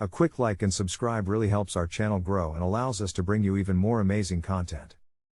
A quick like and subscribe really helps our channel grow and allows us to bring you even more amazing content.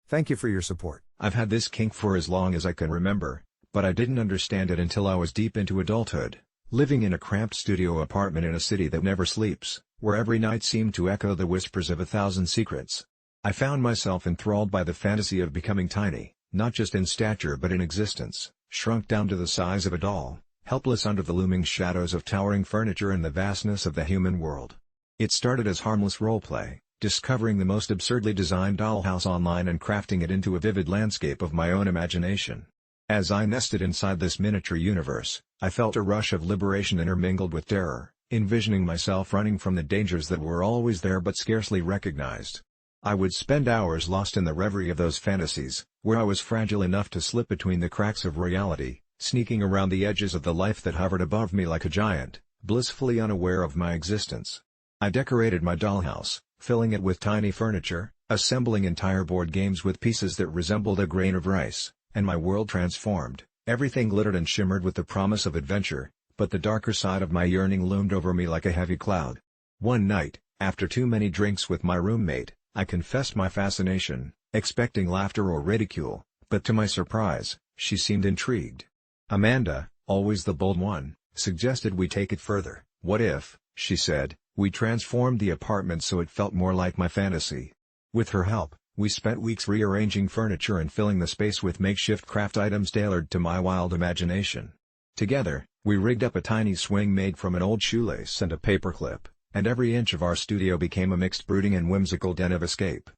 Thank you for your support. I've had this kink for as long as I can remember, but I didn't understand it until I was deep into adulthood, living in a cramped studio apartment in a city that never sleeps, where every night seemed to echo the whispers of 1,000 secrets. I found myself enthralled by the fantasy of becoming tiny, not just in stature but in existence, shrunk down to the size of a doll, helpless under the looming shadows of towering furniture and the vastness of the human world. It started as harmless roleplay, discovering the most absurdly designed dollhouse online and crafting it into a vivid landscape of my own imagination. As I nested inside this miniature universe, I felt a rush of liberation intermingled with terror, envisioning myself running from the dangers that were always there but scarcely recognized. I would spend hours lost in the reverie of those fantasies, where I was fragile enough to slip between the cracks of reality, sneaking around the edges of the life that hovered above me like a giant, blissfully unaware of my existence. I decorated my dollhouse, filling it with tiny furniture, assembling entire board games with pieces that resembled a grain of rice, and my world transformed. Everything glittered and shimmered with the promise of adventure, but the darker side of my yearning loomed over me like a heavy cloud. One night, after too many drinks with my roommate, I confessed my fascination, expecting laughter or ridicule, but to my surprise, she seemed intrigued. Amanda, always the bold one, suggested we take it further. What if, she said, we transformed the apartment so it felt more like my fantasy? With her help, we spent weeks rearranging furniture and filling the space with makeshift craft items tailored to my wild imagination. Together, we rigged up a tiny swing made from an old shoelace and a paperclip, and every inch of our studio became a mixed brooding and whimsical den of escape.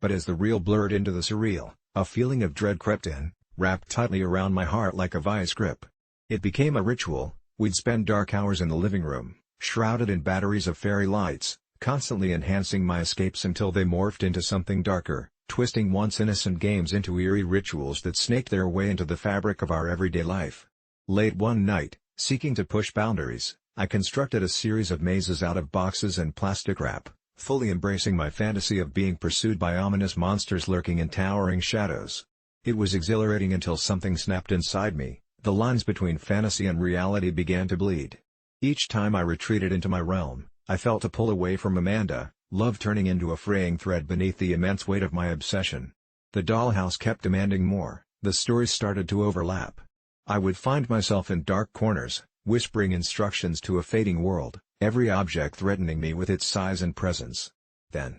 But as the real blurred into the surreal, a feeling of dread crept in, wrapped tightly around my heart like a vice grip. It became a ritual. We'd spend dark hours in the living room, shrouded in batteries of fairy lights, constantly enhancing my escapes until they morphed into something darker, twisting once innocent games into eerie rituals that snaked their way into the fabric of our everyday life. Late one night, seeking to push boundaries, I constructed a series of mazes out of boxes and plastic wrap, fully embracing my fantasy of being pursued by ominous monsters lurking in towering shadows. It was exhilarating until something snapped inside me. The lines between fantasy and reality began to bleed. Each time I retreated into my realm, I felt a pull away from Amanda, love turning into a fraying thread beneath the immense weight of my obsession. The dollhouse kept demanding more, the stories started to overlap. I would find myself in dark corners, whispering instructions to a fading world, every object threatening me with its size and presence. Then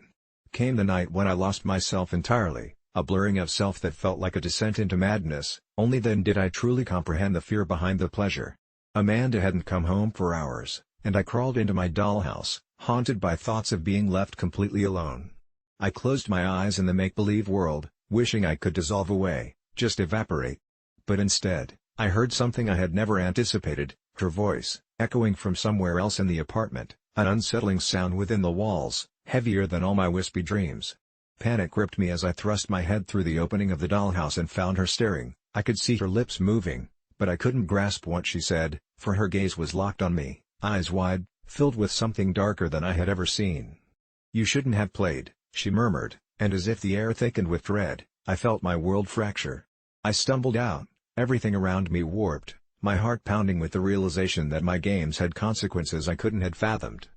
came the night when I lost myself entirely, a blurring of self that felt like a descent into madness. Only then did I truly comprehend the fear behind the pleasure. Amanda hadn't come home for hours, and I crawled into my dollhouse, haunted by thoughts of being left completely alone. I closed my eyes in the make-believe world, wishing I could dissolve away, just evaporate. But instead, I heard something I had never anticipated, her voice, echoing from somewhere else in the apartment, an unsettling sound within the walls, heavier than all my wispy dreams. Panic gripped me as I thrust my head through the opening of the dollhouse and found her staring. I could see her lips moving, but I couldn't grasp what she said, for her gaze was locked on me, eyes wide, filled with something darker than I had ever seen. "You shouldn't have played," she murmured, and as if the air thickened with dread, I felt my world fracture. I stumbled out, everything around me warped, my heart pounding with the realization that my games had consequences I couldn't have fathomed.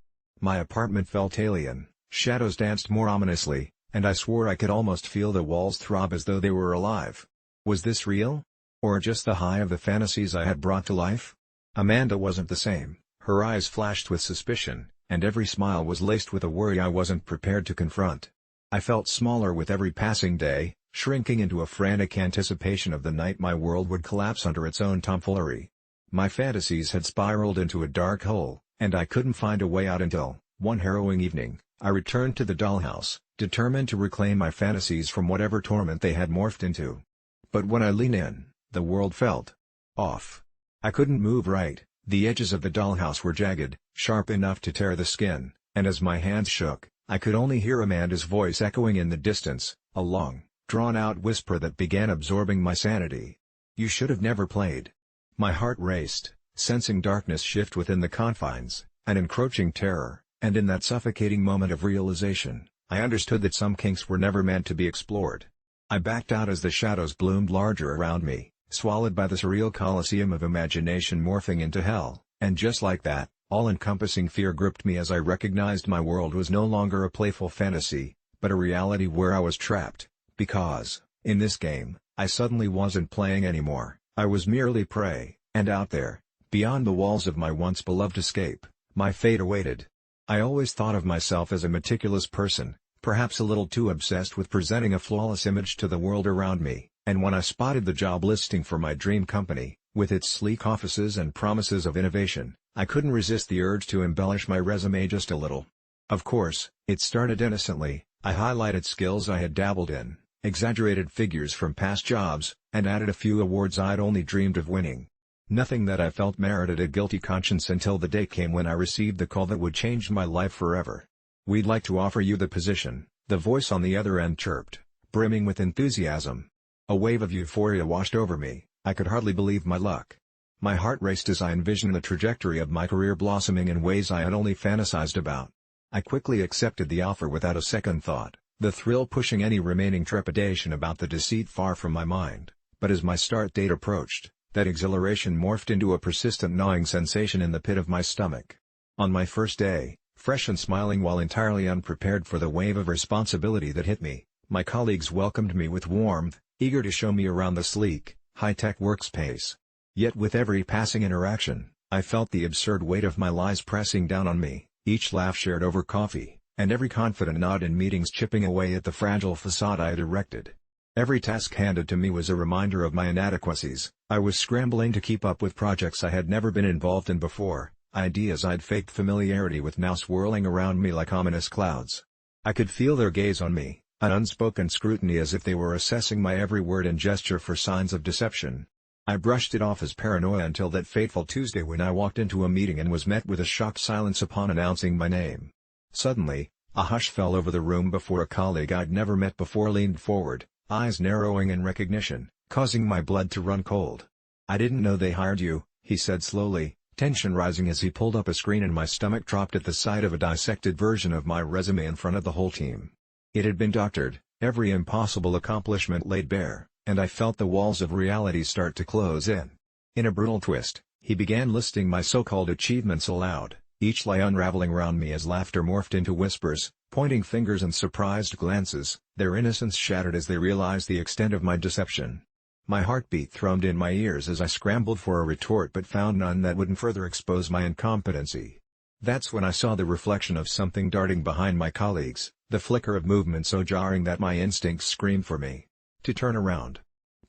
My apartment felt alien, shadows danced more ominously, and I swore I could almost feel the walls throb as though they were alive. Was this real? Or just the high of the fantasies I had brought to life? Amanda wasn't the same, her eyes flashed with suspicion, and every smile was laced with a worry I wasn't prepared to confront. I felt smaller with every passing day, shrinking into a frantic anticipation of the night my world would collapse under its own tomfoolery. My fantasies had spiraled into a dark hole, and I couldn't find a way out until, one harrowing evening, I returned to the dollhouse, determined to reclaim my fantasies from whatever torment they had morphed into. But when I leaned in, the world felt off. I couldn't move right, the edges of the dollhouse were jagged, sharp enough to tear the skin, and as my hands shook, I could only hear Amanda's voice echoing in the distance, a long, drawn-out whisper that began absorbing my sanity. "You should have never played." My heart raced, sensing darkness shift within the confines, an encroaching terror, and in that suffocating moment of realization, I understood that some kinks were never meant to be explored. I backed out as the shadows bloomed larger around me, swallowed by the surreal coliseum of imagination morphing into hell, and just like that, All-encompassing fear gripped me as I recognized my world was no longer a playful fantasy, but a reality where I was trapped, because, in this game, I suddenly wasn't playing anymore, I was merely prey, and out there, beyond the walls of my once beloved escape, my fate awaited. I always thought of myself as a meticulous person, perhaps a little too obsessed with presenting a flawless image to the world around me, and when I spotted the job listing for my dream company, with its sleek offices and promises of innovation, I couldn't resist the urge to embellish my resume just a little. Of course, it started innocently. I highlighted skills I had dabbled in, exaggerated figures from past jobs, and added a few awards I'd only dreamed of winning. Nothing that I felt merited a guilty conscience until the day came when I received the call that would change my life forever. "We'd like to offer you the position," the voice on the other end chirped, brimming with enthusiasm. A wave of euphoria washed over me. I could hardly believe my luck. My heart raced as I envisioned the trajectory of my career blossoming in ways I had only fantasized about. I quickly accepted the offer without a second thought, the thrill pushing any remaining trepidation about the deceit far from my mind. But as my start date approached, that exhilaration morphed into a persistent gnawing sensation in the pit of my stomach. On my first day, fresh and smiling while entirely unprepared for the wave of responsibility that hit me, my colleagues welcomed me with warmth, eager to show me around the sleek, high-tech workspace. Yet with every passing interaction, I felt the absurd weight of my lies pressing down on me, each laugh shared over coffee, and every confident nod in meetings chipping away at the fragile facade I had erected. Every task handed to me was a reminder of my inadequacies. I was scrambling to keep up with projects I had never been involved in before, ideas I'd faked familiarity with now swirling around me like ominous clouds. I could feel their gaze on me, an unspoken scrutiny as if they were assessing my every word and gesture for signs of deception. I brushed it off as paranoia until that fateful Tuesday when I walked into a meeting and was met with a shocked silence upon announcing my name. Suddenly, a hush fell over the room before a colleague I'd never met before leaned forward, eyes narrowing in recognition, causing my blood to run cold. "I didn't know they hired you," he said slowly, tension rising as he pulled up a screen and my stomach dropped at the sight of a dissected version of my resume in front of the whole team. It had been doctored, every impossible accomplishment laid bare, and I felt the walls of reality start to close in. In a brutal twist, he began listing my so-called achievements aloud, each lie unraveling round me as laughter morphed into whispers, pointing fingers and surprised glances, their innocence shattered as they realized the extent of my deception. My heartbeat thrummed in my ears as I scrambled for a retort but found none that wouldn't further expose my incompetency. That's when I saw the reflection of something darting behind my colleagues, the flicker of movement so jarring that my instincts screamed for me to turn around.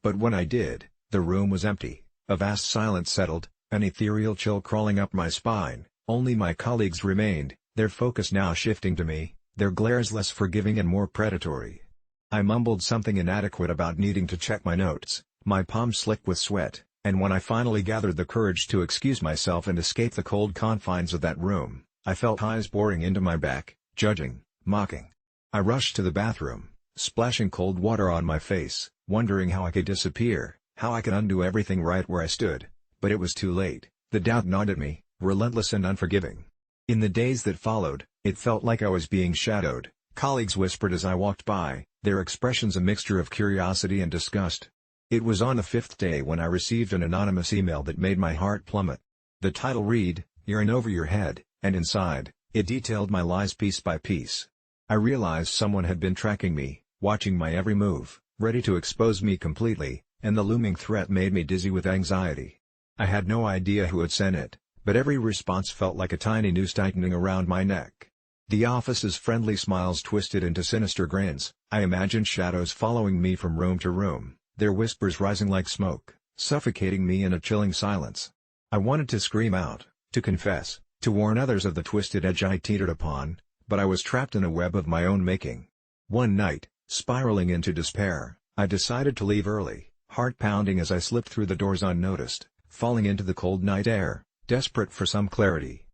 But when I did, the room was empty, a vast silence settled, an ethereal chill crawling up my spine. Only my colleagues remained, their focus now shifting to me, their glares less forgiving and more predatory. I mumbled something inadequate about needing to check my notes, my palms slick with sweat, and when I finally gathered the courage to excuse myself and escape the cold confines of that room, I felt highs boring into my back, judging, mocking. I rushed to the bathroom, splashing cold water on my face, wondering how I could disappear, how I could undo everything right where I stood, but it was too late. The doubt gnawed at me, relentless and unforgiving. In the days that followed, it felt like I was being shadowed. Colleagues whispered as I walked by, their expressions a mixture of curiosity and disgust. It was on the fifth day when I received an anonymous email that made my heart plummet. The title read, "You're in over your head," and inside, it detailed my lies piece by piece. I realized someone had been tracking me, watching my every move, ready to expose me completely, and the looming threat made me dizzy with anxiety. I had no idea who had sent it, but every response felt like a tiny noose tightening around my neck. The office's friendly smiles twisted into sinister grins. I imagined shadows following me from room to room, their whispers rising like smoke, suffocating me in a chilling silence. I wanted to scream out, to confess, to warn others of the twisted edge I teetered upon, but I was trapped in a web of my own making. One night, spiraling into despair, I decided to leave early, heart pounding as I slipped through the doors unnoticed, falling into the cold night air, desperate for some clarity.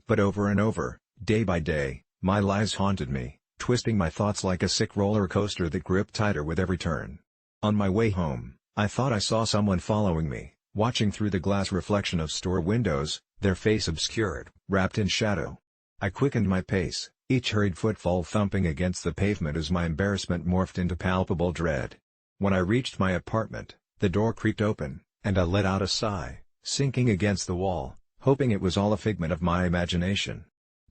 But over and over, day by day, my lies haunted me, twisting my thoughts like a sick roller coaster that gripped tighter with every turn. On my way home, I thought I saw someone following me, watching through the glass reflection of store windows, their face obscured, wrapped in shadow. I quickened my pace, each hurried footfall thumping against the pavement as my embarrassment morphed into palpable dread. When I reached my apartment, the door creaked open, and I let out a sigh, sinking against the wall, hoping it was all a figment of my imagination.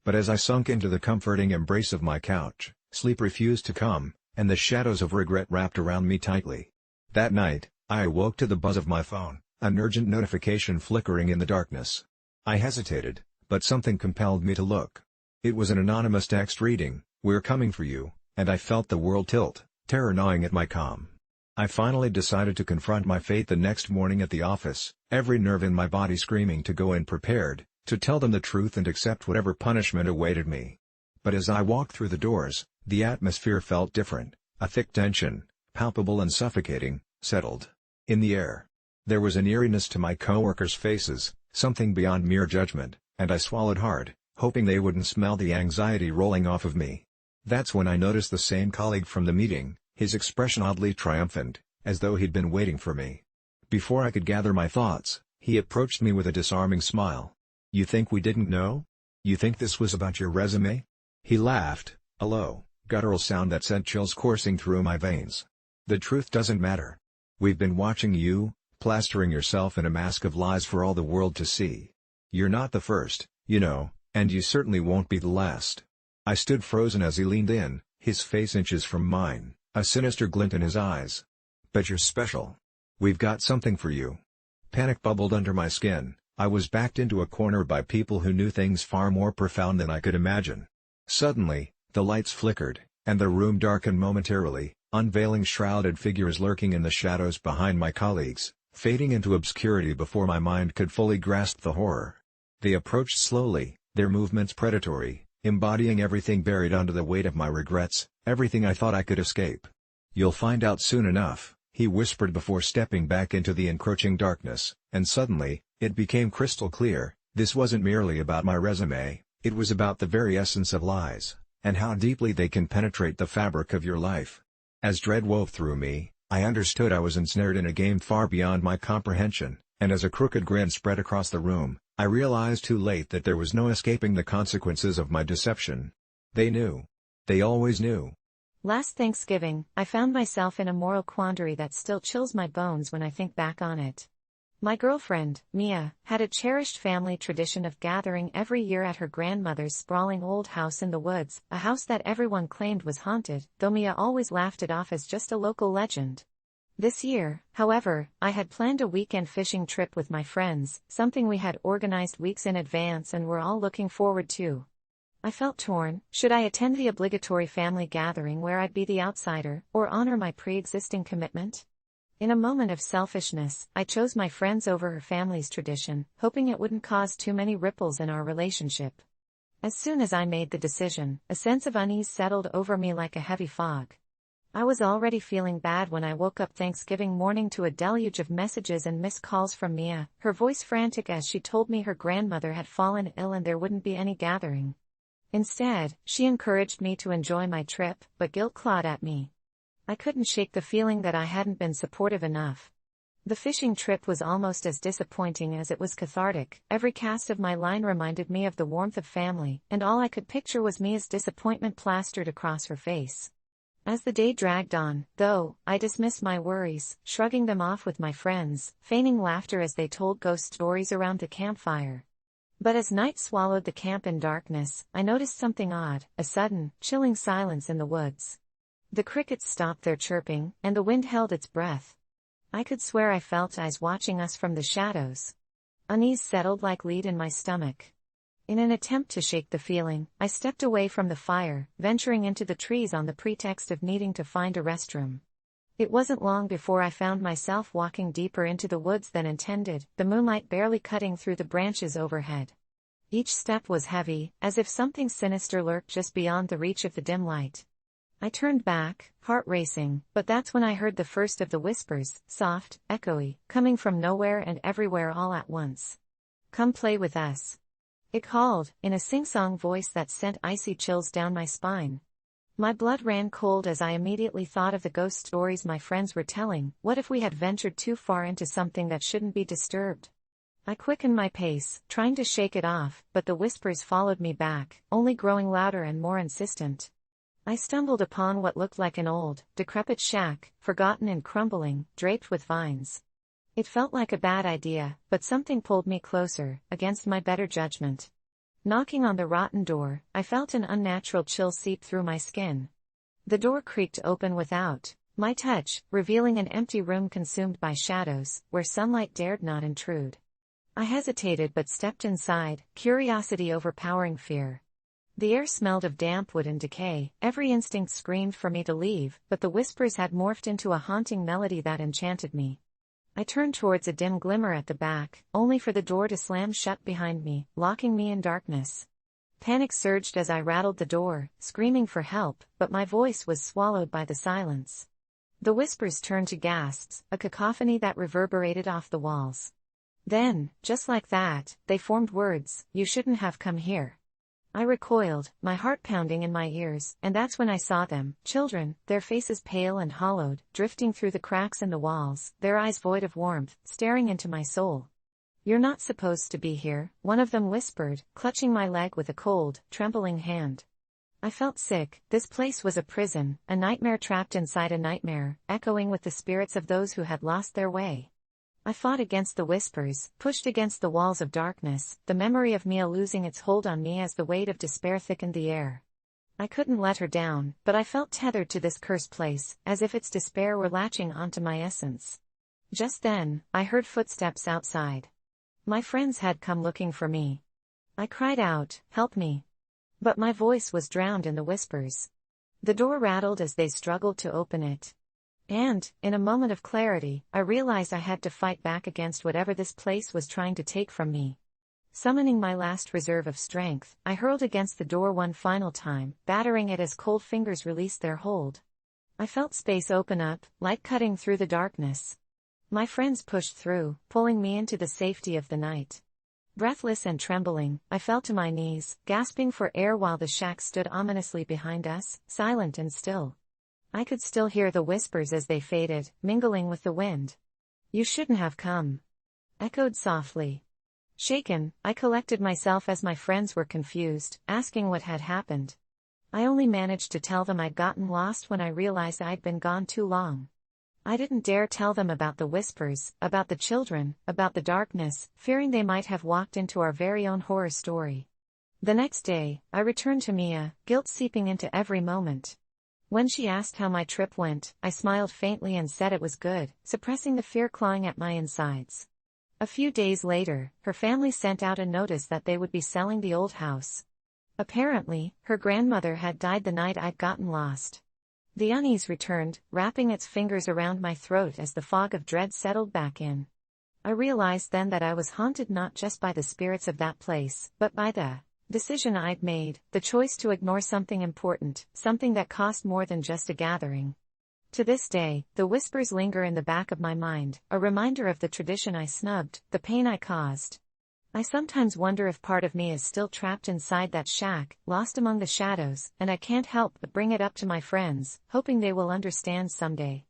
But as I sunk into the comforting embrace of my couch, sleep refused to come, and the shadows of regret wrapped around me tightly. That night, I awoke to the buzz of my phone, an urgent notification flickering in the darkness. I hesitated, but something compelled me to look. It was an anonymous text reading, "We're coming for you," and I felt the world tilt, terror gnawing at my calm. I finally decided to confront my fate the next morning at the office, every nerve in my body screaming to go in prepared, to tell them the truth and accept whatever punishment awaited me. But as I walked through the doors, the atmosphere felt different. A thick tension, palpable and suffocating, settled in the air. There was an eeriness to my coworkers' faces, something beyond mere judgment, and I swallowed hard, hoping they wouldn't smell the anxiety rolling off of me. That's when I noticed the same colleague from the meeting, his expression oddly triumphant, as though he'd been waiting for me. Before I could gather my thoughts, he approached me with a disarming smile. "You think we didn't know? You think this was about your resume?" He laughed, a low, guttural sound that sent chills coursing through my veins. "The truth doesn't matter. We've been watching you, plastering yourself in a mask of lies for all the world to see. You're not the first, you know, and you certainly won't be the last." I stood frozen as he leaned in, his face inches from mine, a sinister glint in his eyes. "But you're special. We've got something for you." Panic bubbled under my skin. I was backed into a corner by people who knew things far more profound than I could imagine. Suddenly, the lights flickered, and the room darkened momentarily, unveiling shrouded figures lurking in the shadows behind my colleagues, fading into obscurity before my mind could fully grasp the horror. They approached slowly, their movements predatory, embodying everything buried under the weight of my regrets, everything I thought I could escape. "You'll find out soon enough," he whispered before stepping back into the encroaching darkness, and suddenly, it became crystal clear, this wasn't merely about my resume, it was about the very essence of lies, and how deeply they can penetrate the fabric of your life. As dread wove through me, I understood I was ensnared in a game far beyond my comprehension, and as a crooked grin spread across the room, I realized too late that there was no escaping the consequences of my deception. They knew. They always knew. Last Thanksgiving, I found myself in a moral quandary that still chills my bones when I think back on it. My girlfriend, Mia, had a cherished family tradition of gathering every year at her grandmother's sprawling old house in the woods, a house that everyone claimed was haunted, though Mia always laughed it off as just a local legend. This year, however, I had planned a weekend fishing trip with my friends, something we had organized weeks in advance and were all looking forward to. I felt torn. Should I attend the obligatory family gathering where I'd be the outsider, or honor my pre-existing commitment? In a moment of selfishness, I chose my friends over her family's tradition, hoping it wouldn't cause too many ripples in our relationship. As soon as I made the decision, a sense of unease settled over me like a heavy fog. I was already feeling bad when I woke up Thanksgiving morning to a deluge of messages and missed calls from Mia, her voice frantic as she told me her grandmother had fallen ill and there wouldn't be any gathering. Instead, she encouraged me to enjoy my trip, but guilt clawed at me. I couldn't shake the feeling that I hadn't been supportive enough. The fishing trip was almost as disappointing as it was cathartic. Every cast of my line reminded me of the warmth of family, and all I could picture was Mia's disappointment plastered across her face. As the day dragged on, though, I dismissed my worries, shrugging them off with my friends, feigning laughter as they told ghost stories around the campfire. But as night swallowed the camp in darkness, I noticed something odd, a sudden, chilling silence in the woods. The crickets stopped their chirping, and the wind held its breath. I could swear I felt eyes watching us from the shadows. Unease settled like lead in my stomach. In an attempt to shake the feeling, I stepped away from the fire, venturing into the trees on the pretext of needing to find a restroom. It wasn't long before I found myself walking deeper into the woods than intended, the moonlight barely cutting through the branches overhead. Each step was heavy, as if something sinister lurked just beyond the reach of the dim light. I turned back, heart racing, but that's when I heard the first of the whispers, soft, echoey, coming from nowhere and everywhere all at once. "Come play with us," it called, in a sing-song voice that sent icy chills down my spine. My blood ran cold as I immediately thought of the ghost stories my friends were telling. What if we had ventured too far into something that shouldn't be disturbed? I quickened my pace, trying to shake it off, but the whispers followed me back, only growing louder and more insistent. I stumbled upon what looked like an old, decrepit shack, forgotten and crumbling, draped with vines. It felt like a bad idea, but something pulled me closer, against my better judgment. Knocking on the rotten door, I felt an unnatural chill seep through my skin. The door creaked open without my touch, revealing an empty room consumed by shadows, where sunlight dared not intrude. I hesitated but stepped inside, curiosity overpowering fear. The air smelled of damp wood and decay, every instinct screamed for me to leave, but the whispers had morphed into a haunting melody that enchanted me. I turned towards a dim glimmer at the back, only for the door to slam shut behind me, locking me in darkness. Panic surged as I rattled the door, screaming for help, but my voice was swallowed by the silence. The whispers turned to gasps, a cacophony that reverberated off the walls. Then, just like that, they formed words, "You shouldn't have come here." I recoiled, my heart pounding in my ears, and that's when I saw them, children, their faces pale and hollowed, drifting through the cracks in the walls, their eyes void of warmth, staring into my soul. "You're not supposed to be here," one of them whispered, clutching my leg with a cold, trembling hand. I felt sick. This place was a prison, a nightmare trapped inside a nightmare, echoing with the spirits of those who had lost their way. I fought against the whispers, pushed against the walls of darkness, the memory of Mia losing its hold on me as the weight of despair thickened the air. I couldn't let her down, but I felt tethered to this cursed place, as if its despair were latching onto my essence. Just then, I heard footsteps outside. My friends had come looking for me. I cried out, "Help me!" But my voice was drowned in the whispers. The door rattled as they struggled to open it. And, in a moment of clarity, I realized I had to fight back against whatever this place was trying to take from me. Summoning my last reserve of strength, I hurled against the door one final time, battering it as cold fingers released their hold. I felt space open up, light cutting through the darkness. My friends pushed through, pulling me into the safety of the night. Breathless and trembling, I fell to my knees, gasping for air while the shack stood ominously behind us, silent and still. I could still hear the whispers as they faded, mingling with the wind. "You shouldn't have come," echoed softly. Shaken, I collected myself as my friends were confused, asking what had happened. I only managed to tell them I'd gotten lost when I realized I'd been gone too long. I didn't dare tell them about the whispers, about the children, about the darkness, fearing they might have walked into our very own horror story. The next day, I returned to Mia, guilt seeping into every moment. When she asked how my trip went, I smiled faintly and said it was good, suppressing the fear clawing at my insides. A few days later, her family sent out a notice that they would be selling the old house. Apparently, her grandmother had died the night I'd gotten lost. The unease returned, wrapping its fingers around my throat as the fog of dread settled back in. I realized then that I was haunted not just by the spirits of that place, but by the decision I'd made, the choice to ignore something important, something that cost more than just a gathering. To this day, the whispers linger in the back of my mind, a reminder of the tradition I snubbed, the pain I caused. I sometimes wonder if part of me is still trapped inside that shack, lost among the shadows, and I can't help but bring it up to my friends, hoping they will understand someday.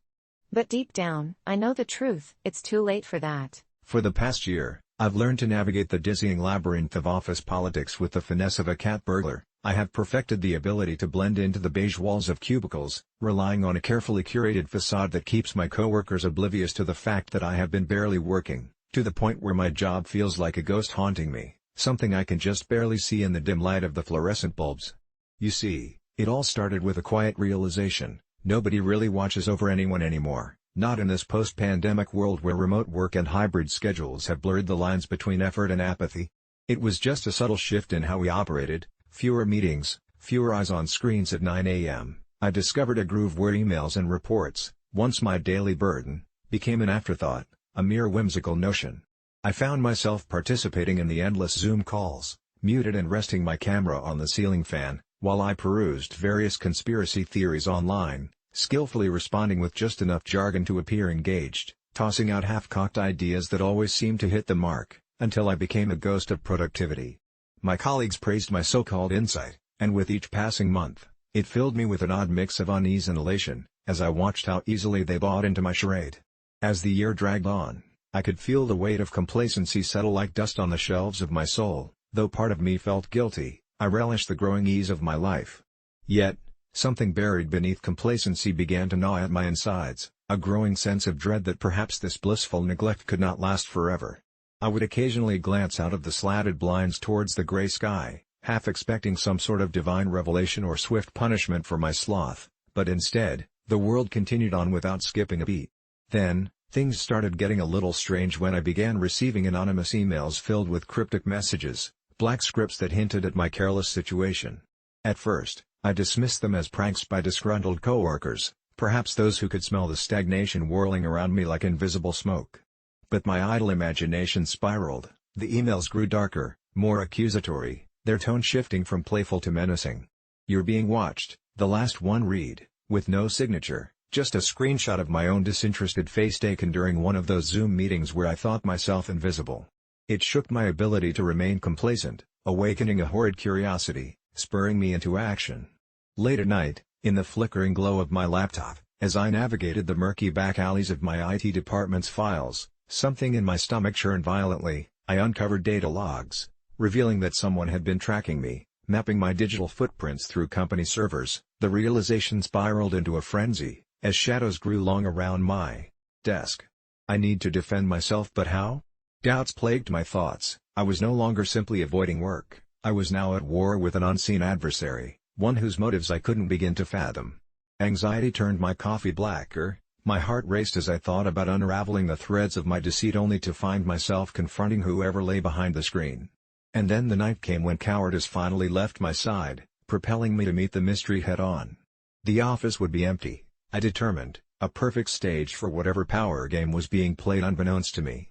But deep down, I know the truth, it's too late for that. For the past year, I've learned to navigate the dizzying labyrinth of office politics with the finesse of a cat burglar. I have perfected the ability to blend into the beige walls of cubicles, relying on a carefully curated facade that keeps my coworkers oblivious to the fact that I have been barely working, to the point where my job feels like a ghost haunting me, something I can just barely see in the dim light of the fluorescent bulbs. You see, it all started with a quiet realization: nobody really watches over anyone anymore. Not in this post-pandemic world where remote work and hybrid schedules have blurred the lines between effort and apathy. It was just a subtle shift in how we operated, fewer meetings, fewer eyes on screens at 9 a.m. I discovered a groove where emails and reports, once my daily burden, became an afterthought, a mere whimsical notion. I found myself participating in the endless Zoom calls, muted and resting my camera on the ceiling fan, while I perused various conspiracy theories online, skillfully responding with just enough jargon to appear engaged, tossing out half-cocked ideas that always seemed to hit the mark, until I became a ghost of productivity. My colleagues praised my so-called insight, and with each passing month, it filled me with an odd mix of unease and elation, as I watched how easily they bought into my charade. As the year dragged on, I could feel the weight of complacency settle like dust on the shelves of my soul. Though part of me felt guilty, I relished the growing ease of my life. Yet, something buried beneath complacency began to gnaw at my insides, A growing sense of dread that perhaps this blissful neglect could not last forever. I would occasionally glance out of the slatted blinds towards the gray sky, half expecting some sort of divine revelation or swift punishment for my sloth, but instead, the world continued on without skipping a beat. Then, things started getting a little strange when I began receiving anonymous emails filled with cryptic messages, black scripts that hinted at my careless situation. At first, I dismissed them as pranks by disgruntled coworkers, perhaps those who could smell the stagnation whirling around me like invisible smoke. But my idle imagination spiraled, the emails grew darker, more accusatory, their tone shifting from playful to menacing. "You're being watched," the last one read, with no signature, just a screenshot of my own disinterested face taken during one of those Zoom meetings where I thought myself invisible. It shook my ability to remain complacent, awakening a horrid curiosity, spurring me into action. Late at night, in the flickering glow of my laptop, as I navigated the murky back alleys of my IT department's files, something in my stomach churned violently. I uncovered data logs, revealing that someone had been tracking me, mapping my digital footprints through company servers. The realization spiraled into a frenzy, as shadows grew long around my desk. I need to defend myself, but how? Doubts plagued my thoughts. I was no longer simply avoiding work, I was now at war with an unseen adversary, one whose motives I couldn't begin to fathom. Anxiety turned my coffee blacker, my heart raced as I thought about unraveling the threads of my deceit only to find myself confronting whoever lay behind the screen. And then the night came when cowardice finally left my side, propelling me to meet the mystery head-on. The office would be empty, I determined, a perfect stage for whatever power game was being played unbeknownst to me.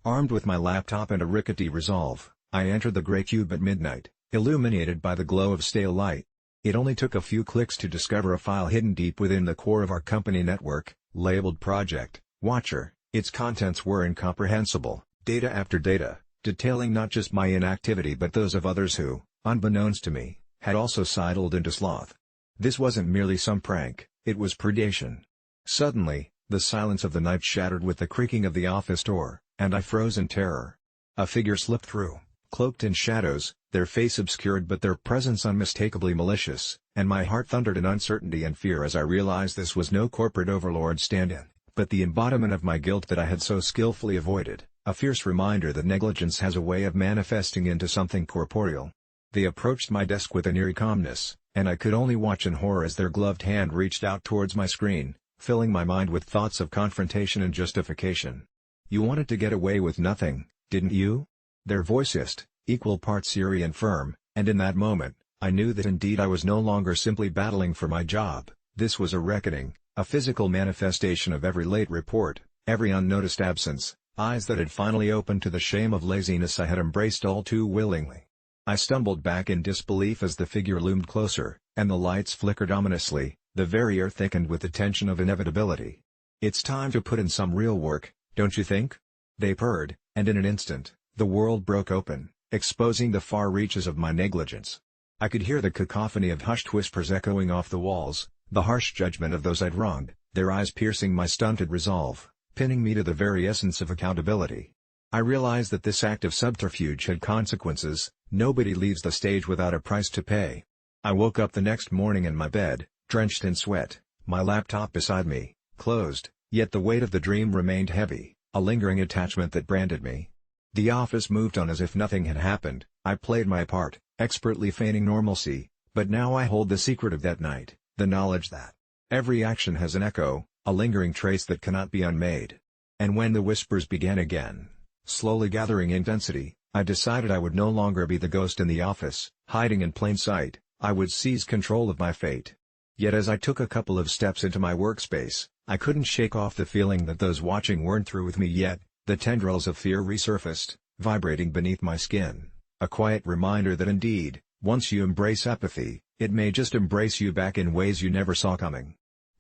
Armed with my laptop and a rickety resolve, I entered the gray cube at midnight, illuminated by the glow of stale light. It only took a few clicks to discover a file hidden deep within the core of our company network, labeled Project Watcher. Its contents were incomprehensible, data after data, detailing not just my inactivity but those of others who, unbeknownst to me, had also sidled into sloth. This wasn't merely some prank, it was predation. Suddenly, the silence of the night shattered with the creaking of the office door, and I froze in terror. A figure slipped through, cloaked in shadows, their face obscured but their presence unmistakably malicious, and my heart thundered in uncertainty and fear as I realized this was no corporate overlord stand-in, but the embodiment of my guilt that I had so skillfully avoided, a fierce reminder that negligence has a way of manifesting into something corporeal. They approached my desk with an eerie calmness, and I could only watch in horror as their gloved hand reached out towards my screen, filling my mind with thoughts of confrontation and justification. "You wanted to get away with nothing, didn't you?" Their voice hissed, equal parts eerie and firm, and in that moment, I knew that indeed I was no longer simply battling for my job. This was a reckoning, a physical manifestation of every late report, every unnoticed absence, eyes that had finally opened to the shame of laziness I had embraced all too willingly. I stumbled back in disbelief as the figure loomed closer, and the lights flickered ominously, the very air thickened with the tension of inevitability. "It's time to put in some real work, don't you think?" they purred, and in an instant, the world broke open, exposing the far reaches of my negligence. I could hear the cacophony of hushed whispers echoing off the walls, the harsh judgment of those I'd wronged, their eyes piercing my stunted resolve, pinning me to the very essence of accountability. I realized that this act of subterfuge had consequences. Nobody leaves the stage without a price to pay. I woke up the next morning in my bed, drenched in sweat, my laptop beside me, closed, yet the weight of the dream remained heavy, a lingering attachment that branded me. The office moved on as if nothing had happened. I played my part, expertly feigning normalcy, but now I hold the secret of that night, the knowledge that every action has an echo, a lingering trace that cannot be unmade. And when the whispers began again, slowly gathering intensity, I decided I would no longer be the ghost in the office, hiding in plain sight. I would seize control of my fate. Yet as I took a couple of steps into my workspace, I couldn't shake off the feeling that those watching weren't through with me yet. The tendrils of fear resurfaced, vibrating beneath my skin, a quiet reminder that indeed, once you embrace apathy, it may just embrace you back in ways you never saw coming.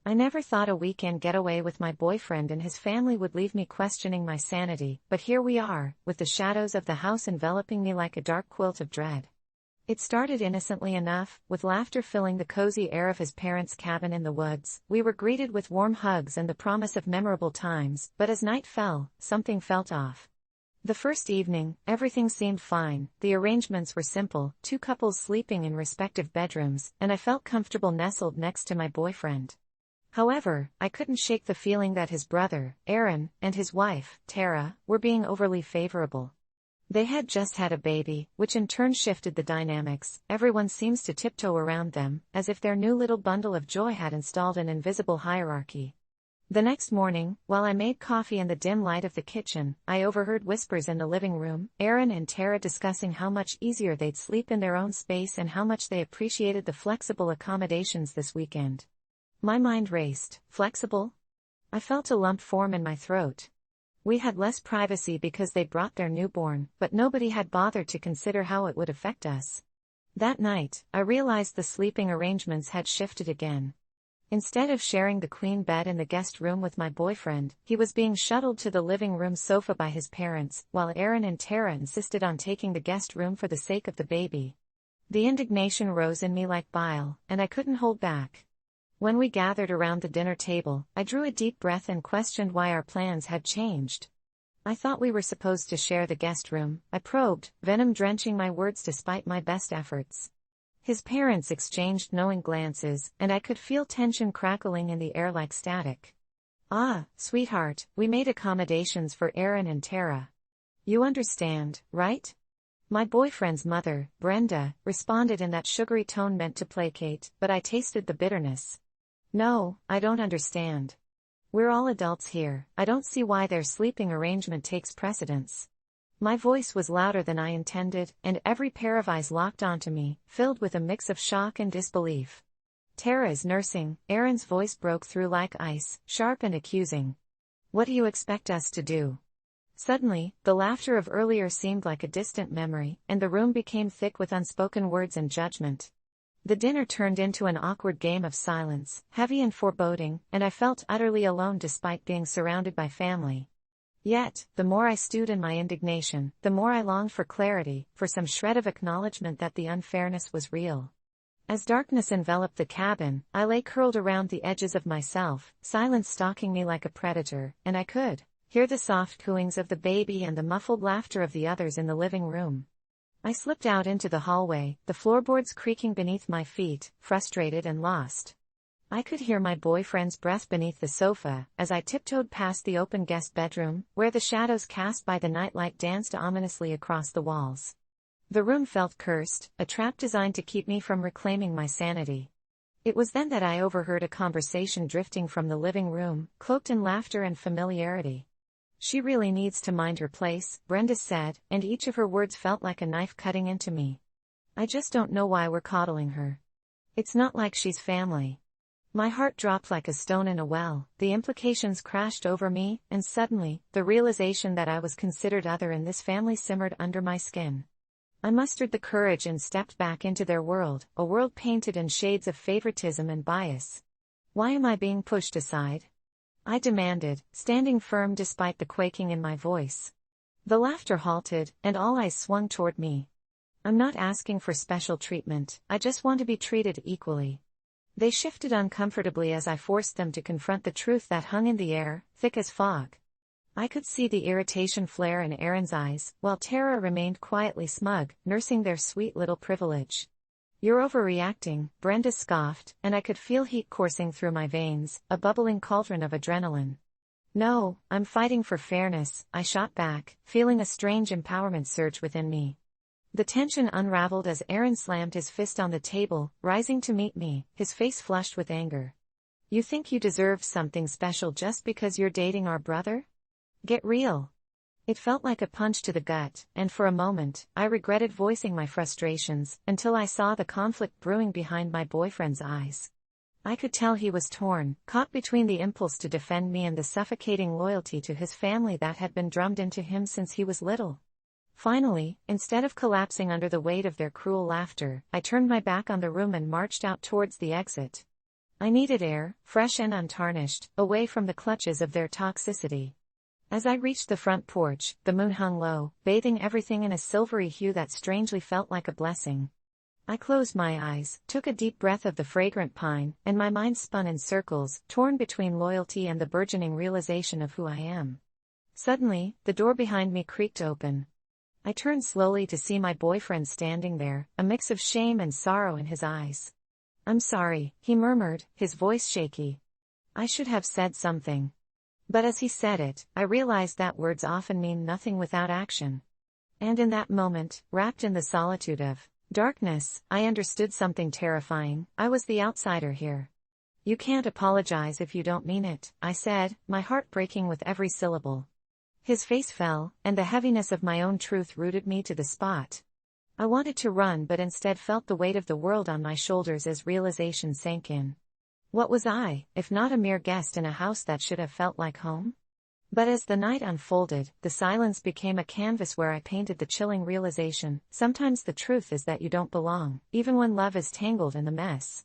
I never thought a weekend getaway with my boyfriend and his family would leave me questioning my sanity, but here we are, with the shadows of the house enveloping me like a dark quilt of dread. It started innocently enough, with laughter filling the cozy air of his parents' cabin in the woods. We were greeted with warm hugs and the promise of memorable times, but as night fell, something felt off. The first evening, everything seemed fine, the arrangements were simple, two couples sleeping in respective bedrooms, and I felt comfortable nestled next to my boyfriend. However, I couldn't shake the feeling that his brother, Aaron, and his wife, Tara, were being overly favorable. They had just had a baby, which in turn shifted the dynamics. Everyone seems to tiptoe around them, as if their new little bundle of joy had installed an invisible hierarchy. The next morning, while I made coffee in the dim light of the kitchen, I overheard whispers in the living room, Aaron and Tara discussing how much easier they'd sleep in their own space and how much they appreciated the flexible accommodations this weekend. My mind raced. Flexible? I felt a lump form in my throat. We had less privacy because they brought their newborn, but nobody had bothered to consider how it would affect us. That night, I realized the sleeping arrangements had shifted again. Instead of sharing the queen bed in the guest room with my boyfriend, he was being shuttled to the living room sofa by his parents, while Aaron and Tara insisted on taking the guest room for the sake of the baby. The indignation rose in me like bile, and I couldn't hold back. When we gathered around the dinner table, I drew a deep breath and questioned why our plans had changed. I thought we were supposed to share the guest room, I probed, venom drenching my words despite my best efforts. His parents exchanged knowing glances, and I could feel tension crackling in the air like static. "Ah, sweetheart, we made accommodations for Aaron and Tara. You understand, right?" My boyfriend's mother, Brenda, responded in that sugary tone meant to placate, but I tasted the bitterness. "No, I don't understand. We're all adults here, I don't see why their sleeping arrangement takes precedence." My voice was louder than I intended, and every pair of eyes locked onto me, filled with a mix of shock and disbelief. "Tara is nursing," Aaron's voice broke through like ice, sharp and accusing. "What do you expect us to do?" Suddenly, the laughter of earlier seemed like a distant memory, and the room became thick with unspoken words and judgment. The dinner turned into an awkward game of silence, heavy and foreboding, and I felt utterly alone despite being surrounded by family. Yet, the more I stewed in my indignation, the more I longed for clarity, for some shred of acknowledgement that the unfairness was real. As darkness enveloped the cabin, I lay curled around the edges of myself, silence stalking me like a predator, and I could hear the soft cooings of the baby and the muffled laughter of the others in the living room. I slipped out into the hallway, the floorboards creaking beneath my feet, frustrated and lost. I could hear my boyfriend's breath beneath the sofa, as I tiptoed past the open guest bedroom, where the shadows cast by the nightlight danced ominously across the walls. The room felt cursed, a trap designed to keep me from reclaiming my sanity. It was then that I overheard a conversation drifting from the living room, cloaked in laughter and familiarity. "She really needs to mind her place," Brenda said, and each of her words felt like a knife cutting into me. "I just don't know why we're coddling her. It's not like she's family." My heart dropped like a stone in a well, the implications crashed over me, and suddenly, the realization that I was considered other in this family simmered under my skin. I mustered the courage and stepped back into their world, a world painted in shades of favoritism and bias. "Why am I being pushed aside?" I demanded, standing firm despite the quaking in my voice. The laughter halted, and all eyes swung toward me. "I'm not asking for special treatment, I just want to be treated equally." They shifted uncomfortably as I forced them to confront the truth that hung in the air, thick as fog. I could see the irritation flare in Aaron's eyes, while Tara remained quietly smug, nursing their sweet little privilege. "You're overreacting," Brenda scoffed, and I could feel heat coursing through my veins, a bubbling cauldron of adrenaline. "No, I'm fighting for fairness," I shot back, feeling a strange empowerment surge within me. The tension unraveled as Aaron slammed his fist on the table, rising to meet me, his face flushed with anger. "You think you deserve something special just because you're dating our brother? Get real." It felt like a punch to the gut, and for a moment, I regretted voicing my frustrations, until I saw the conflict brewing behind my boyfriend's eyes. I could tell he was torn, caught between the impulse to defend me and the suffocating loyalty to his family that had been drummed into him since he was little. Finally, instead of collapsing under the weight of their cruel laughter, I turned my back on the room and marched out towards the exit. I needed air, fresh and untarnished, away from the clutches of their toxicity. As I reached the front porch, the moon hung low, bathing everything in a silvery hue that strangely felt like a blessing. I closed my eyes, took a deep breath of the fragrant pine, and my mind spun in circles, torn between loyalty and the burgeoning realization of who I am. Suddenly, the door behind me creaked open. I turned slowly to see my boyfriend standing there, a mix of shame and sorrow in his eyes. "I'm sorry," he murmured, his voice shaky. I should have said something. But as he said it, I realized that words often mean nothing without action. And in that moment, wrapped in the solitude of darkness, I understood something terrifying. I was the outsider here. "You can't apologize if you don't mean it," I said, my heart breaking with every syllable. His face fell, and the heaviness of my own truth rooted me to the spot. I wanted to run but instead felt the weight of the world on my shoulders as realization sank in. What was I, if not a mere guest in a house that should have felt like home? But as the night unfolded, the silence became a canvas where I painted the chilling realization: sometimes the truth is that you don't belong, even when love is tangled in the mess.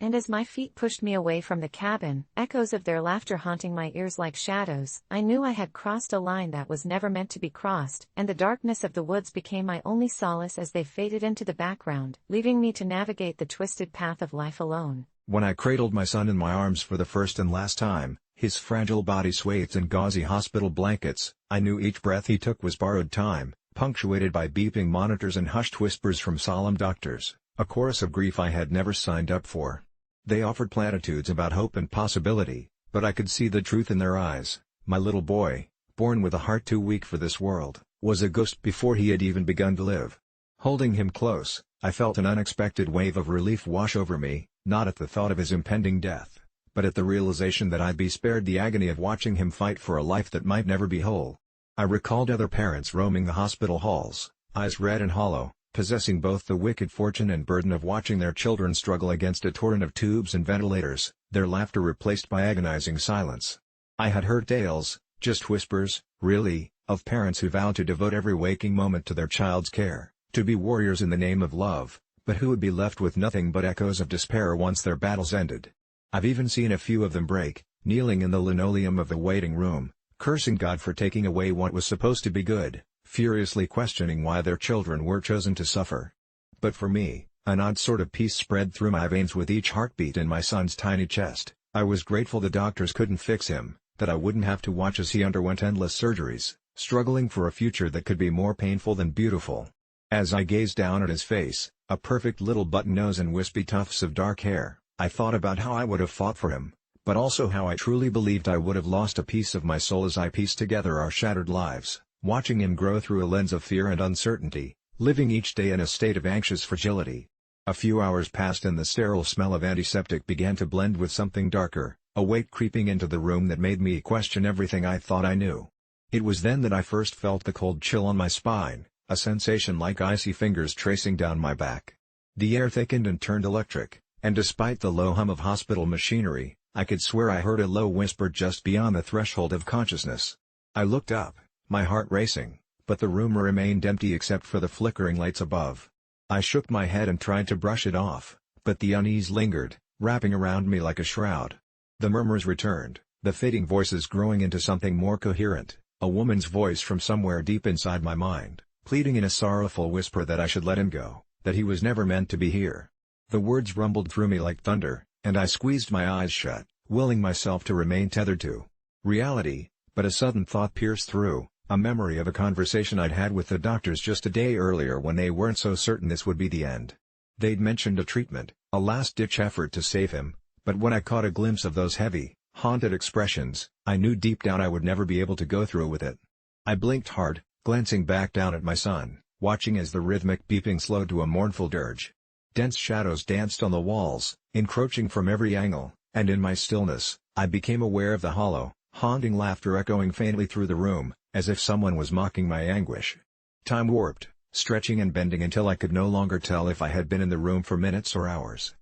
And as my feet pushed me away from the cabin, echoes of their laughter haunting my ears like shadows, I knew I had crossed a line that was never meant to be crossed, and the darkness of the woods became my only solace as they faded into the background, leaving me to navigate the twisted path of life alone. When I cradled my son in my arms for the first and last time, his fragile body swathed in gauzy hospital blankets, I knew each breath he took was borrowed time, punctuated by beeping monitors and hushed whispers from solemn doctors, a chorus of grief I had never signed up for. They offered platitudes about hope and possibility, but I could see the truth in their eyes. My little boy, born with a heart too weak for this world, was a ghost before he had even begun to live. Holding him close, I felt an unexpected wave of relief wash over me, not at the thought of his impending death, but at the realization that I'd be spared the agony of watching him fight for a life that might never be whole. I recalled other parents roaming the hospital halls, eyes red and hollow, possessing both the wicked fortune and burden of watching their children struggle against a torrent of tubes and ventilators, their laughter replaced by agonizing silence. I had heard tales, just whispers, really, of parents who vowed to devote every waking moment to their child's care, to be warriors in the name of love, but who would be left with nothing but echoes of despair once their battles ended. I've even seen a few of them break, kneeling in the linoleum of the waiting room, cursing God for taking away what was supposed to be good, furiously questioning why their children were chosen to suffer. But for me, an odd sort of peace spread through my veins with each heartbeat in my son's tiny chest. I was grateful the doctors couldn't fix him, that I wouldn't have to watch as he underwent endless surgeries, struggling for a future that could be more painful than beautiful. As I gazed down at his face, a perfect little button nose and wispy tufts of dark hair, I thought about how I would have fought for him, but also how I truly believed I would have lost a piece of my soul as I pieced together our shattered lives, watching him grow through a lens of fear and uncertainty, living each day in a state of anxious fragility. A few hours passed and the sterile smell of antiseptic began to blend with something darker, a weight creeping into the room that made me question everything I thought I knew. It was then that I first felt the cold chill on my spine, a sensation like icy fingers tracing down my back. The air thickened and turned electric, and despite the low hum of hospital machinery, I could swear I heard a low whisper just beyond the threshold of consciousness. I looked up, my heart racing, but the room remained empty except for the flickering lights above. I shook my head and tried to brush it off, but the unease lingered, wrapping around me like a shroud. The murmurs returned, the fading voices growing into something more coherent, a woman's voice from somewhere deep inside my mind, pleading in a sorrowful whisper that I should let him go, that he was never meant to be here. The words rumbled through me like thunder, and I squeezed my eyes shut, willing myself to remain tethered to reality, but a sudden thought pierced through. A memory of a conversation I'd had with the doctors just a day earlier when they weren't so certain this would be the end. They'd mentioned a treatment, a last-ditch effort to save him, but when I caught a glimpse of those heavy, haunted expressions, I knew deep down I would never be able to go through with it. I blinked hard, glancing back down at my son, watching as the rhythmic beeping slowed to a mournful dirge. Dense shadows danced on the walls, encroaching from every angle, and in my stillness, I became aware of the hollow, haunting laughter echoing faintly through the room, as if someone was mocking my anguish. Time warped, stretching and bending until I could no longer tell if I had been in the room for minutes or hours.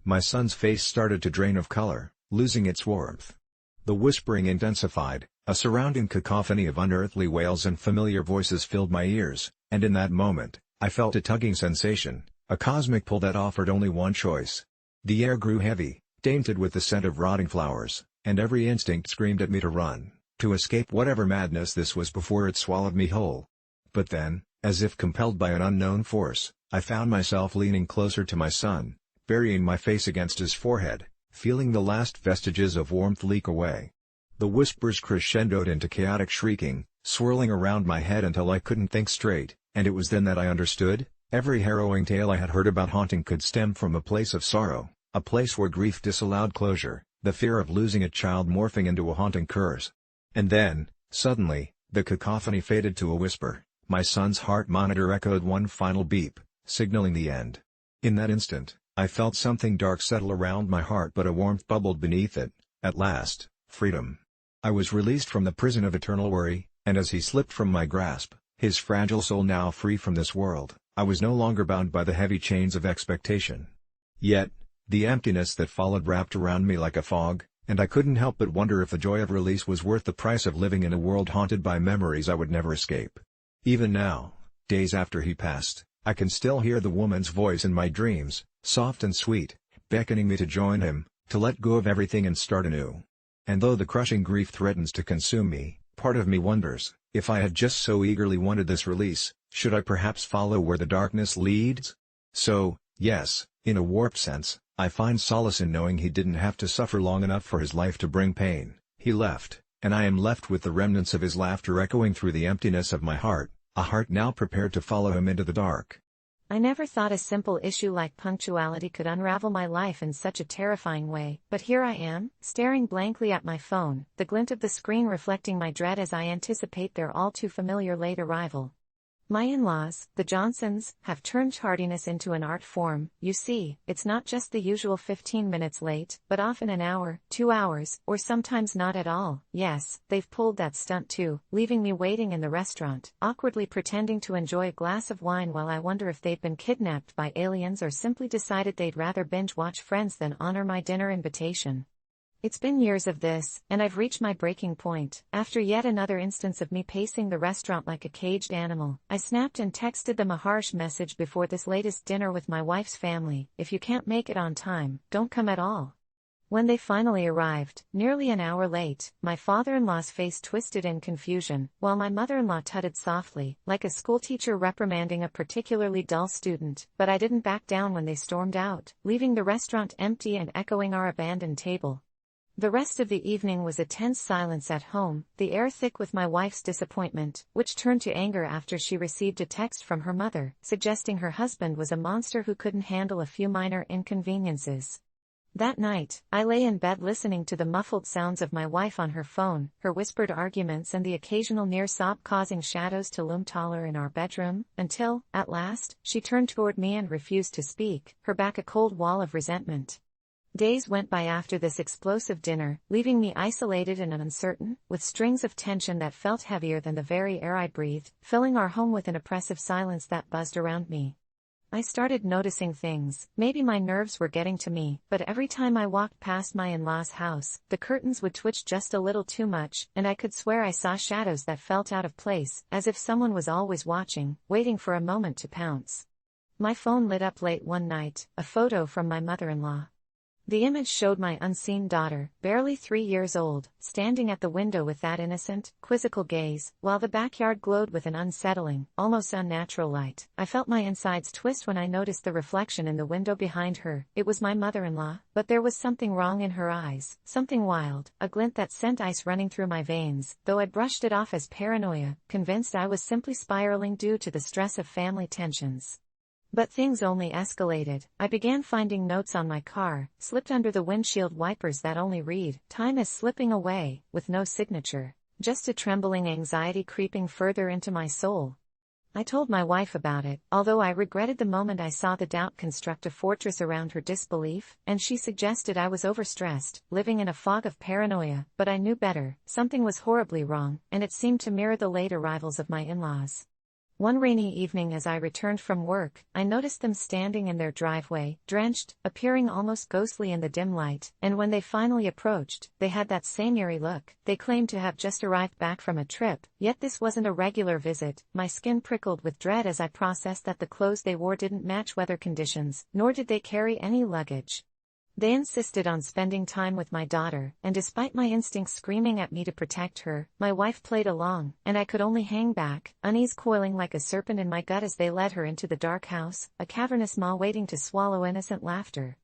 My son's face started to drain of color, losing its warmth. The whispering intensified, a surrounding cacophony of unearthly wails and familiar voices filled my ears, and in that moment, I felt a tugging sensation, a cosmic pull that offered only one choice. The air grew heavy, tainted with the scent of rotting flowers, and every instinct screamed at me to run, to escape whatever madness this was before it swallowed me whole. But then, as if compelled by an unknown force, I found myself leaning closer to my son, burying my face against his forehead, feeling the last vestiges of warmth leak away. The whispers crescendoed into chaotic shrieking, swirling around my head until I couldn't think straight, and it was then that I understood. Every harrowing tale I had heard about haunting could stem from a place of sorrow, a place where grief disallowed closure, the fear of losing a child morphing into a haunting curse. And then, suddenly, the cacophony faded to a whisper. My son's heart monitor echoed one final beep, signaling the end. In that instant, I felt something dark settle around my heart, but a warmth bubbled beneath it. At last, freedom. I was released from the prison of eternal worry, and as he slipped from my grasp, his fragile soul now free from this world, I was no longer bound by the heavy chains of expectation. Yet, the emptiness that followed wrapped around me like a fog, and I couldn't help but wonder if the joy of release was worth the price of living in a world haunted by memories I would never escape. Even now, days after he passed, I can still hear the woman's voice in my dreams, soft and sweet, beckoning me to join him, to let go of everything and start anew. And though the crushing grief threatens to consume me, part of me wonders, if I had just so eagerly wanted this release, should I perhaps follow where the darkness leads? So, yes, in a warped sense, I find solace in knowing he didn't have to suffer long enough for his life to bring pain. He left, and I am left with the remnants of his laughter echoing through the emptiness of my heart, a heart now prepared to follow him into the dark. I never thought a simple issue like punctuality could unravel my life in such a terrifying way, but here I am, staring blankly at my phone, the glint of the screen reflecting my dread as I anticipate their all-too-familiar late arrival. My in-laws, the Johnsons, have turned tardiness into an art form. You see, it's not just the usual 15 minutes late, but often an hour, 2 hours, or sometimes not at all. Yes, they've pulled that stunt too, leaving me waiting in the restaurant, awkwardly pretending to enjoy a glass of wine while I wonder if they've been kidnapped by aliens or simply decided they'd rather binge-watch Friends than honor my dinner invitation. It's been years of this, and I've reached my breaking point. After yet another instance of me pacing the restaurant like a caged animal, I snapped and texted them a harsh message before this latest dinner with my wife's family: if you can't make it on time, don't come at all. When they finally arrived, nearly an hour late, my father-in-law's face twisted in confusion, while my mother-in-law tutted softly, like a schoolteacher reprimanding a particularly dull student. But I didn't back down when they stormed out, leaving the restaurant empty and echoing our abandoned table. The rest of the evening was a tense silence at home, the air thick with my wife's disappointment, which turned to anger after she received a text from her mother, suggesting her husband was a monster who couldn't handle a few minor inconveniences. That night, I lay in bed listening to the muffled sounds of my wife on her phone, her whispered arguments and the occasional near sob causing shadows to loom taller in our bedroom, until, at last, she turned toward me and refused to speak, her back a cold wall of resentment. Days went by after this explosive dinner, leaving me isolated and uncertain, with strings of tension that felt heavier than the very air I breathed, filling our home with an oppressive silence that buzzed around me. I started noticing things. Maybe my nerves were getting to me, but every time I walked past my in-laws' house, the curtains would twitch just a little too much, and I could swear I saw shadows that felt out of place, as if someone was always watching, waiting for a moment to pounce. My phone lit up late one night, a photo from my mother-in-law. The image showed my unseen daughter, barely 3 years old, standing at the window with that innocent, quizzical gaze, while the backyard glowed with an unsettling, almost unnatural light. I felt my insides twist when I noticed the reflection in the window behind her. It was my mother-in-law, but there was something wrong in her eyes, something wild, a glint that sent ice running through my veins, though I brushed it off as paranoia, convinced I was simply spiraling due to the stress of family tensions. But things only escalated. I began finding notes on my car, slipped under the windshield wipers that only read, "Time is slipping away," with no signature. Just a trembling anxiety creeping further into my soul. I told my wife about it, although I regretted the moment I saw the doubt construct a fortress around her disbelief, and she suggested I was overstressed, living in a fog of paranoia, but I knew better. Something was horribly wrong, and it seemed to mirror the late arrivals of my in-laws. One rainy evening as I returned from work, I noticed them standing in their driveway, drenched, appearing almost ghostly in the dim light, and when they finally approached, they had that same eerie look. They claimed to have just arrived back from a trip, yet this wasn't a regular visit. My skin prickled with dread as I processed that the clothes they wore didn't match weather conditions, nor did they carry any luggage. They insisted on spending time with my daughter, and despite my instincts screaming at me to protect her, my wife played along, and I could only hang back, unease coiling like a serpent in my gut as they led her into the dark house, a cavernous maw waiting to swallow innocent laughter.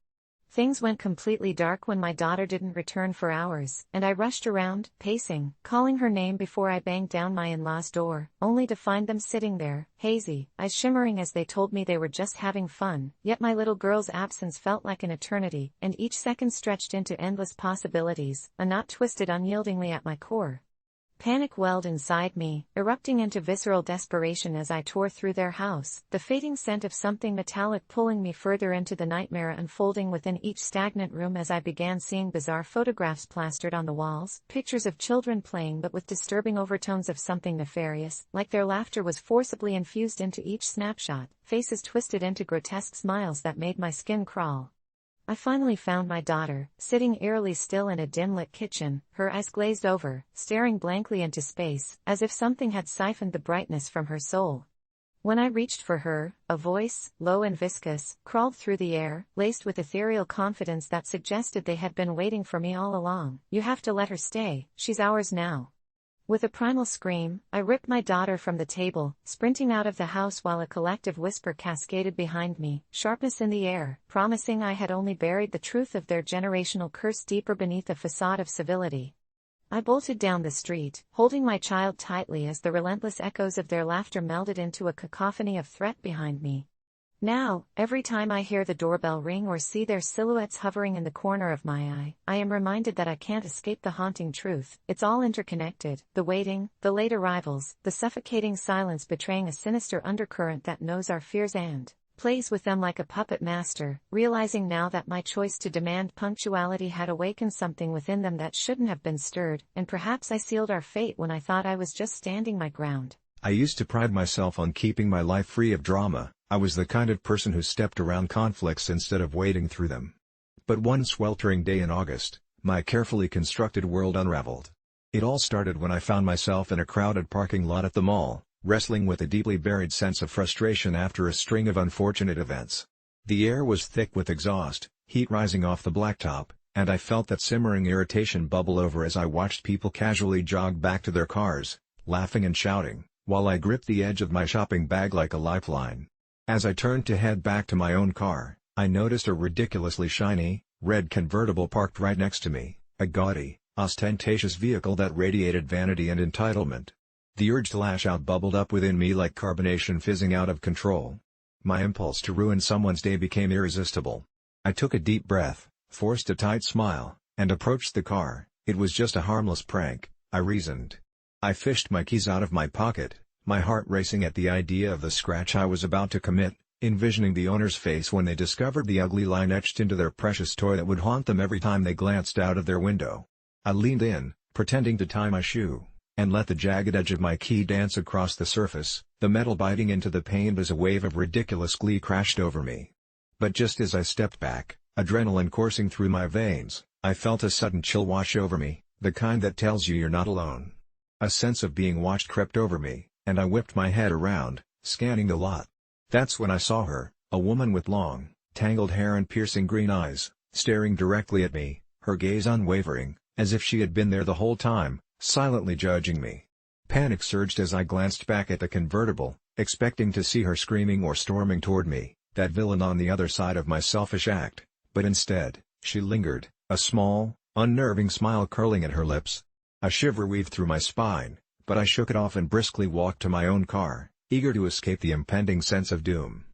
Things went completely dark when my daughter didn't return for hours, and I rushed around, pacing, calling her name before I banged down my in-laws' door, only to find them sitting there, hazy, eyes shimmering as they told me they were just having fun, yet my little girl's absence felt like an eternity, and each second stretched into endless possibilities, a knot twisted unyieldingly at my core. Panic welled inside me, erupting into visceral desperation as I tore through their house, the fading scent of something metallic pulling me further into the nightmare unfolding within each stagnant room as I began seeing bizarre photographs plastered on the walls, pictures of children playing but with disturbing overtones of something nefarious, like their laughter was forcibly infused into each snapshot, faces twisted into grotesque smiles that made my skin crawl. I finally found my daughter, sitting eerily still in a dim-lit kitchen, her eyes glazed over, staring blankly into space, as if something had siphoned the brightness from her soul. When I reached for her, a voice, low and viscous, crawled through the air, laced with ethereal confidence that suggested they had been waiting for me all along. "You have to let her stay, she's ours now." With a primal scream, I ripped my daughter from the table, sprinting out of the house while a collective whisper cascaded behind me, sharpness in the air, promising I had only buried the truth of their generational curse deeper beneath a facade of civility. I bolted down the street, holding my child tightly as the relentless echoes of their laughter melded into a cacophony of threat behind me. Now, every time I hear the doorbell ring or see their silhouettes hovering in the corner of my eye, I am reminded that I can't escape the haunting truth. It's all interconnected, the waiting, the late arrivals, the suffocating silence betraying a sinister undercurrent that knows our fears and plays with them like a puppet master, realizing now that my choice to demand punctuality had awakened something within them that shouldn't have been stirred, and perhaps I sealed our fate when I thought I was just standing my ground. I used to pride myself on keeping my life free of drama. I was the kind of person who stepped around conflicts instead of wading through them. But one sweltering day in August, my carefully constructed world unraveled. It all started when I found myself in a crowded parking lot at the mall, wrestling with a deeply buried sense of frustration after a string of unfortunate events. The air was thick with exhaust, heat rising off the blacktop, and I felt that simmering irritation bubble over as I watched people casually jog back to their cars, laughing and shouting, while I gripped the edge of my shopping bag like a lifeline. As I turned to head back to my own car, I noticed a ridiculously shiny, red convertible parked right next to me, a gaudy, ostentatious vehicle that radiated vanity and entitlement. The urge to lash out bubbled up within me like carbonation fizzing out of control. My impulse to ruin someone's day became irresistible. I took a deep breath, forced a tight smile, and approached the car. It was just a harmless prank, I reasoned. I fished my keys out of my pocket, my heart racing at the idea of the scratch I was about to commit, envisioning the owner's face when they discovered the ugly line etched into their precious toy that would haunt them every time they glanced out of their window. I leaned in, pretending to tie my shoe, and let the jagged edge of my key dance across the surface, the metal biting into the paint as a wave of ridiculous glee crashed over me. But just as I stepped back, adrenaline coursing through my veins, I felt a sudden chill wash over me, the kind that tells you you're not alone. A sense of being watched crept over me, and I whipped my head around, scanning the lot. That's when I saw her, a woman with long, tangled hair and piercing green eyes, staring directly at me, her gaze unwavering, as if she had been there the whole time, silently judging me. Panic surged as I glanced back at the convertible, expecting to see her screaming or storming toward me, that villain on the other side of my selfish act, but instead, she lingered, a small, unnerving smile curling at her lips. A shiver weaved through my spine, but I shook it off and briskly walked to my own car, eager to escape the impending sense of doom.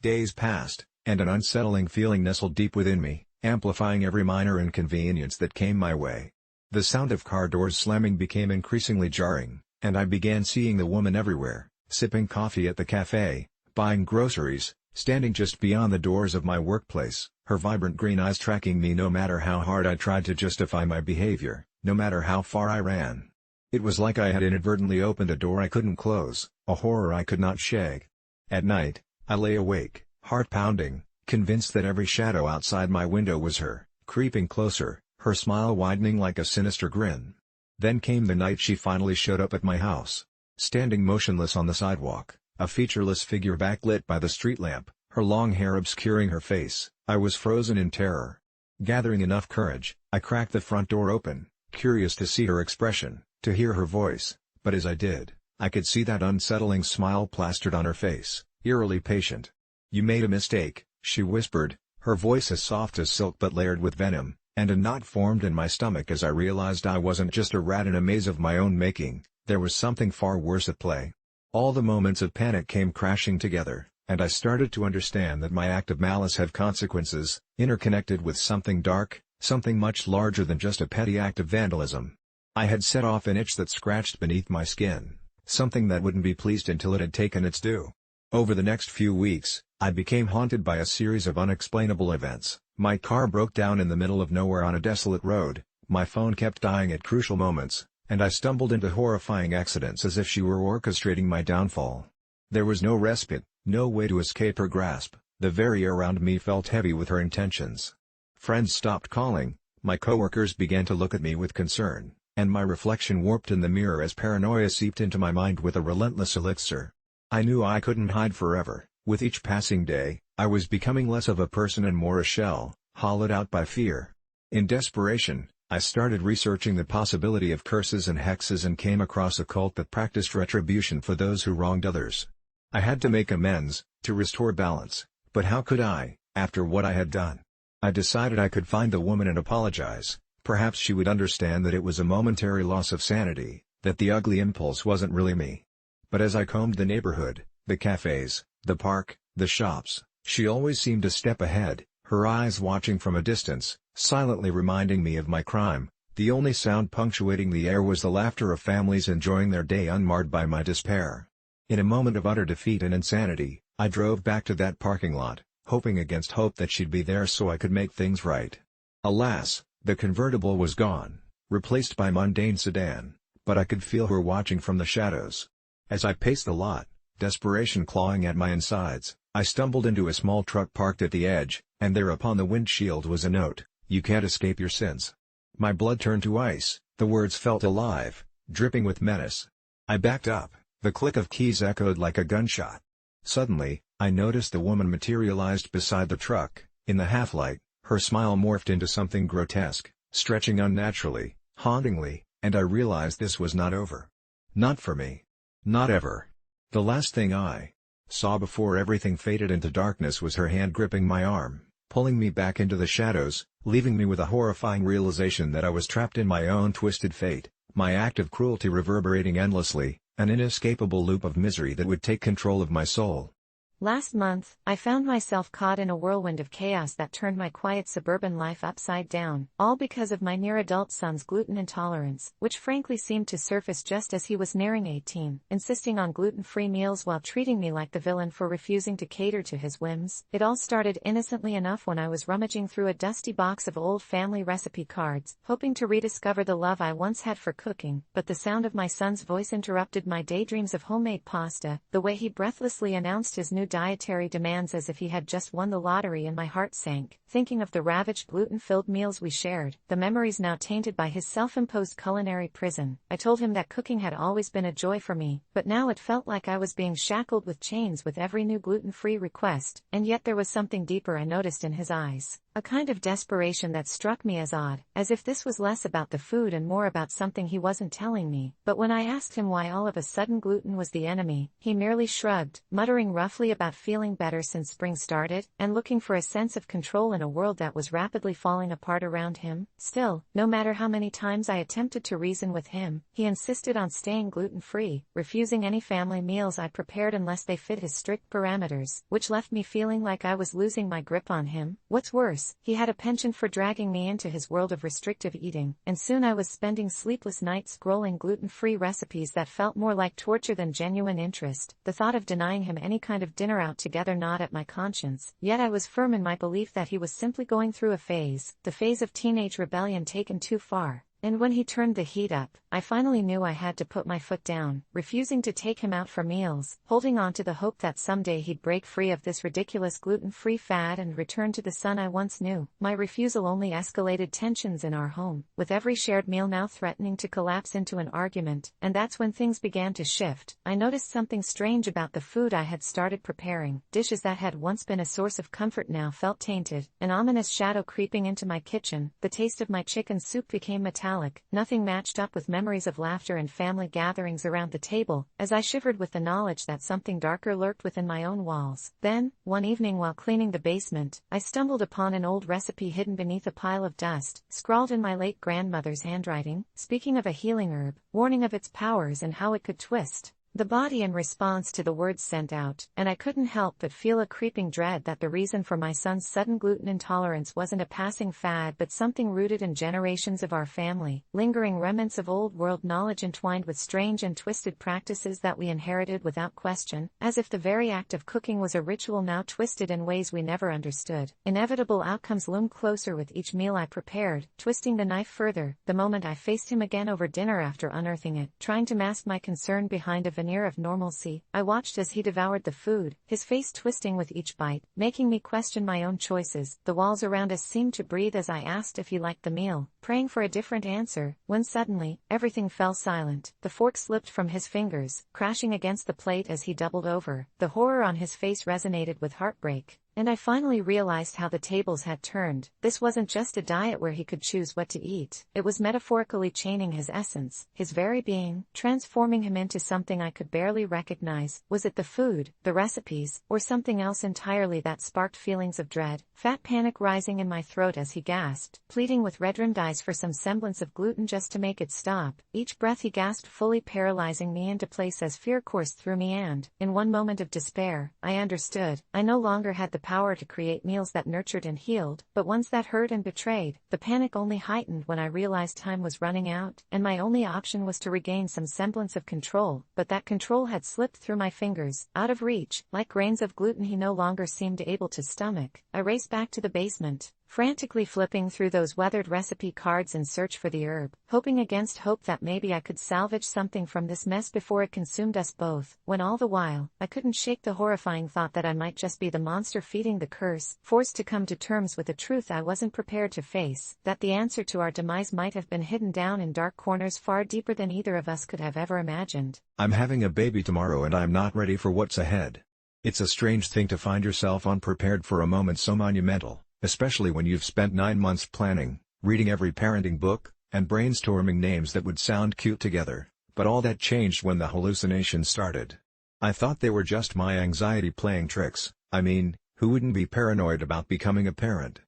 Days passed, and an unsettling feeling nestled deep within me, amplifying every minor inconvenience that came my way. The sound of car doors slamming became increasingly jarring, and I began seeing the woman everywhere, sipping coffee at the cafe, buying groceries, standing just beyond the doors of my workplace, her vibrant green eyes tracking me no matter how hard I tried to justify my behavior, no matter how far I ran. It was like I had inadvertently opened a door I couldn't close, a horror I could not shake. At night, I lay awake, heart pounding, convinced that every shadow outside my window was her, creeping closer, her smile widening like a sinister grin. Then came the night she finally showed up at my house. Standing motionless on the sidewalk, a featureless figure backlit by the street lamp, her long hair obscuring her face, I was frozen in terror. Gathering enough courage, I cracked the front door open, curious to see her expression, to hear her voice, but as I did, I could see that unsettling smile plastered on her face, eerily patient. "You made a mistake," she whispered, Her voice as soft as silk but layered with venom, and a knot formed in my stomach as I realized I wasn't just a rat in a maze of my own making, there was something far worse at play. All the moments of panic came crashing together, and I started to understand that my act of malice had consequences, interconnected with something dark, something much larger than just a petty act of vandalism. I had set off an itch that scratched beneath my skin, something that wouldn't be pleased until it had taken its due. Over the next few weeks, I became haunted by a series of unexplainable events. My car broke down in the middle of nowhere on a desolate road, my phone kept dying at crucial moments, and I stumbled into horrifying accidents as if she were orchestrating my downfall. There was no respite, no way to escape her grasp, the very air around me felt heavy with her intentions. Friends stopped calling, my coworkers began to look at me with concern, and my reflection warped in the mirror as paranoia seeped into my mind with a relentless elixir. I knew I couldn't hide forever. With each passing day, I was becoming less of a person and more a shell, hollowed out by fear. In desperation, I started researching the possibility of curses and hexes and came across a cult that practiced retribution for those who wronged others. I had to make amends, to restore balance, but how could I, after what I had done? I decided I could find the woman and apologize. Perhaps she would understand that it was a momentary loss of sanity, that the ugly impulse wasn't really me. But as I combed the neighborhood, the cafes, the park, the shops, she always seemed a step ahead, her eyes watching from a distance, silently reminding me of my crime. The only sound punctuating the air was the laughter of families enjoying their day unmarred by my despair. In a moment of utter defeat and insanity, I drove back to that parking lot, hoping against hope that she'd be there so I could make things right. Alas, the convertible was gone, replaced by mundane sedan, but I could feel her watching from the shadows. As I paced the lot, desperation clawing at my insides, I stumbled into a small truck parked at the edge, and there upon the windshield was a note, "You can't escape your sins." My blood turned to ice, the words felt alive, dripping with menace. I backed up, the click of keys echoed like a gunshot. Suddenly, I noticed the woman materialized beside the truck. In the half-light, her smile morphed into something grotesque, stretching unnaturally, hauntingly, and I realized this was not over. Not for me. Not ever. The last thing I saw before everything faded into darkness was her hand gripping my arm, pulling me back into the shadows, leaving me with a horrifying realization that I was trapped in my own twisted fate, my act of cruelty reverberating endlessly, an inescapable loop of misery that would take control of my soul. Last month, I found myself caught in a whirlwind of chaos that turned my quiet suburban life upside down, all because of my near-adult son's gluten intolerance, which frankly seemed to surface just as he was nearing 18, insisting on gluten-free meals while treating me like the villain for refusing to cater to his whims. It all started innocently enough when I was rummaging through a dusty box of old family recipe cards, hoping to rediscover the love I once had for cooking, but the sound of my son's voice interrupted my daydreams of homemade pasta, the way he breathlessly announced his new dietary demands as if he had just won the lottery, and my heart sank, thinking of the ravaged gluten-filled meals we shared, the memories now tainted by his self-imposed culinary prison. I told him that cooking had always been a joy for me, but now it felt like I was being shackled with chains with every new gluten-free request, and yet there was something deeper I noticed in his eyes. A kind of desperation that struck me as odd, as if this was less about the food and more about something he wasn't telling me. But when I asked him why all of a sudden gluten was the enemy, he merely shrugged, muttering roughly about feeling better since spring started, and looking for a sense of control in a world that was rapidly falling apart around him. Still, no matter how many times I attempted to reason with him, he insisted on staying gluten-free, refusing any family meals I prepared unless they fit his strict parameters, which left me feeling like I was losing my grip on him. What's worse, he had a penchant for dragging me into his world of restrictive eating, and soon I was spending sleepless nights scrolling gluten-free recipes that felt more like torture than genuine interest. The thought of denying him any kind of dinner out together gnawed at my conscience, yet I was firm in my belief that he was simply going through a phase, the phase of teenage rebellion taken too far. And when he turned the heat up, I finally knew I had to put my foot down, refusing to take him out for meals, holding on to the hope that someday he'd break free of this ridiculous gluten-free fad and return to the son I once knew. My refusal only escalated tensions in our home, with every shared meal now threatening to collapse into an argument, and that's when things began to shift. I noticed something strange about the food I had started preparing. Dishes that had once been a source of comfort now felt tainted, an ominous shadow creeping into my kitchen. The taste of my chicken soup became metallic metallic, nothing matched up with memories of laughter and family gatherings around the table, as I shivered with the knowledge that something darker lurked within my own walls. Then, one evening while cleaning the basement, I stumbled upon an old recipe hidden beneath a pile of dust, scrawled in my late grandmother's handwriting, speaking of a healing herb, warning of its powers and how it could twist the body in response to the words sent out, and I couldn't help but feel a creeping dread that the reason for my son's sudden gluten intolerance wasn't a passing fad but something rooted in generations of our family, lingering remnants of old-world knowledge entwined with strange and twisted practices that we inherited without question, as if the very act of cooking was a ritual now twisted in ways we never understood. Inevitable outcomes loomed closer with each meal I prepared, twisting the knife further, the moment I faced him again over dinner after unearthing it, trying to mask my concern behind a veneer of normalcy. I watched as he devoured the food, his face twisting with each bite, making me question my own choices. The walls around us seemed to breathe as I asked if he liked the meal, praying for a different answer, when suddenly, everything fell silent. The fork slipped from his fingers, crashing against the plate as he doubled over. The horror on his face resonated with heartbreak. And I finally realized how the tables had turned. This wasn't just a diet where he could choose what to eat. It was metaphorically chaining his essence, his very being, transforming him into something I could barely recognize. Was it the food, the recipes, or something else entirely that sparked feelings of dread? Fat panic rising in my throat as he gasped, pleading with red-rimmed eyes for some semblance of gluten just to make it stop. Each breath he gasped fully paralyzing me into place as fear coursed through me and, in one moment of despair, I understood. I no longer had the power to create meals that nurtured and healed, but ones that hurt and betrayed. The panic only heightened when I realized time was running out, and my only option was to regain some semblance of control, but that control had slipped through my fingers, out of reach, like grains of gluten he no longer seemed able to stomach. I raced back to the basement, frantically flipping through those weathered recipe cards in search for the herb, hoping against hope that maybe I could salvage something from this mess before it consumed us both, when all the while, I couldn't shake the horrifying thought that I might just be the monster feeding the curse, forced to come to terms with a truth I wasn't prepared to face, that the answer to our demise might have been hidden down in dark corners far deeper than either of us could have ever imagined. I'm having a baby tomorrow and I'm not ready for what's ahead. It's a strange thing to find yourself unprepared for a moment so monumental, especially when you've spent 9 months planning, reading every parenting book, and brainstorming names that would sound cute together, but all that changed when the hallucinations started. I thought they were just my anxiety playing tricks. I mean, who wouldn't be paranoid about becoming a parent?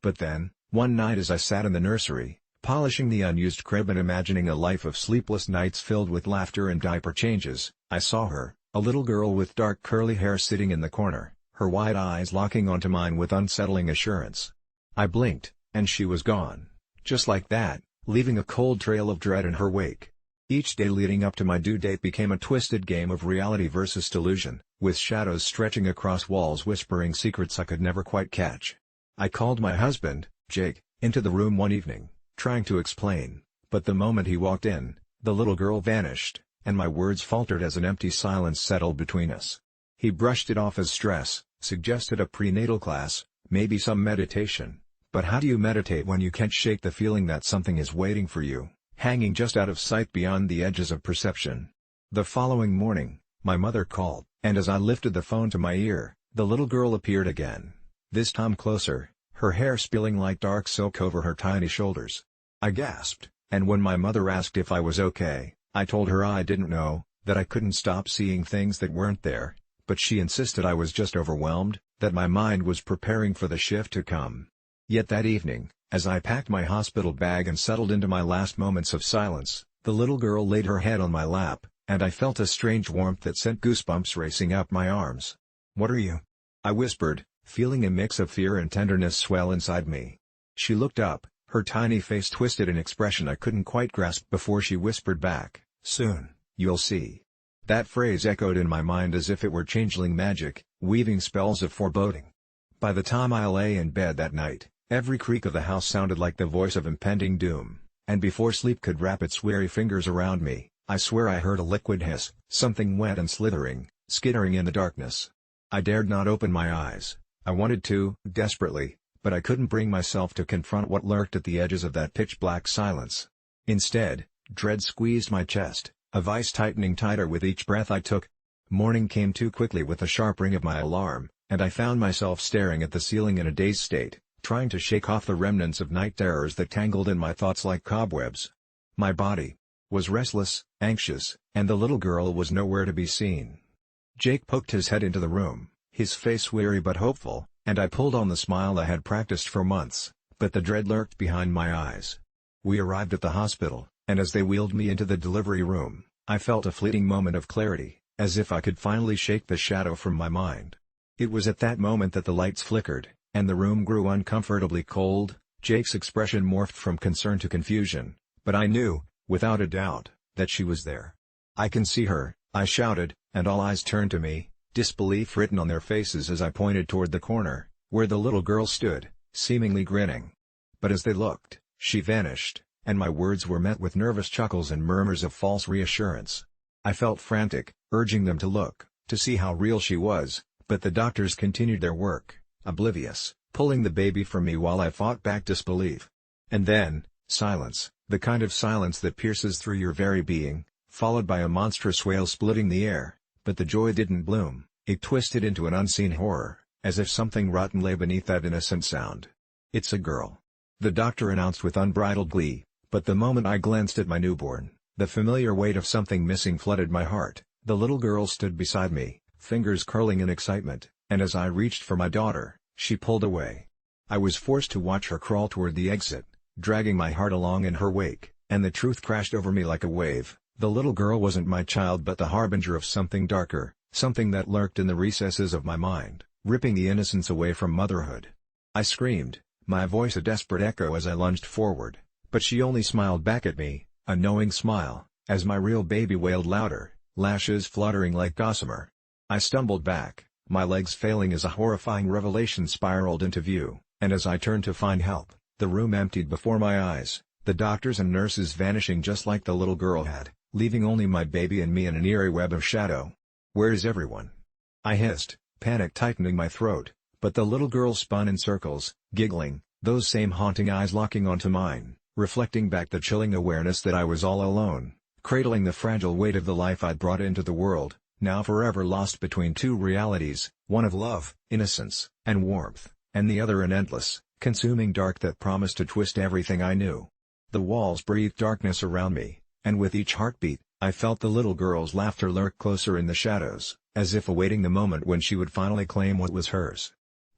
But then, one night as I sat in the nursery, polishing the unused crib and imagining a life of sleepless nights filled with laughter and diaper changes, I saw her, a little girl with dark curly hair sitting in the corner, her wide eyes locking onto mine with unsettling assurance. I blinked, and she was gone. Just like that, leaving a cold trail of dread in her wake. Each day leading up to my due date became a twisted game of reality versus delusion, with shadows stretching across walls whispering secrets I could never quite catch. I called my husband, Jake, into the room one evening, trying to explain, but the moment he walked in, the little girl vanished, and my words faltered as an empty silence settled between us. He brushed it off as stress, suggested a prenatal class, maybe some meditation. But how do you meditate when you can't shake the feeling that something is waiting for you, hanging just out of sight beyond the edges of perception? The following morning, my mother called, and as I lifted the phone to my ear, the little girl appeared again. This time closer, her hair spilling like dark silk over her tiny shoulders. I gasped, and when my mother asked if I was okay, I told her I didn't know, that I couldn't stop seeing things that weren't there, but she insisted I was just overwhelmed, that my mind was preparing for the shift to come. Yet that evening, as I packed my hospital bag and settled into my last moments of silence, the little girl laid her head on my lap, and I felt a strange warmth that sent goosebumps racing up my arms. "What are you?" I whispered, feeling a mix of fear and tenderness swell inside me. She looked up, her tiny face twisted in expression I couldn't quite grasp before she whispered back, "Soon, you'll see." That phrase echoed in my mind as if it were changeling magic, weaving spells of foreboding. By the time I lay in bed that night, every creak of the house sounded like the voice of impending doom, and before sleep could wrap its weary fingers around me, I swear I heard a liquid hiss, something wet and slithering, skittering in the darkness. I dared not open my eyes. I wanted to, desperately, but I couldn't bring myself to confront what lurked at the edges of that pitch-black silence. Instead, dread squeezed my chest, a vice tightening tighter with each breath I took. Morning came too quickly with the sharp ring of my alarm, and I found myself staring at the ceiling in a dazed state, trying to shake off the remnants of night terrors that tangled in my thoughts like cobwebs. My body was restless, anxious, and the little girl was nowhere to be seen. Jake poked his head into the room, his face weary but hopeful, and I pulled on the smile I had practiced for months, but the dread lurked behind my eyes. We arrived at the hospital, and as they wheeled me into the delivery room, I felt a fleeting moment of clarity, as if I could finally shake the shadow from my mind. It was at that moment that the lights flickered, and the room grew uncomfortably cold. Jake's expression morphed from concern to confusion, but I knew, without a doubt, that she was there. "I can see her," I shouted, and all eyes turned to me, disbelief written on their faces as I pointed toward the corner, where the little girl stood, seemingly grinning. But as they looked, she vanished, and my words were met with nervous chuckles and murmurs of false reassurance. I felt frantic, urging them to look, to see how real she was, but the doctors continued their work, oblivious, pulling the baby from me while I fought back disbelief. And then, silence, the kind of silence that pierces through your very being, followed by a monstrous wail splitting the air. But the joy didn't bloom, it twisted into an unseen horror, as if something rotten lay beneath that innocent sound. "It's a girl," the doctor announced with unbridled glee, but the moment I glanced at my newborn, the familiar weight of something missing flooded my heart. The little girl stood beside me, fingers curling in excitement, and as I reached for my daughter, she pulled away. I was forced to watch her crawl toward the exit, dragging my heart along in her wake, and the truth crashed over me like a wave. The little girl wasn't my child but the harbinger of something darker, something that lurked in the recesses of my mind, ripping the innocence away from motherhood. I screamed, my voice a desperate echo as I lunged forward, but she only smiled back at me, a knowing smile, as my real baby wailed louder, lashes fluttering like gossamer. I stumbled back, my legs failing as a horrifying revelation spiraled into view, and as I turned to find help, the room emptied before my eyes, the doctors and nurses vanishing just like the little girl had, leaving only my baby and me in an eerie web of shadow. "Where is everyone?" I hissed, panic tightening my throat, but the little girl spun in circles, giggling, those same haunting eyes locking onto mine, reflecting back the chilling awareness that I was all alone, cradling the fragile weight of the life I'd brought into the world, now forever lost between two realities, one of love, innocence, and warmth, and the other an endless, consuming dark that promised to twist everything I knew. The walls breathed darkness around me, and with each heartbeat, I felt the little girl's laughter lurk closer in the shadows, as if awaiting the moment when she would finally claim what was hers.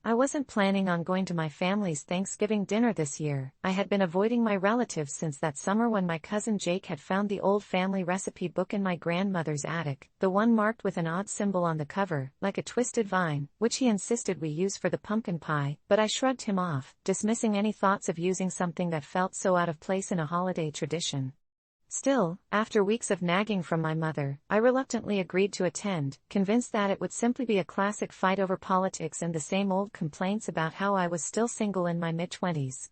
I wasn't planning on going to my family's Thanksgiving dinner this year. I had been avoiding my relatives since that summer when my cousin Jake had found the old family recipe book in my grandmother's attic, the one marked with an odd symbol on the cover, like a twisted vine, which he insisted we use for the pumpkin pie, but I shrugged him off, dismissing any thoughts of using something that felt so out of place in a holiday tradition. Still, after weeks of nagging from my mother, I reluctantly agreed to attend, convinced that it would simply be a classic fight over politics and the same old complaints about how I was still single in my mid-20s.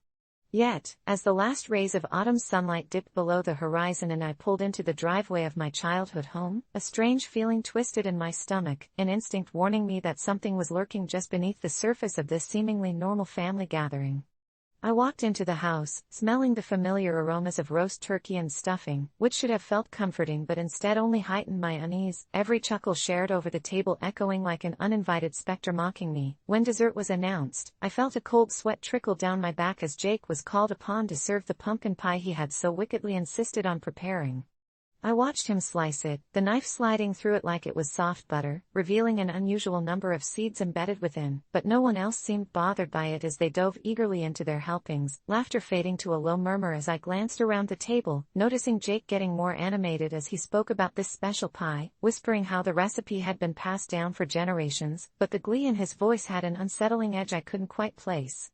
Yet, as the last rays of autumn sunlight dipped below the horizon and I pulled into the driveway of my childhood home, a strange feeling twisted in my stomach, an instinct warning me that something was lurking just beneath the surface of this seemingly normal family gathering. I walked into the house, smelling the familiar aromas of roast turkey and stuffing, which should have felt comforting but instead only heightened my unease, every chuckle shared over the table echoing like an uninvited specter mocking me. When dessert was announced, I felt a cold sweat trickle down my back as Jake was called upon to serve the pumpkin pie he had so wickedly insisted on preparing. I watched him slice it, the knife sliding through it like it was soft butter, revealing an unusual number of seeds embedded within, but no one else seemed bothered by it as they dove eagerly into their helpings, laughter fading to a low murmur as I glanced around the table, noticing Jake getting more animated as he spoke about this special pie, whispering how the recipe had been passed down for generations, but the glee in his voice had an unsettling edge I couldn't quite place.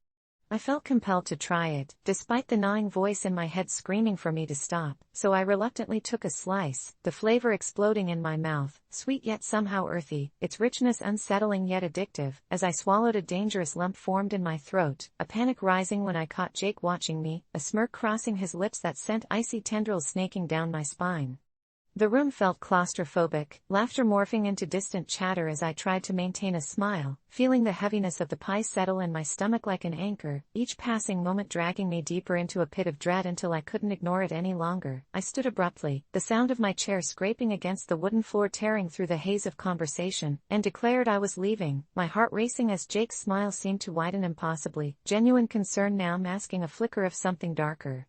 I felt compelled to try it, despite the gnawing voice in my head screaming for me to stop, so I reluctantly took a slice, the flavor exploding in my mouth, sweet yet somehow earthy, its richness unsettling yet addictive. As I swallowed, a dangerous lump formed in my throat, a panic rising when I caught Jake watching me, a smirk crossing his lips that sent icy tendrils snaking down my spine. The room felt claustrophobic, laughter morphing into distant chatter as I tried to maintain a smile, feeling the heaviness of the pie settle in my stomach like an anchor, each passing moment dragging me deeper into a pit of dread until I couldn't ignore it any longer. I stood abruptly, the sound of my chair scraping against the wooden floor tearing through the haze of conversation, and declared I was leaving, my heart racing as Jake's smile seemed to widen impossibly, genuine concern now masking a flicker of something darker.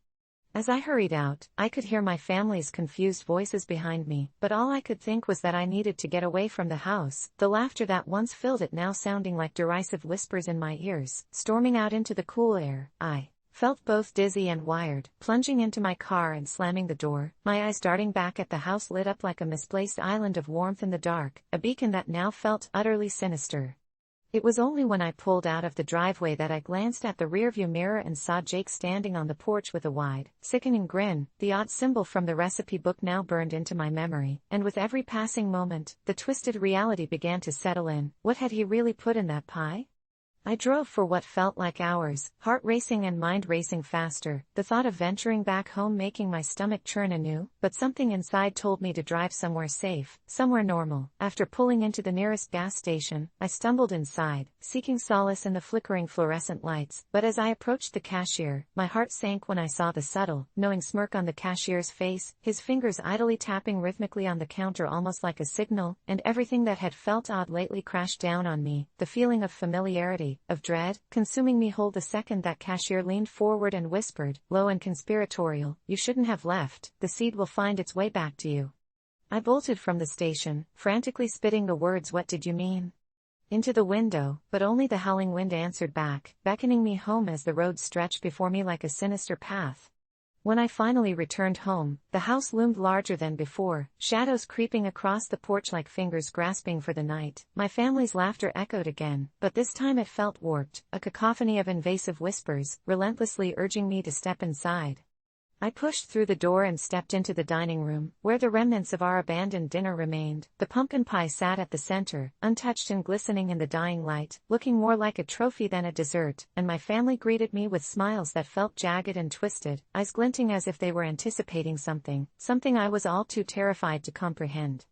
As I hurried out, I could hear my family's confused voices behind me, but all I could think was that I needed to get away from the house, the laughter that once filled it now sounding like derisive whispers in my ears. Storming out into the cool air, I felt both dizzy and wired, plunging into my car and slamming the door, my eyes darting back at the house lit up like a misplaced island of warmth in the dark, a beacon that now felt utterly sinister. It was only when I pulled out of the driveway that I glanced at the rearview mirror and saw Jake standing on the porch with a wide, sickening grin, the odd symbol from the recipe book now burned into my memory, and with every passing moment, the twisted reality began to settle in. What had he really put in that pie? I drove for what felt like hours, heart racing and mind racing faster, the thought of venturing back home making my stomach churn anew, but something inside told me to drive somewhere safe, somewhere normal. After pulling into the nearest gas station, I stumbled inside, seeking solace in the flickering fluorescent lights, but as I approached the cashier, my heart sank when I saw the subtle, knowing smirk on the cashier's face, his fingers idly tapping rhythmically on the counter almost like a signal, and everything that had felt odd lately crashed down on me, the feeling of familiarity, of dread, consuming me whole the second that cashier leaned forward and whispered, low and conspiratorial, "You shouldn't have left, the seed will find its way back to you." I bolted from the station, frantically spitting the words, "What did you mean?" into the window, but only the howling wind answered back, beckoning me home as the road stretched before me like a sinister path. When I finally returned home, the house loomed larger than before, shadows creeping across the porch like fingers grasping for the night. My family's laughter echoed again, but this time it felt warped, a cacophony of invasive whispers, relentlessly urging me to step inside. I pushed through the door and stepped into the dining room, where the remnants of our abandoned dinner remained. The pumpkin pie sat at the center, untouched and glistening in the dying light, looking more like a trophy than a dessert, and my family greeted me with smiles that felt jagged and twisted, eyes glinting as if they were anticipating something I was all too terrified to comprehend.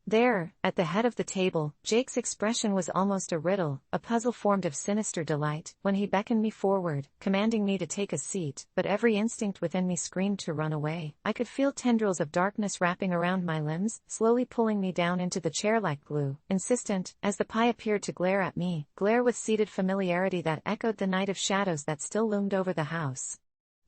There, at the head of the table, Jake's expression was almost a riddle, a puzzle formed of sinister delight, when he beckoned me forward, commanding me to take a seat, but every instinct within me screamed to run away. I could feel tendrils of darkness wrapping around my limbs, slowly pulling me down into the chair like glue, insistent, as the pie appeared to glare at me, glare with seated familiarity that echoed the night of shadows that still loomed over the house.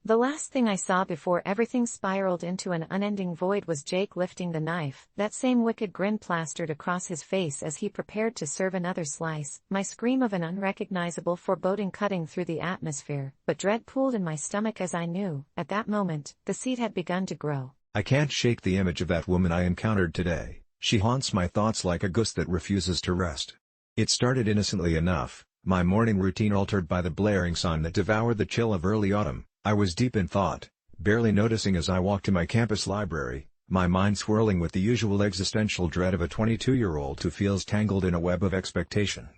The last thing I saw before everything spiraled into an unending void was Jake lifting the knife, that same wicked grin plastered across his face as he prepared to serve another slice, my scream of an unrecognizable foreboding cutting through the atmosphere, but dread pooled in my stomach as I knew, at that moment, the seed had begun to grow. I can't shake the image of that woman I encountered today. She haunts my thoughts like a ghost that refuses to rest. It started innocently enough, my morning routine altered by the blaring sun that devoured the chill of early autumn. I was deep in thought, barely noticing as I walked to my campus library, my mind swirling with the usual existential dread of a 22-year-old who feels tangled in a web of expectation.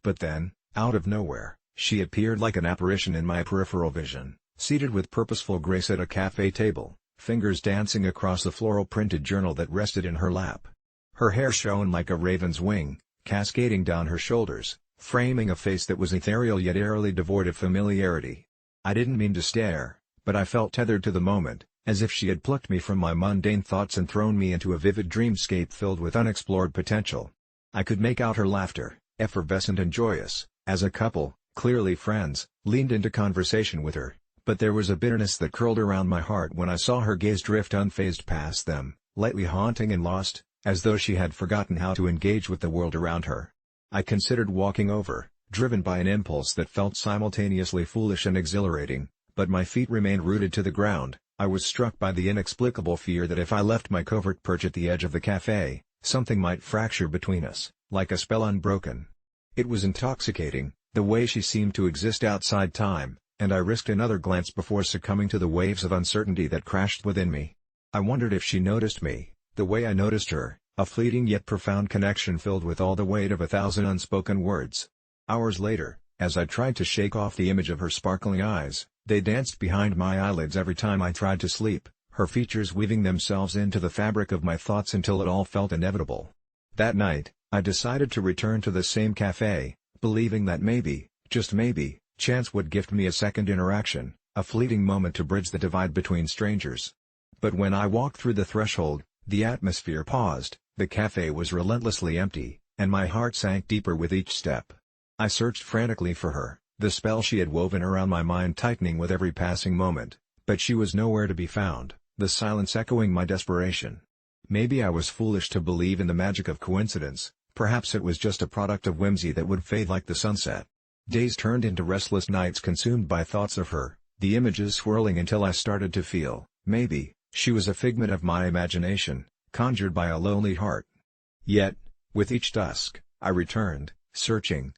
But then, out of nowhere, she appeared like an apparition in my peripheral vision, seated with purposeful grace at a cafe table, fingers dancing across the floral-printed journal that rested in her lap. Her hair shone like a raven's wing, cascading down her shoulders, framing a face that was ethereal yet eerily devoid of familiarity. I didn't mean to stare, but I felt tethered to the moment, as if she had plucked me from my mundane thoughts and thrown me into a vivid dreamscape filled with unexplored potential. I could make out her laughter, effervescent and joyous, as a couple, clearly friends, leaned into conversation with her, but there was a bitterness that curled around my heart when I saw her gaze drift unfazed past them, lightly haunting and lost, as though she had forgotten how to engage with the world around her. I considered walking over, driven by an impulse that felt simultaneously foolish and exhilarating, but my feet remained rooted to the ground. I was struck by the inexplicable fear that if I left my covert perch at the edge of the cafe, something might fracture between us, like a spell unbroken. It was intoxicating, the way she seemed to exist outside time, and I risked another glance before succumbing to the waves of uncertainty that crashed within me. I wondered if she noticed me, the way I noticed her, a fleeting yet profound connection filled with all the weight of 1,000 unspoken words. Hours later, as I tried to shake off the image of her sparkling eyes, they danced behind my eyelids every time I tried to sleep. her features weaving themselves into the fabric of my thoughts until it all felt inevitable. That night, I decided to return to the same cafe, believing that maybe, just maybe, chance would gift me a second interaction, a fleeting moment to bridge the divide between strangers. But when I walked through the threshold, the atmosphere paused, the cafe was relentlessly empty, and my heart sank deeper with each step. I searched frantically for her, the spell she had woven around my mind tightening with every passing moment, but she was nowhere to be found, the silence echoing my desperation. Maybe I was foolish to believe in the magic of coincidence, perhaps it was just a product of whimsy that would fade like the sunset. Days turned into restless nights consumed by thoughts of her, the images swirling until I started to feel, maybe, she was a figment of my imagination, conjured by a lonely heart. Yet, with each dusk, I returned, searching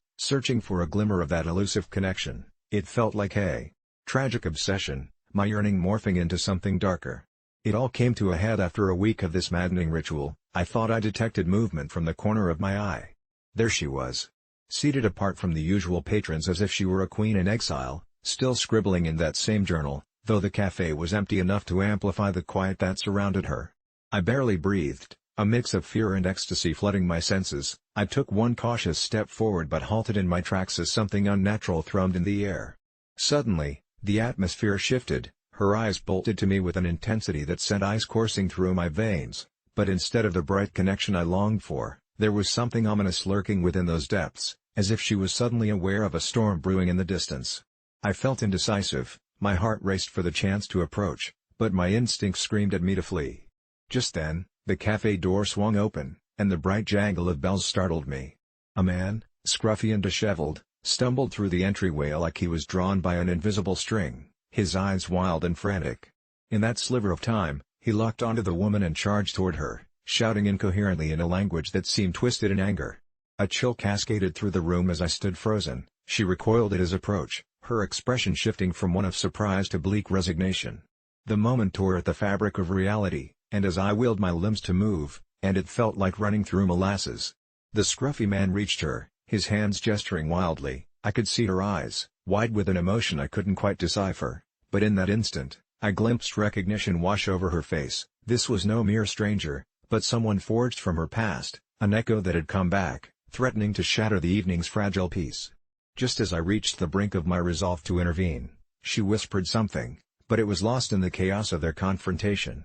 for a glimmer of that elusive connection. It felt like a tragic obsession, my yearning morphing into something darker. It all came to a head after a week of this maddening ritual. I thought I detected movement from the corner of my eye. There she was, seated apart from the usual patrons as if she were a queen in exile, still scribbling in that same journal, though the cafe was empty enough to amplify the quiet that surrounded her. I barely breathed, a mix of fear and ecstasy flooding my senses. I took one cautious step forward but halted in my tracks as something unnatural thrummed in the air. Suddenly, the atmosphere shifted, her eyes bolted to me with an intensity that sent ice coursing through my veins, but instead of the bright connection I longed for, there was something ominous lurking within those depths, as if she was suddenly aware of a storm brewing in the distance. I felt indecisive, my heart raced for the chance to approach, but my instincts screamed at me to flee. Just then, the cafe door swung open, and the bright jangle of bells startled me. A man, scruffy and disheveled, stumbled through the entryway like he was drawn by an invisible string, his eyes wild and frantic. In that sliver of time, he locked onto the woman and charged toward her, shouting incoherently in a language that seemed twisted in anger. A chill cascaded through the room as I stood frozen. She recoiled at his approach, her expression shifting from one of surprise to bleak resignation. The moment tore at the fabric of reality, and as I willed my limbs to move, and it felt like running through molasses. The scruffy man reached her, his hands gesturing wildly. I could see her eyes, wide with an emotion I couldn't quite decipher, but in that instant, I glimpsed recognition wash over her face. This was no mere stranger, but someone forged from her past, an echo that had come back, threatening to shatter the evening's fragile peace. Just as I reached the brink of my resolve to intervene, she whispered something, but it was lost in the chaos of their confrontation.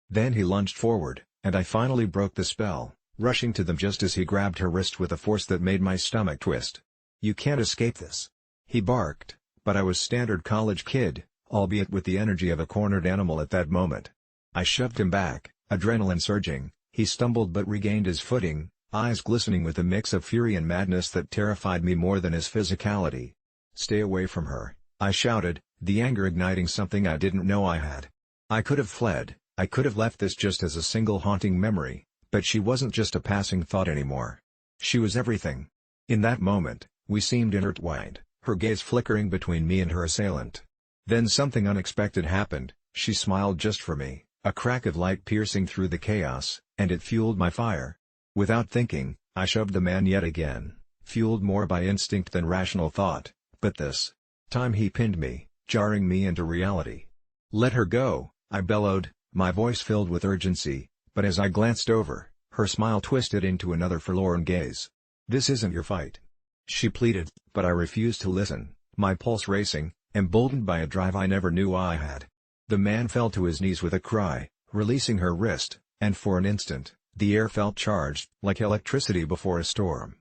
Then he lunged forward, and I finally broke the spell, rushing to them just as he grabbed her wrist with a force that made my stomach twist. "You can't escape this," he barked, but I was standard college kid, albeit with the energy of a cornered animal at that moment. I shoved him back, adrenaline surging. He stumbled but regained his footing, eyes glistening with a mix of fury and madness that terrified me more than his physicality. "Stay away from her," I shouted, the anger igniting something I didn't know I had. I could have fled, I could have left this just as a single haunting memory, but she wasn't just a passing thought anymore. She was everything. In that moment, we seemed intertwined, her gaze flickering between me and her assailant. Then something unexpected happened. She smiled just for me, a crack of light piercing through the chaos, and it fueled my fire. Without thinking, I shoved the man yet again, fueled more by instinct than rational thought, but this time he pinned me, jarring me into reality. "Let her go," I bellowed, my voice filled with urgency, but as I glanced over, her smile twisted into another forlorn gaze. "This isn't your fight," she pleaded, but I refused to listen, my pulse racing, emboldened by a drive I never knew I had. The man fell to his knees with a cry, releasing her wrist, and for an instant, the air felt charged, like electricity before a storm.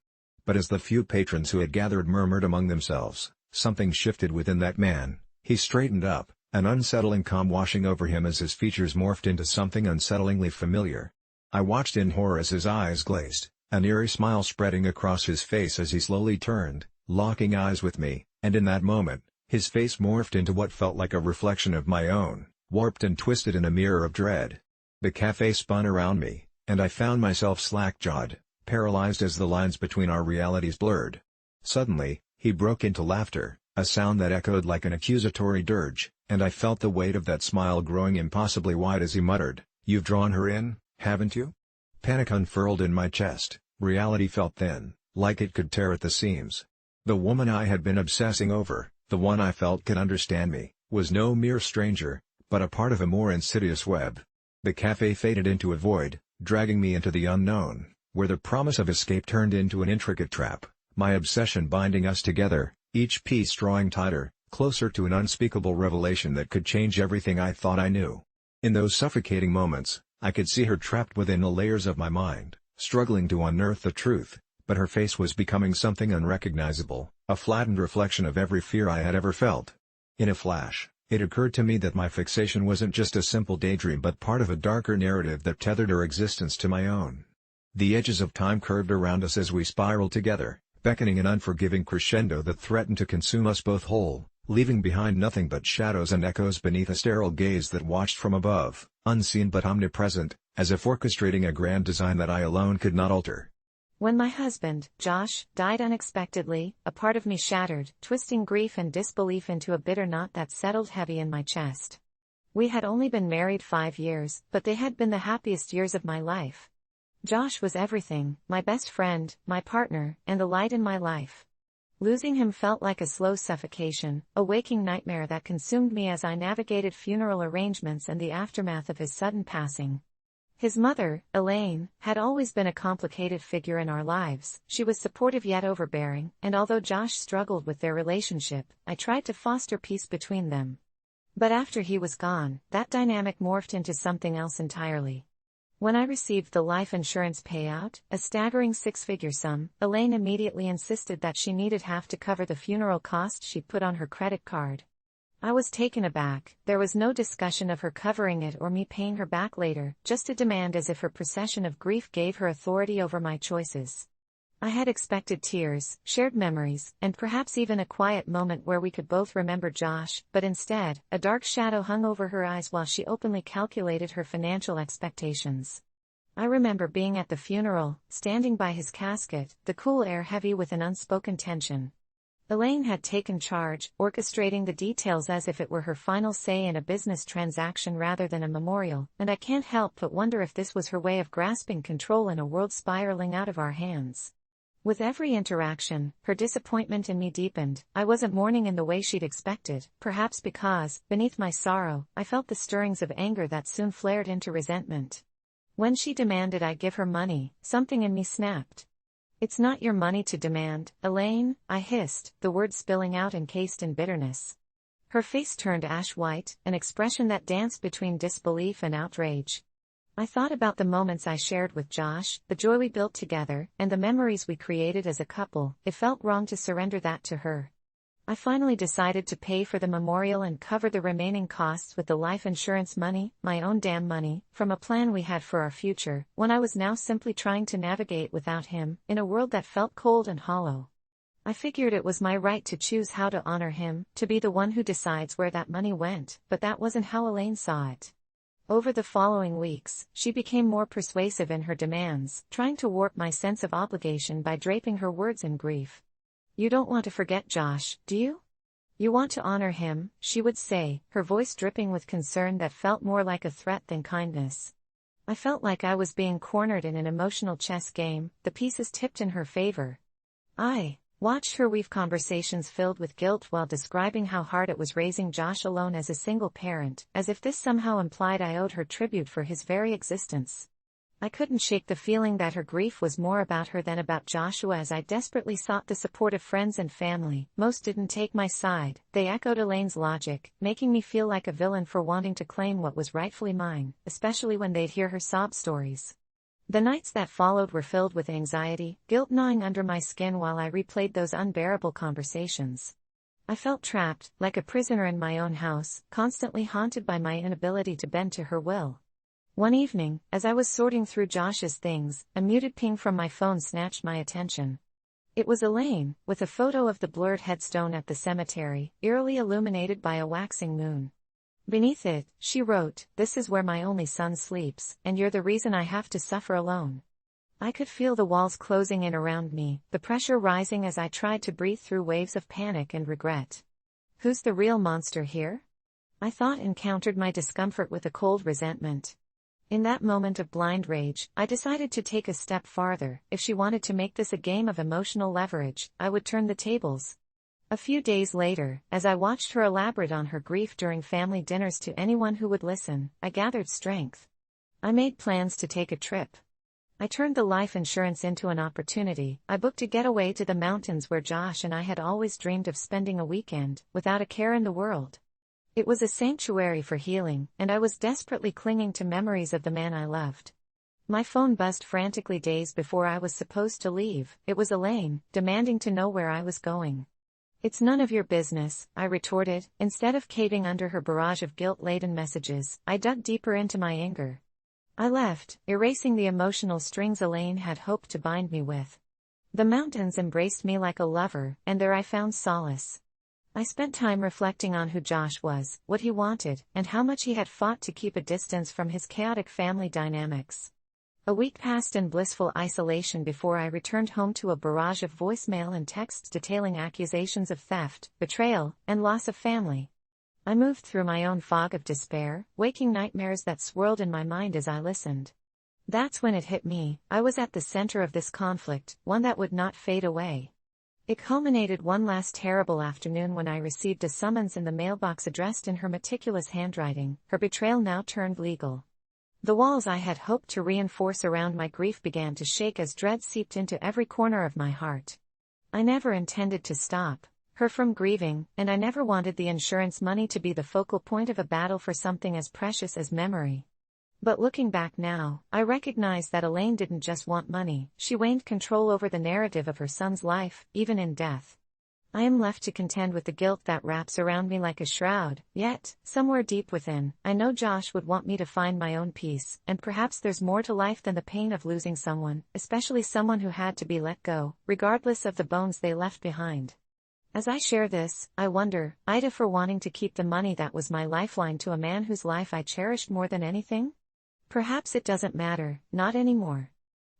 But as the few patrons who had gathered murmured among themselves, something shifted within that man. He straightened up, an unsettling calm washing over him as his features morphed into something unsettlingly familiar. I watched in horror as his eyes glazed, an eerie smile spreading across his face as he slowly turned, locking eyes with me, and in that moment, his face morphed into what felt like a reflection of my own, warped and twisted in a mirror of dread. The cafe spun around me, and I found myself slack-jawed, paralyzed as the lines between our realities blurred. Suddenly, he broke into laughter, a sound that echoed like an accusatory dirge, and I felt the weight of that smile growing impossibly wide as he muttered, "You've drawn her in, haven't you?" Panic unfurled in my chest, reality felt thin, like it could tear at the seams. The woman I had been obsessing over, the one I felt could understand me, was no mere stranger, but a part of a more insidious web. The cafe faded into a void, dragging me into the unknown, where the promise of escape turned into an intricate trap, my obsession binding us together, each piece drawing tighter, closer to an unspeakable revelation that could change everything I thought I knew. In those suffocating moments, I could see her trapped within the layers of my mind, struggling to unearth the truth, but her face was becoming something unrecognizable, a flattened reflection of every fear I had ever felt. In a flash, it occurred to me that my fixation wasn't just a simple daydream but part of a darker narrative that tethered her existence to my own. The edges of time curved around us as we spiraled together, beckoning an unforgiving crescendo that threatened to consume us both whole, leaving behind nothing but shadows and echoes beneath a sterile gaze that watched from above, unseen but omnipresent, as if orchestrating a grand design that I alone could not alter. When my husband, Josh, died unexpectedly, a part of me shattered, twisting grief and disbelief into a bitter knot that settled heavy in my chest. We had only been married 5 years, but they had been the happiest years of my life. Josh was everything, my best friend, my partner, and the light in my life. Losing him felt like a slow suffocation, a waking nightmare that consumed me as I navigated funeral arrangements and the aftermath of his sudden passing. His mother, Elaine, had always been a complicated figure in our lives. She was supportive yet overbearing, and although Josh struggled with their relationship, I tried to foster peace between them. But after he was gone, that dynamic morphed into something else entirely. When I received the life insurance payout, a staggering 6-figure sum, Elaine immediately insisted that she needed half to cover the funeral costs she'd put on her credit card. I was taken aback. There was no discussion of her covering it or me paying her back later, just a demand as if her procession of grief gave her authority over my choices. I had expected tears, shared memories, and perhaps even a quiet moment where we could both remember Josh, but instead, a dark shadow hung over her eyes while she openly calculated her financial expectations. I remember being at the funeral, standing by his casket, the cool air heavy with an unspoken tension. Elaine had taken charge, orchestrating the details as if it were her final say in a business transaction rather than a memorial, and I can't help but wonder if this was her way of grasping control in a world spiraling out of our hands. With every interaction, her disappointment in me deepened. I wasn't mourning in the way she'd expected, perhaps because, beneath my sorrow, I felt the stirrings of anger that soon flared into resentment. When she demanded I give her money, something in me snapped. "It's not your money to demand, Elaine," I hissed, the words spilling out encased in bitterness. Her face turned ash-white, an expression that danced between disbelief and outrage. I thought about the moments I shared with Josh, the joy we built together, and the memories we created as a couple. It felt wrong to surrender that to her. I finally decided to pay for the memorial and cover the remaining costs with the life insurance money, my own damn money, from a plan we had for our future, one I was now simply trying to navigate without him, in a world that felt cold and hollow. I figured it was my right to choose how to honor him, to be the one who decides where that money went, but that wasn't how Elaine saw it. Over the following weeks, she became more persuasive in her demands, trying to warp my sense of obligation by draping her words in grief. "You don't want to forget Josh, do you? You want to honor him," she would say, her voice dripping with concern that felt more like a threat than kindness. I felt like I was being cornered in an emotional chess game, the pieces tipped in her favor. I watched her weave conversations filled with guilt while describing how hard it was raising Josh alone as a single parent, as if this somehow implied I owed her tribute for his very existence. I couldn't shake the feeling that her grief was more about her than about Joshua as I desperately sought the support of friends and family. Most didn't take my side, they echoed Elaine's logic, making me feel like a villain for wanting to claim what was rightfully mine, especially when they'd hear her sob stories. The nights that followed were filled with anxiety, guilt gnawing under my skin while I replayed those unbearable conversations. I felt trapped, like a prisoner in my own house, constantly haunted by my inability to bend to her will. One evening, as I was sorting through Josh's things, a muted ping from my phone snatched my attention. It was Elaine, with a photo of the blurred headstone at the cemetery, eerily illuminated by a waxing moon. Beneath it, she wrote, "This is where my only son sleeps, and you're the reason I have to suffer alone." I could feel the walls closing in around me, the pressure rising as I tried to breathe through waves of panic and regret. Who's the real monster here? I thought and countered my discomfort with a cold resentment. In that moment of blind rage, I decided to take a step farther. If she wanted to make this a game of emotional leverage, I would turn the tables. A few days later, as I watched her elaborate on her grief during family dinners to anyone who would listen, I gathered strength. I made plans to take a trip. I turned the life insurance into an opportunity. I booked a getaway to the mountains where Josh and I had always dreamed of spending a weekend, without a care in the world. It was a sanctuary for healing, and I was desperately clinging to memories of the man I loved. My phone buzzed frantically days before I was supposed to leave. It was Elaine, demanding to know where I was going. "It's none of your business," I retorted. Instead of caving under her barrage of guilt-laden messages, I dug deeper into my anger. I left, erasing the emotional strings Elaine had hoped to bind me with. The mountains embraced me like a lover, and there I found solace. I spent time reflecting on who Josh was, what he wanted, and how much he had fought to keep a distance from his chaotic family dynamics. A week passed in blissful isolation before I returned home to a barrage of voicemail and texts detailing accusations of theft, betrayal, and loss of family. I moved through my own fog of despair, waking nightmares that swirled in my mind as I listened. That's when it hit me. I was at the center of this conflict, one that would not fade away. It culminated one last terrible afternoon when I received a summons in the mailbox addressed in her meticulous handwriting. Her betrayal now turned legal. The walls I had hoped to reinforce around my grief began to shake as dread seeped into every corner of my heart. I never intended to stop her from grieving, and I never wanted the insurance money to be the focal point of a battle for something as precious as memory. But looking back now, I recognize that Elaine didn't just want money, she wanted control over the narrative of her son's life, even in death. I am left to contend with the guilt that wraps around me like a shroud, yet, somewhere deep within, I know Josh would want me to find my own peace, and perhaps there's more to life than the pain of losing someone, especially someone who had to be let go, regardless of the bones they left behind. As I share this, I wonder, AITA for wanting to keep the money that was my lifeline to a man whose life I cherished more than anything? Perhaps it doesn't matter, not anymore.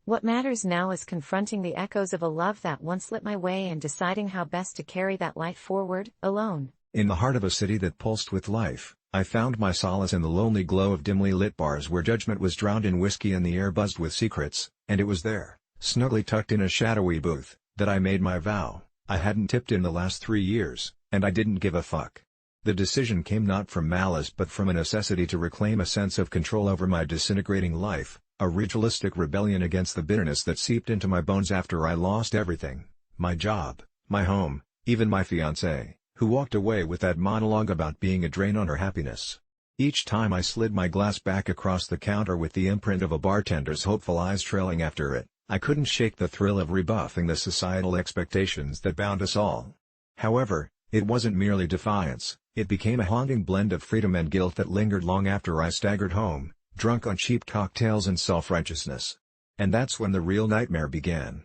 What matters now is confronting the echoes of a love that once lit my way and deciding how best to carry that light forward, alone. In the heart of a city that pulsed with life, I found my solace in the lonely glow of dimly lit bars where judgment was drowned in whiskey and the air buzzed with secrets, and it was there, snugly tucked in a shadowy booth, that I made my vow. I hadn't tipped in the last 3 years, and I didn't give a fuck. The decision came not from malice but from a necessity to reclaim a sense of control over my disintegrating life. A ritualistic rebellion against the bitterness that seeped into my bones after I lost everything, my job, my home, even my fiancée, who walked away with that monologue about being a drain on her happiness. Each time I slid my glass back across the counter with the imprint of a bartender's hopeful eyes trailing after it, I couldn't shake the thrill of rebuffing the societal expectations that bound us all. However, it wasn't merely defiance, it became a haunting blend of freedom and guilt that lingered long after I staggered home, drunk on cheap cocktails and self-righteousness. And that's when the real nightmare began.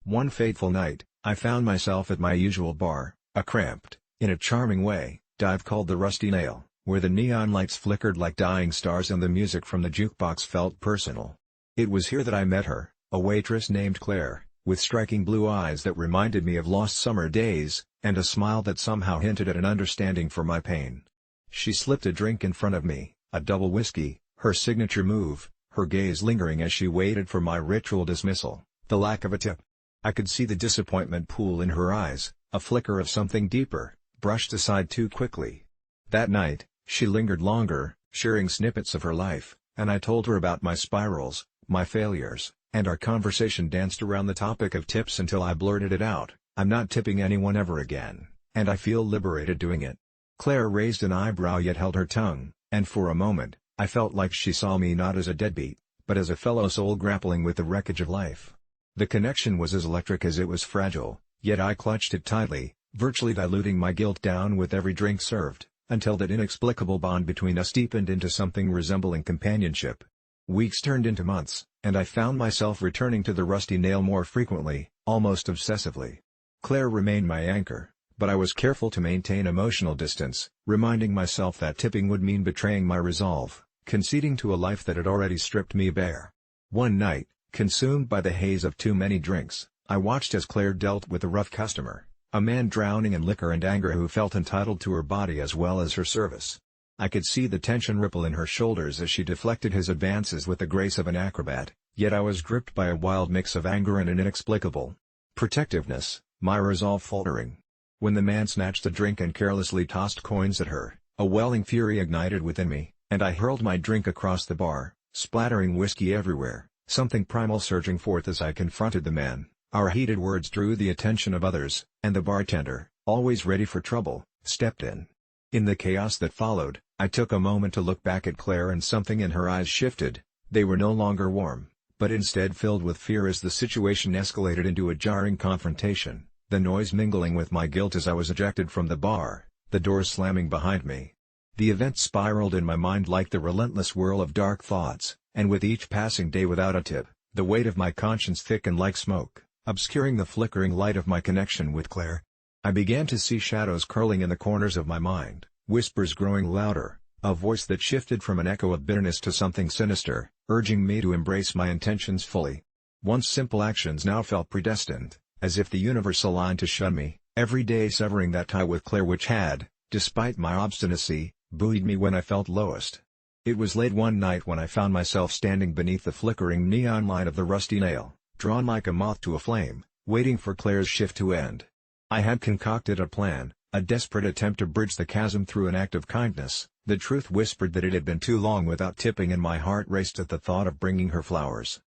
One fateful night, I found myself at my usual bar, a cramped, in a charming way, dive called the Rusty Nail, where the neon lights flickered like dying stars and the music from the jukebox felt personal. It was here that I met her, a waitress named Claire, with striking blue eyes that reminded me of lost summer days, and a smile that somehow hinted at an understanding for my pain. She slipped a drink in front of me, a double whiskey, her signature move, her gaze lingering as she waited for my ritual dismissal, the lack of a tip. I could see the disappointment pool in her eyes, a flicker of something deeper, brushed aside too quickly. That night, she lingered longer, sharing snippets of her life, and I told her about my spirals, my failures, and our conversation danced around the topic of tips until I blurted it out, "I'm not tipping anyone ever again, and I feel liberated doing it." Claire raised an eyebrow yet held her tongue, and for a moment, I felt like she saw me not as a deadbeat, but as a fellow soul grappling with the wreckage of life. The connection was as electric as it was fragile, yet I clutched it tightly, virtually diluting my guilt down with every drink served, until that inexplicable bond between us deepened into something resembling companionship. Weeks turned into months, and I found myself returning to the Rusty Nail more frequently, almost obsessively. Claire remained my anchor, but I was careful to maintain emotional distance, reminding myself that tipping would mean betraying my resolve, conceding to a life that had already stripped me bare. One night, consumed by the haze of too many drinks, I watched as Claire dealt with a rough customer, a man drowning in liquor and anger who felt entitled to her body as well as her service. I could see the tension ripple in her shoulders as she deflected his advances with the grace of an acrobat, yet I was gripped by a wild mix of anger and an inexplicable protectiveness, my resolve faltering. When the man snatched a drink and carelessly tossed coins at her, a welling fury ignited within me, and I hurled my drink across the bar, splattering whiskey everywhere, something primal surging forth as I confronted the man. Our heated words drew the attention of others, and the bartender, always ready for trouble, stepped in. In the chaos that followed, I took a moment to look back at Claire, and something in her eyes shifted. They were no longer warm, but instead filled with fear as the situation escalated into a jarring confrontation, the noise mingling with my guilt as I was ejected from the bar, the doors slamming behind me. The event spiraled in my mind like the relentless whirl of dark thoughts, and with each passing day without a tip, the weight of my conscience thickened like smoke, obscuring the flickering light of my connection with Claire. I began to see shadows curling in the corners of my mind, whispers growing louder, a voice that shifted from an echo of bitterness to something sinister, urging me to embrace my intentions fully. Once simple actions now felt predestined, as if the universe aligned to shun me, every day severing that tie with Claire which had, despite my obstinacy, buoyed me when I felt lowest. It was late one night when I found myself standing beneath the flickering neon light of the rusty nail, drawn like a moth to a flame, waiting for Claire's shift to end. I had concocted a plan, a desperate attempt to bridge the chasm through an act of kindness. The truth whispered that it had been too long without tipping, and my heart raced at the thought of bringing her flowers.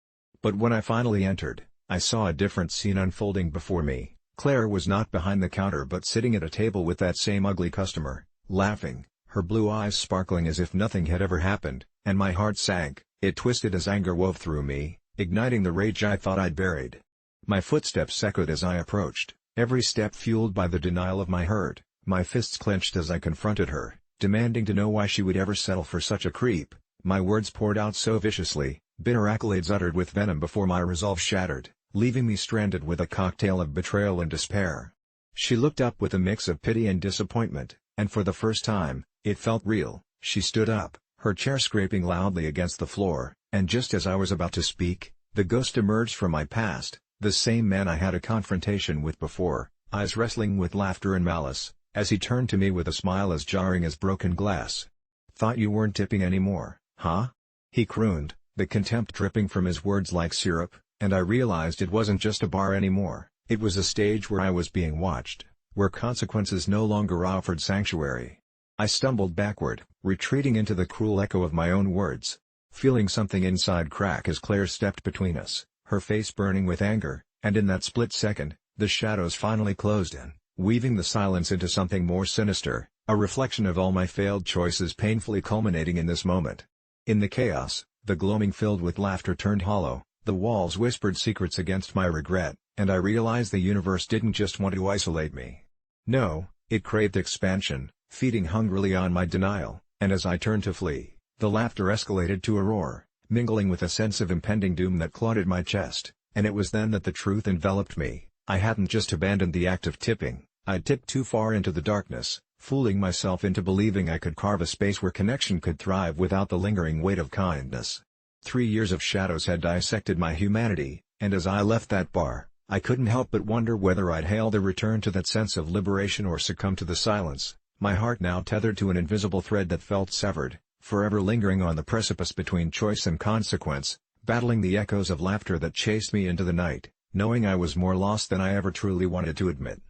But when I finally entered, I saw a different scene unfolding before me. Claire was not behind the counter but sitting at a table with that same ugly customer, laughing, her blue eyes sparkling as if nothing had ever happened, and my heart sank. It twisted as anger wove through me, igniting the rage I thought I'd buried. My footsteps echoed as I approached, every step fueled by the denial of my hurt. My fists clenched as I confronted her, demanding to know why she would ever settle for such a creep. My words poured out so viciously, bitter accolades uttered with venom before my resolve shattered, leaving me stranded with a cocktail of betrayal and despair. She looked up with a mix of pity and disappointment, and for the first time, it felt real. She stood up, her chair scraping loudly against the floor, and just as I was about to speak, the ghost emerged from my past, the same man I had a confrontation with before, eyes wrestling with laughter and malice, as he turned to me with a smile as jarring as broken glass. "Thought you weren't tipping anymore, huh?" he crooned, the contempt dripping from his words like syrup, and I realized it wasn't just a bar anymore, it was a stage where I was being watched, where consequences no longer offered sanctuary. I stumbled backward, retreating into the cruel echo of my own words, feeling something inside crack as Claire stepped between us, her face burning with anger, and in that split second, the shadows finally closed in, weaving the silence into something more sinister, a reflection of all my failed choices painfully culminating in this moment. In the chaos, the gloaming filled with laughter turned hollow, the walls whispered secrets against my regret, and I realized the universe didn't just want to isolate me. No, it craved expansion, feeding hungrily on my denial, and as I turned to flee, the laughter escalated to a roar, mingling with a sense of impending doom that clawed at my chest, and it was then that the truth enveloped me. I hadn't just abandoned the act of tipping, I'd tipped too far into the darkness, fooling myself into believing I could carve a space where connection could thrive without the lingering weight of kindness. 3 years of shadows had dissected my humanity, and as I left that bar, I couldn't help but wonder whether I'd hail the return to that sense of liberation or succumb to the silence, my heart now tethered to an invisible thread that felt severed, forever lingering on the precipice between choice and consequence, battling the echoes of laughter that chased me into the night, knowing I was more lost than I ever truly wanted to admit.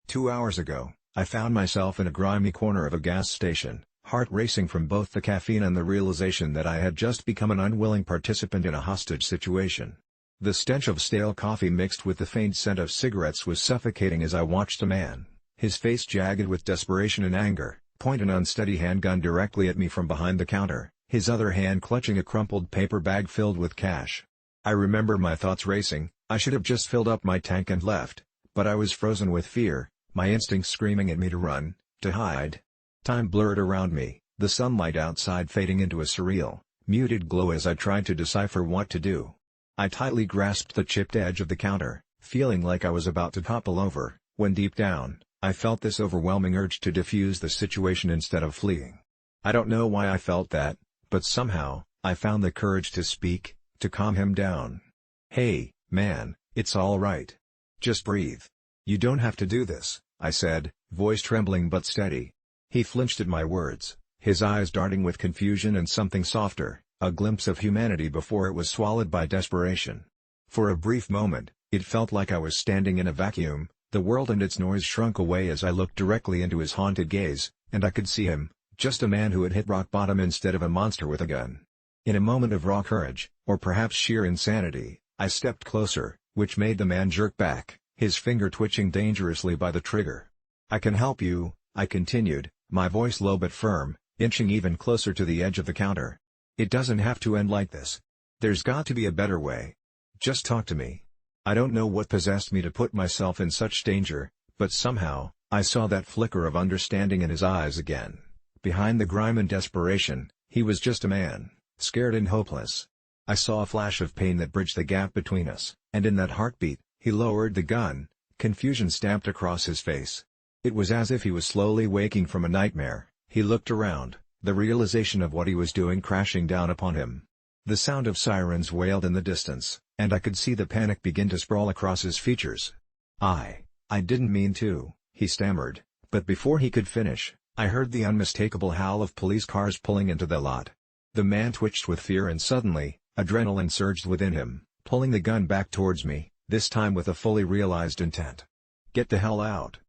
2 hours ago, I found myself in a grimy corner of a gas station, heart racing from both the caffeine and the realization that I had just become an unwilling participant in a hostage situation. The stench of stale coffee mixed with the faint scent of cigarettes was suffocating as I watched a man, his face jagged with desperation and anger, point an unsteady handgun directly at me from behind the counter, his other hand clutching a crumpled paper bag filled with cash. I remember my thoughts racing. I should have just filled up my tank and left, but I was frozen with fear, my instincts screaming at me to run, to hide. Time blurred around me, the sunlight outside fading into a surreal, muted glow as I tried to decipher what to do. I tightly grasped the chipped edge of the counter, feeling like I was about to topple over, when deep down, I felt this overwhelming urge to defuse the situation instead of fleeing. I don't know why I felt that, but somehow, I found the courage to speak, to calm him down. "Hey, man, it's all right. Just breathe. You don't have to do this," I said, voice trembling but steady. He flinched at my words, his eyes darting with confusion and something softer, a glimpse of humanity before it was swallowed by desperation. For a brief moment, it felt like I was standing in a vacuum, The world and its noise shrunk away as I looked directly into his haunted gaze, and I could see him, just a man who had hit rock bottom instead of a monster with a gun. In a moment of raw courage, or perhaps sheer insanity, I stepped closer, which made the man jerk back, his finger twitching dangerously by the trigger. "I can help you," I continued, my voice low but firm, inching even closer to the edge of the counter. "It doesn't have to end like this. There's got to be a better way. Just talk to me." I don't know what possessed me to put myself in such danger, but somehow, I saw that flicker of understanding in his eyes again. Behind the grime and desperation, he was just a man, scared and hopeless. I saw a flash of pain that bridged the gap between us, and in that heartbeat, he lowered the gun, confusion stamped across his face. It was as if he was slowly waking from a nightmare. He looked around, the realization of what he was doing crashing down upon him. The sound of sirens wailed in the distance, and I could see the panic begin to sprawl across his features. I didn't mean to," he stammered, but before he could finish, I heard the unmistakable howl of police cars pulling into the lot. The man twitched with fear and suddenly, adrenaline surged within him, pulling the gun back towards me, this time with a fully realized intent. "Get the hell out.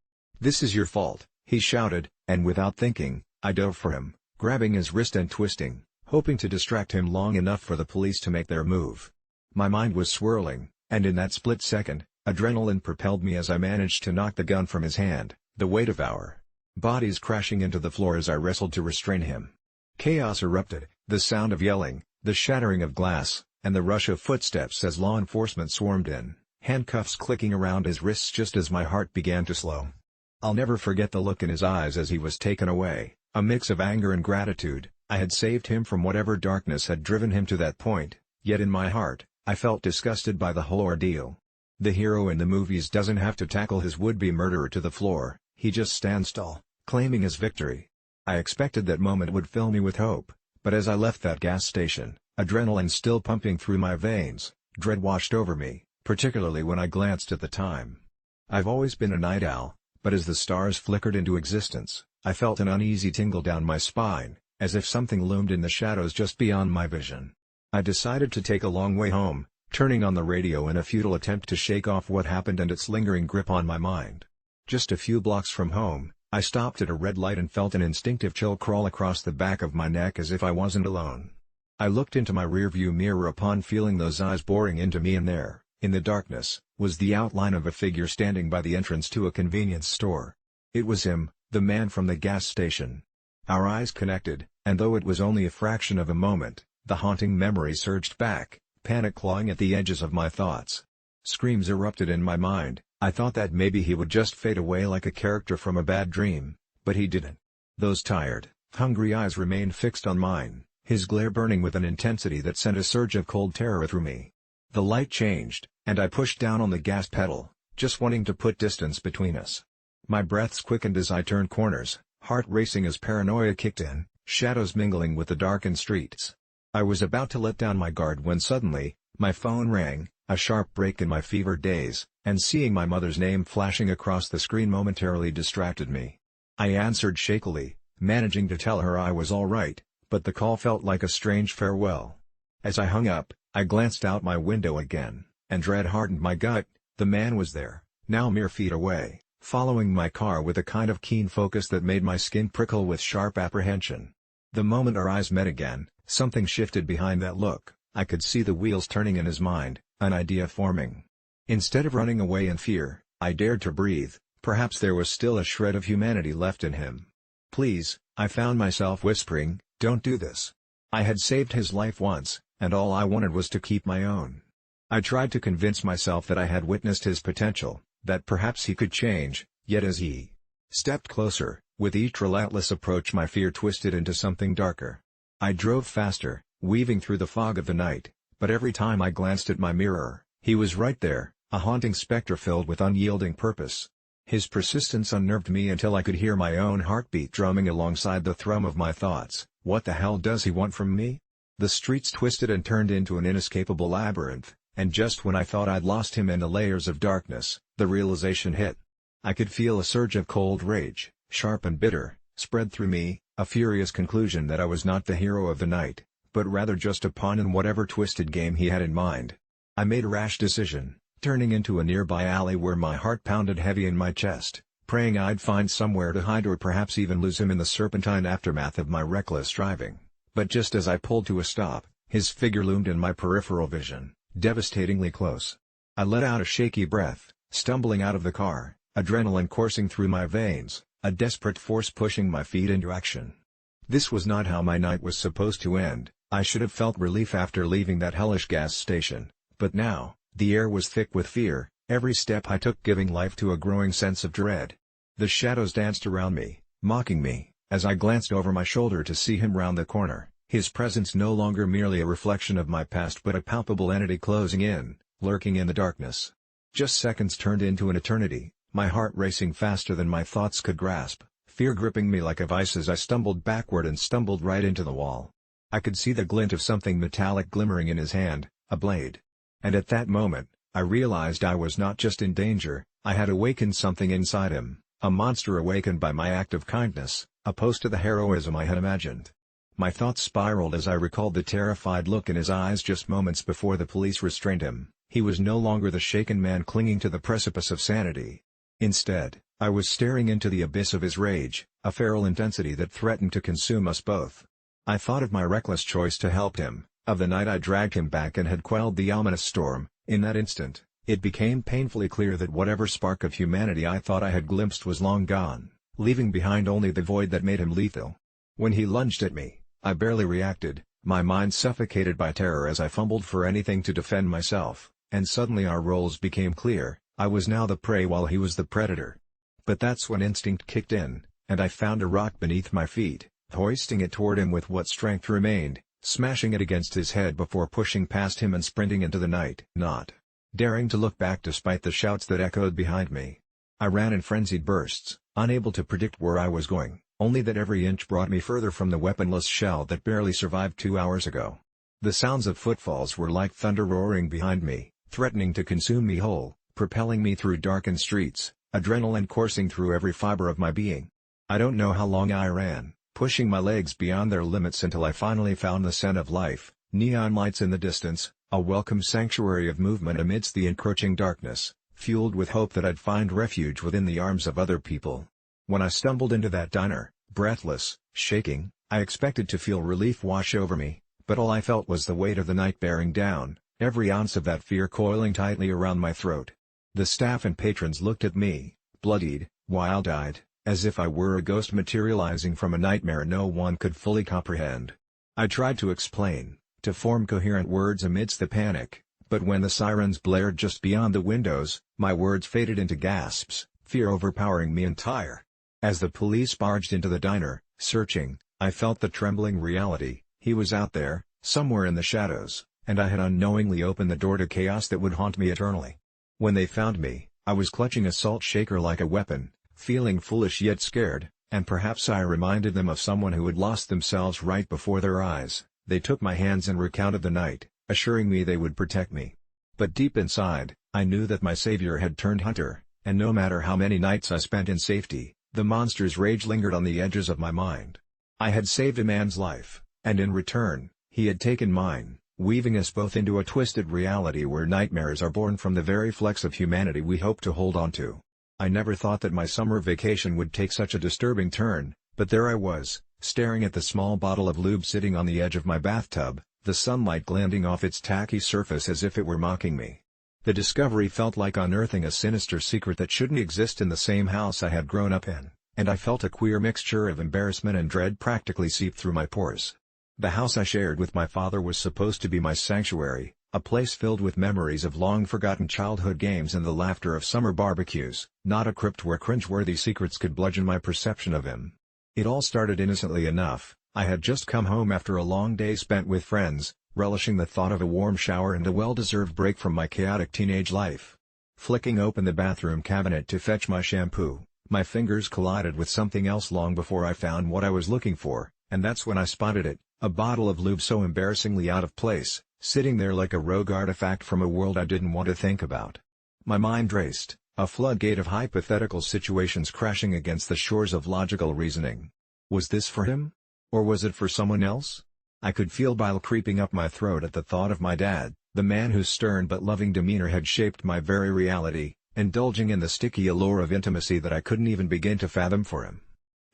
This is your fault," he shouted, and without thinking, I dove for him, grabbing his wrist and twisting, hoping to distract him long enough for the police to make their move. My mind was swirling, and in that split second, adrenaline propelled me as I managed to knock the gun from his hand, the weight of our bodies crashing into the floor as I wrestled to restrain him. Chaos erupted, the sound of yelling, the shattering of glass, and the rush of footsteps as law enforcement swarmed in, handcuffs clicking around his wrists just as my heart began to slow. I'll never forget the look in his eyes as he was taken away, a mix of anger and gratitude. I had saved him from whatever darkness had driven him to that point, yet in my heart, I felt disgusted by the whole ordeal. The hero in the movies doesn't have to tackle his would-be murderer to the floor, he just stands tall, claiming his victory. I expected that moment would fill me with hope, but as I left that gas station, adrenaline still pumping through my veins, dread washed over me, particularly when I glanced at the time. I've always been a night owl, but as the stars flickered into existence, I felt an uneasy tingle down my spine, as if something loomed in the shadows just beyond my vision. I decided to take a long way home, turning on the radio in a futile attempt to shake off what happened and its lingering grip on my mind. Just a few blocks from home, I stopped at a red light and felt an instinctive chill crawl across the back of my neck as if I wasn't alone. I looked into my rearview mirror upon feeling those eyes boring into me, and there, in the darkness, was the outline of a figure standing by the entrance to a convenience store. It was him, the man from the gas station. Our eyes connected, and though it was only a fraction of a moment, the haunting memory surged back, panic clawing at the edges of my thoughts. Screams erupted in my mind. I thought that maybe he would just fade away like a character from a bad dream, but he didn't. Those tired, hungry eyes remained fixed on mine, his glare burning with an intensity that sent a surge of cold terror through me. The light changed, and I pushed down on the gas pedal, just wanting to put distance between us. My breaths quickened as I turned corners, heart racing as paranoia kicked in, shadows mingling with the darkened streets. I was about to let down my guard when suddenly, my phone rang, a sharp break in my fevered daze, and seeing my mother's name flashing across the screen momentarily distracted me. I answered shakily, managing to tell her I was all right, but the call felt like a strange farewell. As I hung up, I glanced out my window again, and dread hardened my gut. The man was there, now mere feet away, following my car with a kind of keen focus that made my skin prickle with sharp apprehension. The moment our eyes met again, something shifted behind that look. I could see the wheels turning in his mind, an idea forming. Instead of running away in fear, I dared to breathe. Perhaps there was still a shred of humanity left in him. "Please," I found myself whispering, "don't do this." I had saved his life once, and all I wanted was to keep my own. I tried to convince myself that I had witnessed his potential, that perhaps he could change, yet as he stepped closer, with each relentless approach my fear twisted into something darker. I drove faster, weaving through the fog of the night, but every time I glanced at my mirror, he was right there, a haunting specter filled with unyielding purpose. His persistence unnerved me until I could hear my own heartbeat drumming alongside the thrum of my thoughts. What the hell does he want from me? The streets twisted and turned into an inescapable labyrinth, and just when I thought I'd lost him in the layers of darkness, the realization hit. I could feel a surge of cold rage, sharp and bitter, spread through me, a furious conclusion that I was not the hero of the night, but rather just a pawn in whatever twisted game he had in mind. I made a rash decision, turning into a nearby alley where my heart pounded heavy in my chest, praying I'd find somewhere to hide or perhaps even lose him in the serpentine aftermath of my reckless driving. But just as I pulled to a stop, his figure loomed in my peripheral vision, devastatingly close. I let out a shaky breath, stumbling out of the car, adrenaline coursing through my veins, a desperate force pushing my feet into action. This was not how my night was supposed to end. I should have felt relief after leaving that hellish gas station, but now, the air was thick with fear, every step I took giving life to a growing sense of dread. The shadows danced around me, mocking me, as I glanced over my shoulder to see him round the corner, his presence no longer merely a reflection of my past but a palpable entity closing in, lurking in the darkness. Just seconds turned into an eternity, my heart racing faster than my thoughts could grasp, fear gripping me like a vice as I stumbled backward and stumbled right into the wall. I could see the glint of something metallic glimmering in his hand, a blade. And at that moment, I realized I was not just in danger, I had awakened something inside him, a monster awakened by my act of kindness, opposed to the heroism I had imagined. My thoughts spiraled as I recalled the terrified look in his eyes just moments before the police restrained him. He was no longer the shaken man clinging to the precipice of sanity. Instead, I was staring into the abyss of his rage, a feral intensity that threatened to consume us both. I thought of my reckless choice to help him, of the night I dragged him back and had quelled the ominous storm. In that instant, it became painfully clear that whatever spark of humanity I thought I had glimpsed was long gone, leaving behind only the void that made him lethal. When he lunged at me, I barely reacted, my mind suffocated by terror as I fumbled for anything to defend myself, and suddenly our roles became clear. I was now the prey while he was the predator. But that's when instinct kicked in, and I found a rock beneath my feet, hoisting it toward him with what strength remained, smashing it against his head before pushing past him and sprinting into the night, not daring to look back despite the shouts that echoed behind me. I ran in frenzied bursts, unable to predict where I was going, only that every inch brought me further from the weaponless shell that barely survived 2 hours ago. The sounds of footfalls were like thunder roaring behind me, threatening to consume me whole, propelling me through darkened streets, adrenaline coursing through every fiber of my being. I don't know how long I ran, pushing my legs beyond their limits until I finally found the scent of life, neon lights in the distance, a welcome sanctuary of movement amidst the encroaching darkness, fueled with hope that I'd find refuge within the arms of other people. When I stumbled into that diner, breathless, shaking, I expected to feel relief wash over me, but all I felt was the weight of the night bearing down, every ounce of that fear coiling tightly around my throat. The staff and patrons looked at me, bloodied, wild-eyed, as if I were a ghost materializing from a nightmare no one could fully comprehend. I tried to explain, to form coherent words amidst the panic, but when the sirens blared just beyond the windows, my words faded into gasps, fear overpowering me entire. As the police barged into the diner, searching, I felt the trembling reality. He was out there, somewhere in the shadows, and I had unknowingly opened the door to chaos that would haunt me eternally. When they found me, I was clutching a salt shaker like a weapon, feeling foolish yet scared, and perhaps I reminded them of someone who had lost themselves right before their eyes. They took my hands and recounted the night, assuring me they would protect me. But deep inside, I knew that my savior had turned hunter, and no matter how many nights I spent in safety, the monster's rage lingered on the edges of my mind. I had saved a man's life, and in return, he had taken mine, weaving us both into a twisted reality where nightmares are born from the very flecks of humanity we hope to hold on to. I never thought that my summer vacation would take such a disturbing turn, but there I was, staring at the small bottle of lube sitting on the edge of my bathtub, the sunlight glinting off its tacky surface as if it were mocking me. The discovery felt like unearthing a sinister secret that shouldn't exist in the same house I had grown up in, and I felt a queer mixture of embarrassment and dread practically seep through my pores. The house I shared with my father was supposed to be my sanctuary, a place filled with memories of long-forgotten childhood games and the laughter of summer barbecues, not a crypt where cringe-worthy secrets could bludgeon my perception of him. It all started innocently enough. I had just come home after a long day spent with friends, relishing the thought of a warm shower and a well-deserved break from my chaotic teenage life. Flicking open the bathroom cabinet to fetch my shampoo, my fingers collided with something else long before I found what I was looking for, and that's when I spotted it, a bottle of lube so embarrassingly out of place, sitting there like a rogue artifact from a world I didn't want to think about. My mind raced, a floodgate of hypothetical situations crashing against the shores of logical reasoning. Was this for him? Or was it for someone else? I could feel bile creeping up my throat at the thought of my dad, The man whose stern but loving demeanor had shaped my very reality, indulging in the sticky allure of intimacy that I couldn't even begin to fathom for him.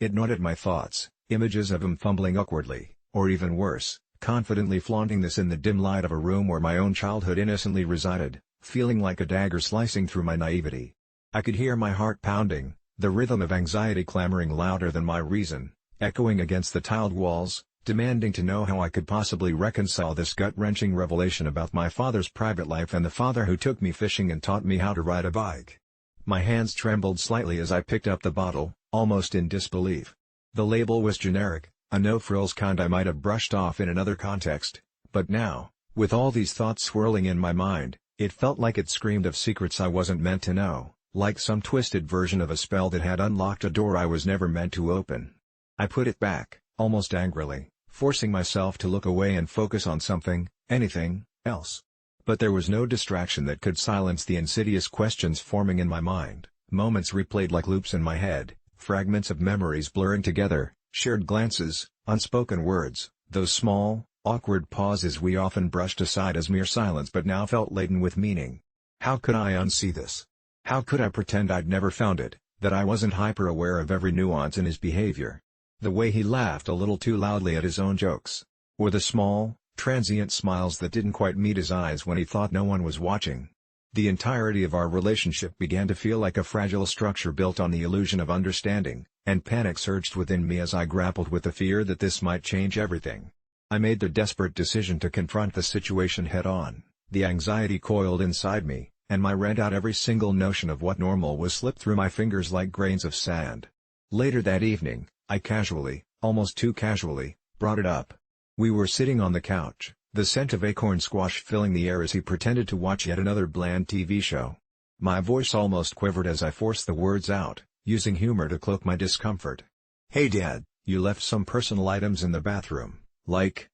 It gnawed at my thoughts, images of him fumbling awkwardly, or even worse, confidently flaunting this in the dim light of a room where my own childhood innocently resided, feeling like a dagger slicing through my naivety. I could hear my heart pounding, the rhythm of anxiety clamoring louder than my reason, echoing against the tiled walls, demanding to know how I could possibly reconcile this gut-wrenching revelation about my father's private life and the father who took me fishing and taught me how to ride a bike. My hands trembled slightly as I picked up the bottle, almost in disbelief. The label was generic, a no-frills kind I might have brushed off in another context, but now, with all these thoughts swirling in my mind, it felt like it screamed of secrets I wasn't meant to know, like some twisted version of a spell that had unlocked a door I was never meant to open. I put it back, almost angrily, forcing myself to look away and focus on something, anything, else. But there was no distraction that could silence the insidious questions forming in my mind, moments replayed like loops in my head, fragments of memories blurring together, shared glances, unspoken words, those small, awkward pauses we often brushed aside as mere silence but now felt laden with meaning. How could I unsee this? How could I pretend I'd never found it, that I wasn't hyper-aware of every nuance in his behavior? The way he laughed a little too loudly at his own jokes. Or the small, transient smiles that didn't quite meet his eyes when he thought no one was watching. The entirety of our relationship began to feel like a fragile structure built on the illusion of understanding, and panic surged within me as I grappled with the fear that this might change everything. I made the desperate decision to confront the situation head-on. The anxiety coiled inside me, and my read out every single notion of what normal was slipped through my fingers like grains of sand. Later that evening, I casually, almost too casually, brought it up. We were sitting on the couch, the scent of acorn squash filling the air as he pretended to watch yet another bland TV show. My voice almost quivered as I forced the words out, using humor to cloak my discomfort. "Hey Dad, you left some personal items in the bathroom, like,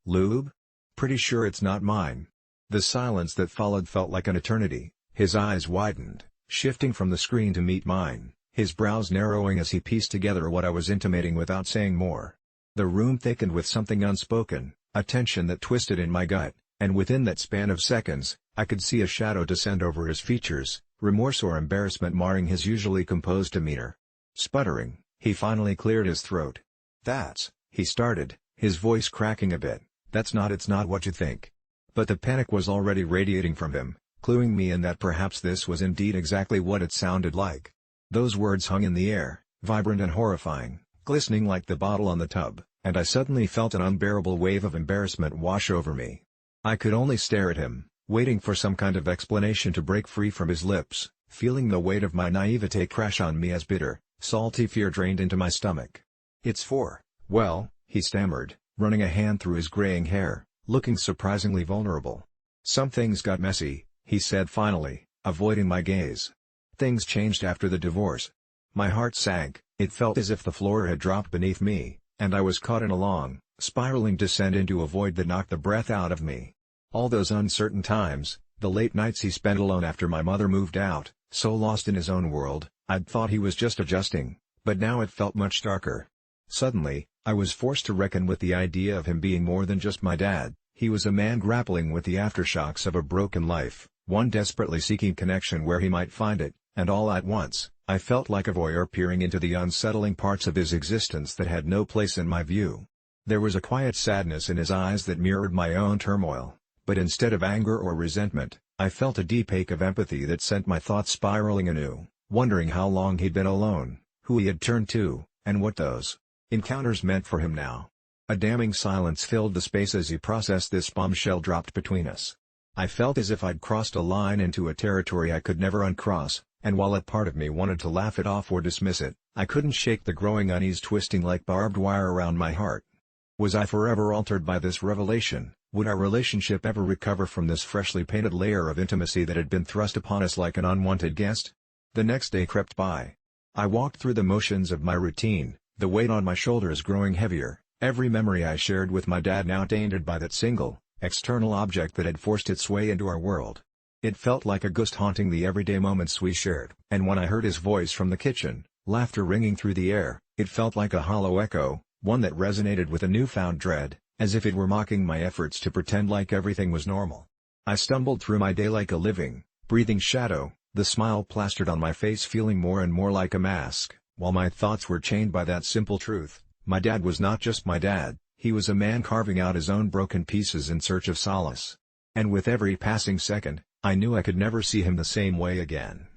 lube? Pretty sure it's not mine." The silence that followed felt like an eternity. His eyes widened, shifting from the screen to meet mine, his brows narrowing as he pieced together what I was intimating without saying more. The room thickened with something unspoken, a tension that twisted in my gut, and within that span of seconds, I could see a shadow descend over his features, remorse or embarrassment marring his usually composed demeanor. Sputtering, he finally cleared his throat. He started, his voice cracking a bit, it's not what you think." But the panic was already radiating from him, cluing me in that perhaps this was indeed exactly what it sounded like. Those words hung in the air, vibrant and horrifying, glistening like the bottle on the tub, and I suddenly felt an unbearable wave of embarrassment wash over me. I could only stare at him, waiting for some kind of explanation to break free from his lips, feeling the weight of my naivete crash on me as bitter, salty fear drained into my stomach. Well, he stammered, running a hand through his graying hair, looking surprisingly vulnerable. "Some things got messy," he said finally, avoiding my gaze. "Things changed after the divorce." My heart sank, it felt as if the floor had dropped beneath me, and I was caught in a long, spiraling descent into a void that knocked the breath out of me. All those uncertain times, the late nights he spent alone after my mother moved out, so lost in his own world, I'd thought he was just adjusting, but now it felt much darker. Suddenly, I was forced to reckon with the idea of him being more than just my dad. He was a man grappling with the aftershocks of a broken life, one desperately seeking connection where he might find it, and all at once, I felt like a voyeur peering into the unsettling parts of his existence that had no place in my view. There was a quiet sadness in his eyes that mirrored my own turmoil, but instead of anger or resentment, I felt a deep ache of empathy that sent my thoughts spiraling anew, wondering how long he'd been alone, who he had turned to, and what those encounters meant for him now. A damning silence filled the space as he processed this bombshell dropped between us. I felt as if I'd crossed a line into a territory I could never uncross, and while a part of me wanted to laugh it off or dismiss it, I couldn't shake the growing unease twisting like barbed wire around my heart. Was I forever altered by this revelation? Would our relationship ever recover from this freshly painted layer of intimacy that had been thrust upon us like an unwanted guest? The next day crept by. I walked through the motions of my routine, the weight on my shoulders growing heavier, every memory I shared with my dad now tainted by that single, external object that had forced its way into our world. It felt like a ghost haunting the everyday moments we shared, and when I heard his voice from the kitchen, laughter ringing through the air, it felt like a hollow echo, one that resonated with a newfound dread, as if it were mocking my efforts to pretend like everything was normal. I stumbled through my day like a living, breathing shadow, the smile plastered on my face feeling more and more like a mask, while my thoughts were chained by that simple truth: my dad was not just my dad, he was a man carving out his own broken pieces in search of solace. And with every passing second, I knew I could never see him the same way again.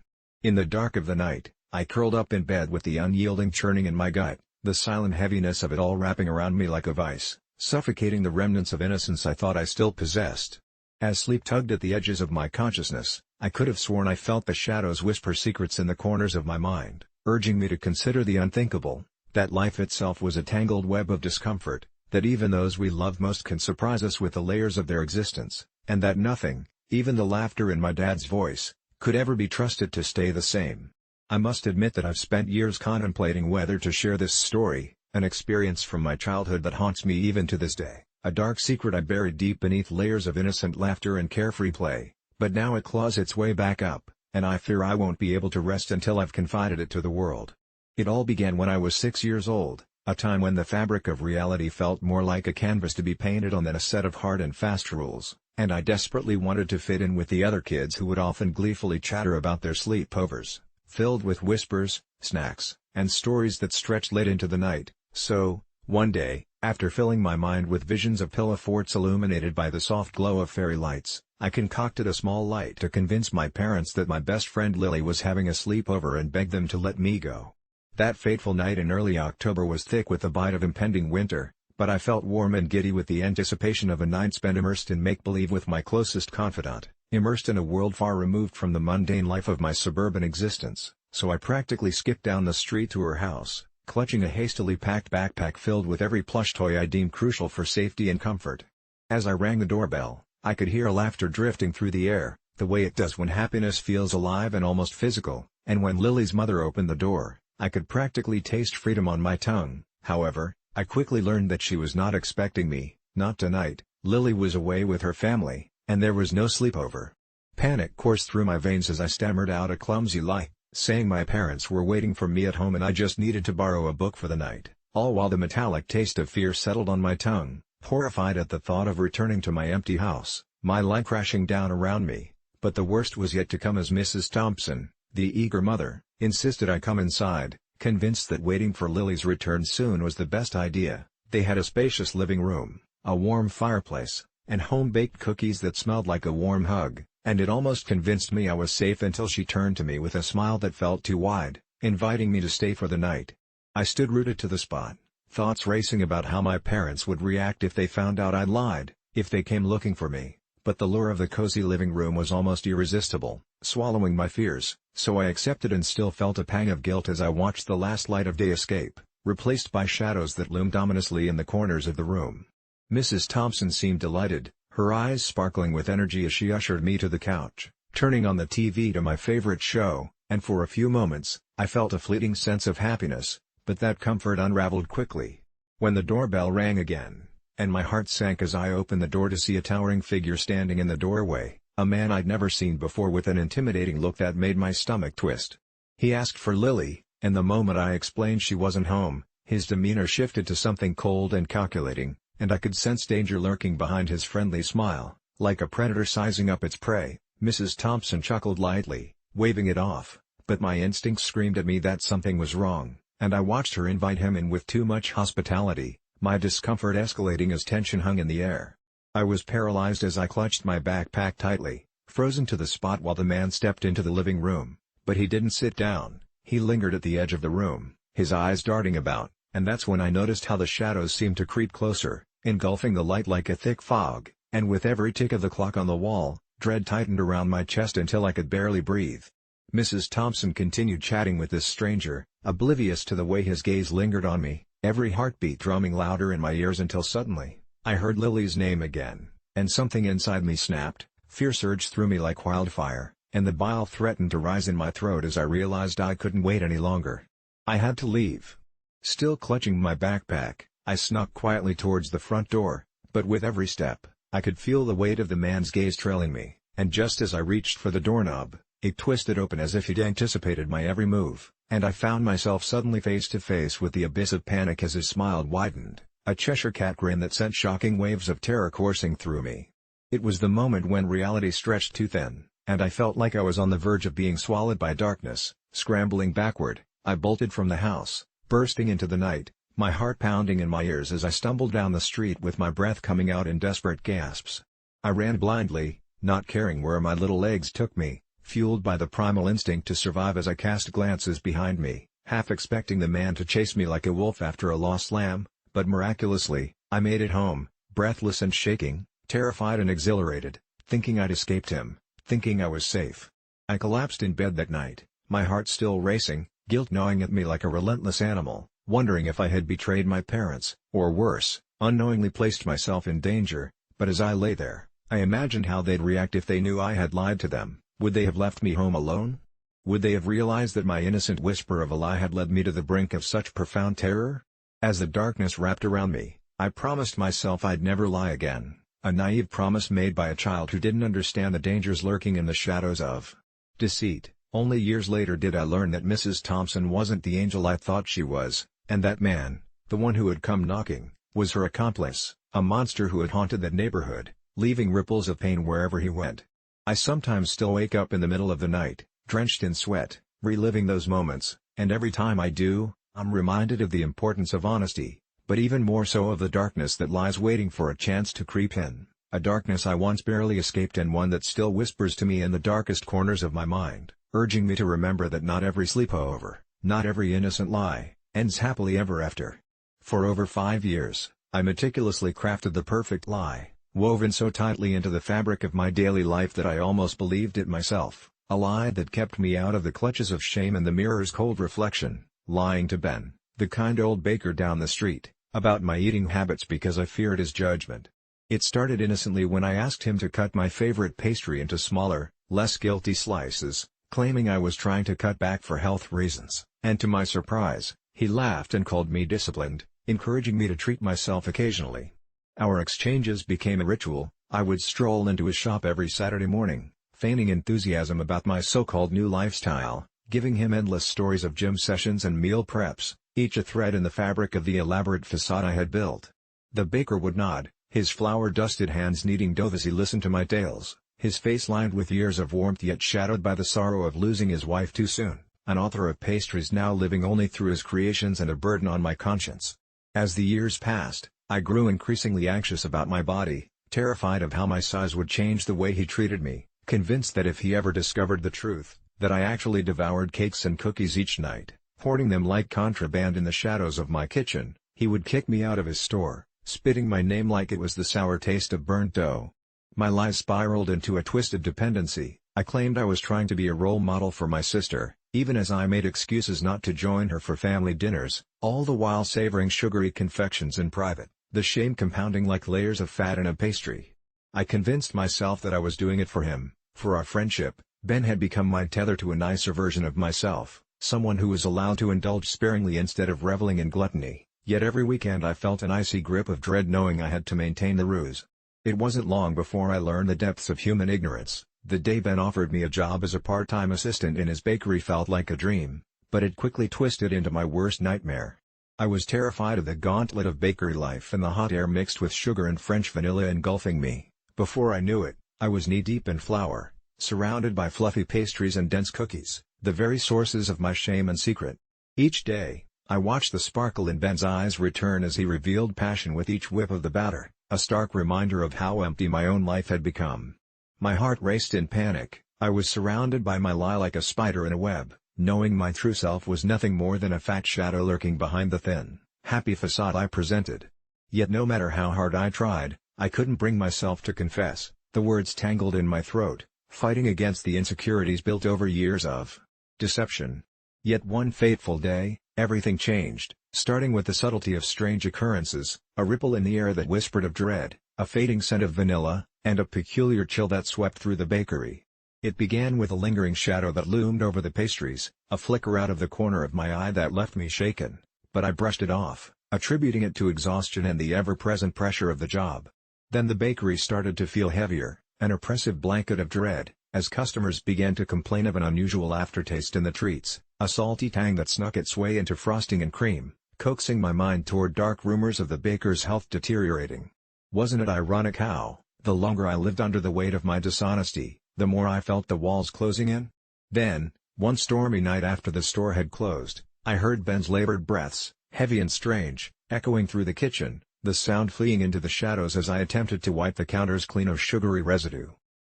In the dark of the night, I curled up in bed with the unyielding churning in my gut, the silent heaviness of it all wrapping around me like a vice, suffocating the remnants of innocence I thought I still possessed. As sleep tugged at the edges of my consciousness, I could have sworn I felt the shadows whisper secrets in the corners of my mind, urging me to consider the unthinkable, that life itself was a tangled web of discomfort, that even those we love most can surprise us with the layers of their existence, and that nothing, even the laughter in my dad's voice, could ever be trusted to stay the same. I must admit that I've spent years contemplating whether to share this story, an experience from my childhood that haunts me even to this day, a dark secret I buried deep beneath layers of innocent laughter and carefree play, but now it claws its way back up, and I fear I won't be able to rest until I've confided it to the world. It all began when I was 6 years old, a time when the fabric of reality felt more like a canvas to be painted on than a set of hard and fast rules, and I desperately wanted to fit in with the other kids who would often gleefully chatter about their sleepovers, filled with whispers, snacks, and stories that stretched late into the night. So, one day, after filling my mind with visions of pillow forts illuminated by the soft glow of fairy lights, I concocted a small light to convince my parents that my best friend Lily was having a sleepover and begged them to let me go. That fateful night in early October was thick with the bite of impending winter, but I felt warm and giddy with the anticipation of a night spent immersed in make-believe with my closest confidant, immersed in a world far removed from the mundane life of my suburban existence. So I practically skipped down the street to her house, clutching a hastily packed backpack filled with every plush toy I deemed crucial for safety and comfort. As I rang the doorbell, I could hear laughter drifting through the air, the way it does when happiness feels alive and almost physical, and when Lily's mother opened the door, I could practically taste freedom on my tongue. However, I quickly learned that she was not expecting me, not tonight. Lily was away with her family, and there was no sleepover. Panic coursed through my veins as I stammered out a clumsy lie, saying my parents were waiting for me at home and I just needed to borrow a book for the night, all while the metallic taste of fear settled on my tongue, horrified at the thought of returning to my empty house, my life crashing down around me. But the worst was yet to come as Mrs. Thompson, the eager mother, insisted I come inside, convinced that waiting for Lily's return soon was the best idea. They had a spacious living room, a warm fireplace, and home-baked cookies that smelled like a warm hug, and it almost convinced me I was safe until she turned to me with a smile that felt too wide, inviting me to stay for the night. I stood rooted to the spot, thoughts racing about how my parents would react if they found out I'd lied, if they came looking for me. But the lure of the cozy living room was almost irresistible, swallowing my fears, so I accepted and still felt a pang of guilt as I watched the last light of day escape, replaced by shadows that loomed ominously in the corners of the room. Mrs. Thompson seemed delighted, her eyes sparkling with energy as she ushered me to the couch, turning on the TV to my favorite show, and for a few moments, I felt a fleeting sense of happiness, but that comfort unraveled quickly. When the doorbell rang again, and my heart sank as I opened the door to see a towering figure standing in the doorway, a man I'd never seen before with an intimidating look that made my stomach twist. He asked for Lily, and the moment I explained she wasn't home, his demeanor shifted to something cold and calculating, and I could sense danger lurking behind his friendly smile, like a predator sizing up its prey. Mrs. Thompson chuckled lightly, waving it off, but my instincts screamed at me that something was wrong, and I watched her invite him in with too much hospitality, my discomfort escalating as tension hung in the air. I was paralyzed as I clutched my backpack tightly, frozen to the spot while the man stepped into the living room, but he didn't sit down. He lingered at the edge of the room, his eyes darting about, and that's when I noticed how the shadows seemed to creep closer, engulfing the light like a thick fog, and with every tick of the clock on the wall, dread tightened around my chest until I could barely breathe. Mrs. Thompson continued chatting with this stranger, oblivious to the way his gaze lingered on me, every heartbeat drumming louder in my ears until suddenly, I heard Lily's name again, and something inside me snapped. Fear surged through me like wildfire, and the bile threatened to rise in my throat as I realized I couldn't wait any longer. I had to leave. Still clutching my backpack, I snuck quietly towards the front door, but with every step, I could feel the weight of the man's gaze trailing me, and just as I reached for the doorknob, it twisted open as if he'd anticipated my every move, and I found myself suddenly face to face with the abyss of panic as his smile widened, a Cheshire cat grin that sent shocking waves of terror coursing through me. It was the moment when reality stretched too thin, and I felt like I was on the verge of being swallowed by darkness. Scrambling backward, I bolted from the house, bursting into the night, my heart pounding in my ears as I stumbled down the street with my breath coming out in desperate gasps. I ran blindly, not caring where my little legs took me, fueled by the primal instinct to survive as I cast glances behind me, half expecting the man to chase me like a wolf after a lost lamb, but miraculously, I made it home, breathless and shaking, terrified and exhilarated, thinking I'd escaped him, thinking I was safe. I collapsed in bed that night, my heart still racing, guilt gnawing at me like a relentless animal, wondering if I had betrayed my parents, or worse, unknowingly placed myself in danger. But as I lay there, I imagined how they'd react if they knew I had lied to them. Would they have left me home alone? Would they have realized that my innocent whisper of a lie had led me to the brink of such profound terror? As the darkness wrapped around me, I promised myself I'd never lie again, a naive promise made by a child who didn't understand the dangers lurking in the shadows of deceit. Only years later did I learn that Mrs. Thompson wasn't the angel I thought she was, and that man, the one who had come knocking, was her accomplice, a monster who had haunted that neighborhood, leaving ripples of pain wherever he went. I sometimes still wake up in the middle of the night, drenched in sweat, reliving those moments, and every time I do, I'm reminded of the importance of honesty, but even more so of the darkness that lies waiting for a chance to creep in, a darkness I once barely escaped and one that still whispers to me in the darkest corners of my mind, urging me to remember that not every sleepover, not every innocent lie, ends happily ever after. For over 5 years, I meticulously crafted the perfect lie, woven so tightly into the fabric of my daily life that I almost believed it myself, a lie that kept me out of the clutches of shame and the mirror's cold reflection, lying to Ben, the kind old baker down the street, about my eating habits because I feared his judgment. It started innocently when I asked him to cut my favorite pastry into smaller, less guilty slices, claiming I was trying to cut back for health reasons, and to my surprise, he laughed and called me disciplined, encouraging me to treat myself occasionally. Our exchanges became a ritual. I would stroll into his shop every Saturday morning, feigning enthusiasm about my so-called new lifestyle, giving him endless stories of gym sessions and meal preps, each a thread in the fabric of the elaborate facade I had built. The baker would nod, his flour-dusted hands kneading dough as he listened to my tales, his face lined with years of warmth yet shadowed by the sorrow of losing his wife too soon, an author of pastries now living only through his creations and a burden on my conscience. As the years passed, I grew increasingly anxious about my body, terrified of how my size would change the way he treated me, convinced that if he ever discovered the truth, that I actually devoured cakes and cookies each night, hoarding them like contraband in the shadows of my kitchen, he would kick me out of his store, spitting my name like it was the sour taste of burnt dough. My lies spiraled into a twisted dependency. I claimed I was trying to be a role model for my sister, even as I made excuses not to join her for family dinners, all the while savoring sugary confections in private, the shame compounding like layers of fat in a pastry. I convinced myself that I was doing it for him, for our friendship. Ben had become my tether to a nicer version of myself, someone who was allowed to indulge sparingly instead of reveling in gluttony, yet every weekend I felt an icy grip of dread knowing I had to maintain the ruse. It wasn't long before I learned the depths of human ignorance. The day Ben offered me a job as a part-time assistant in his bakery felt like a dream, but it quickly twisted into my worst nightmare. I was terrified of the gauntlet of bakery life and the hot air mixed with sugar and French vanilla engulfing me. Before I knew it, I was knee-deep in flour, surrounded by fluffy pastries and dense cookies, the very sources of my shame and secret. Each day, I watched the sparkle in Ben's eyes return as he revealed passion with each whip of the batter, a stark reminder of how empty my own life had become. My heart raced in panic. I was surrounded by my lie like a spider in a web, knowing my true self was nothing more than a fat shadow lurking behind the thin, happy facade I presented. Yet no matter how hard I tried, I couldn't bring myself to confess. The words tangled in my throat, fighting against the insecurities built over years of deception. Yet one fateful day, everything changed, starting with the subtlety of strange occurrences, a ripple in the air that whispered of dread, a fading scent of vanilla, and a peculiar chill that swept through the bakery. It began with a lingering shadow that loomed over the pastries, a flicker out of the corner of my eye that left me shaken, but I brushed it off, attributing it to exhaustion and the ever-present pressure of the job. Then the bakery started to feel heavier, an oppressive blanket of dread, as customers began to complain of an unusual aftertaste in the treats, a salty tang that snuck its way into frosting and cream, coaxing my mind toward dark rumors of the baker's health deteriorating. Wasn't it ironic how, The longer I lived under the weight of my dishonesty, the more I felt the walls closing in. Then, one stormy night after the store had closed, I heard Ben's labored breaths, heavy and strange, echoing through the kitchen, the sound fleeing into the shadows as I attempted to wipe the counters clean of sugary residue.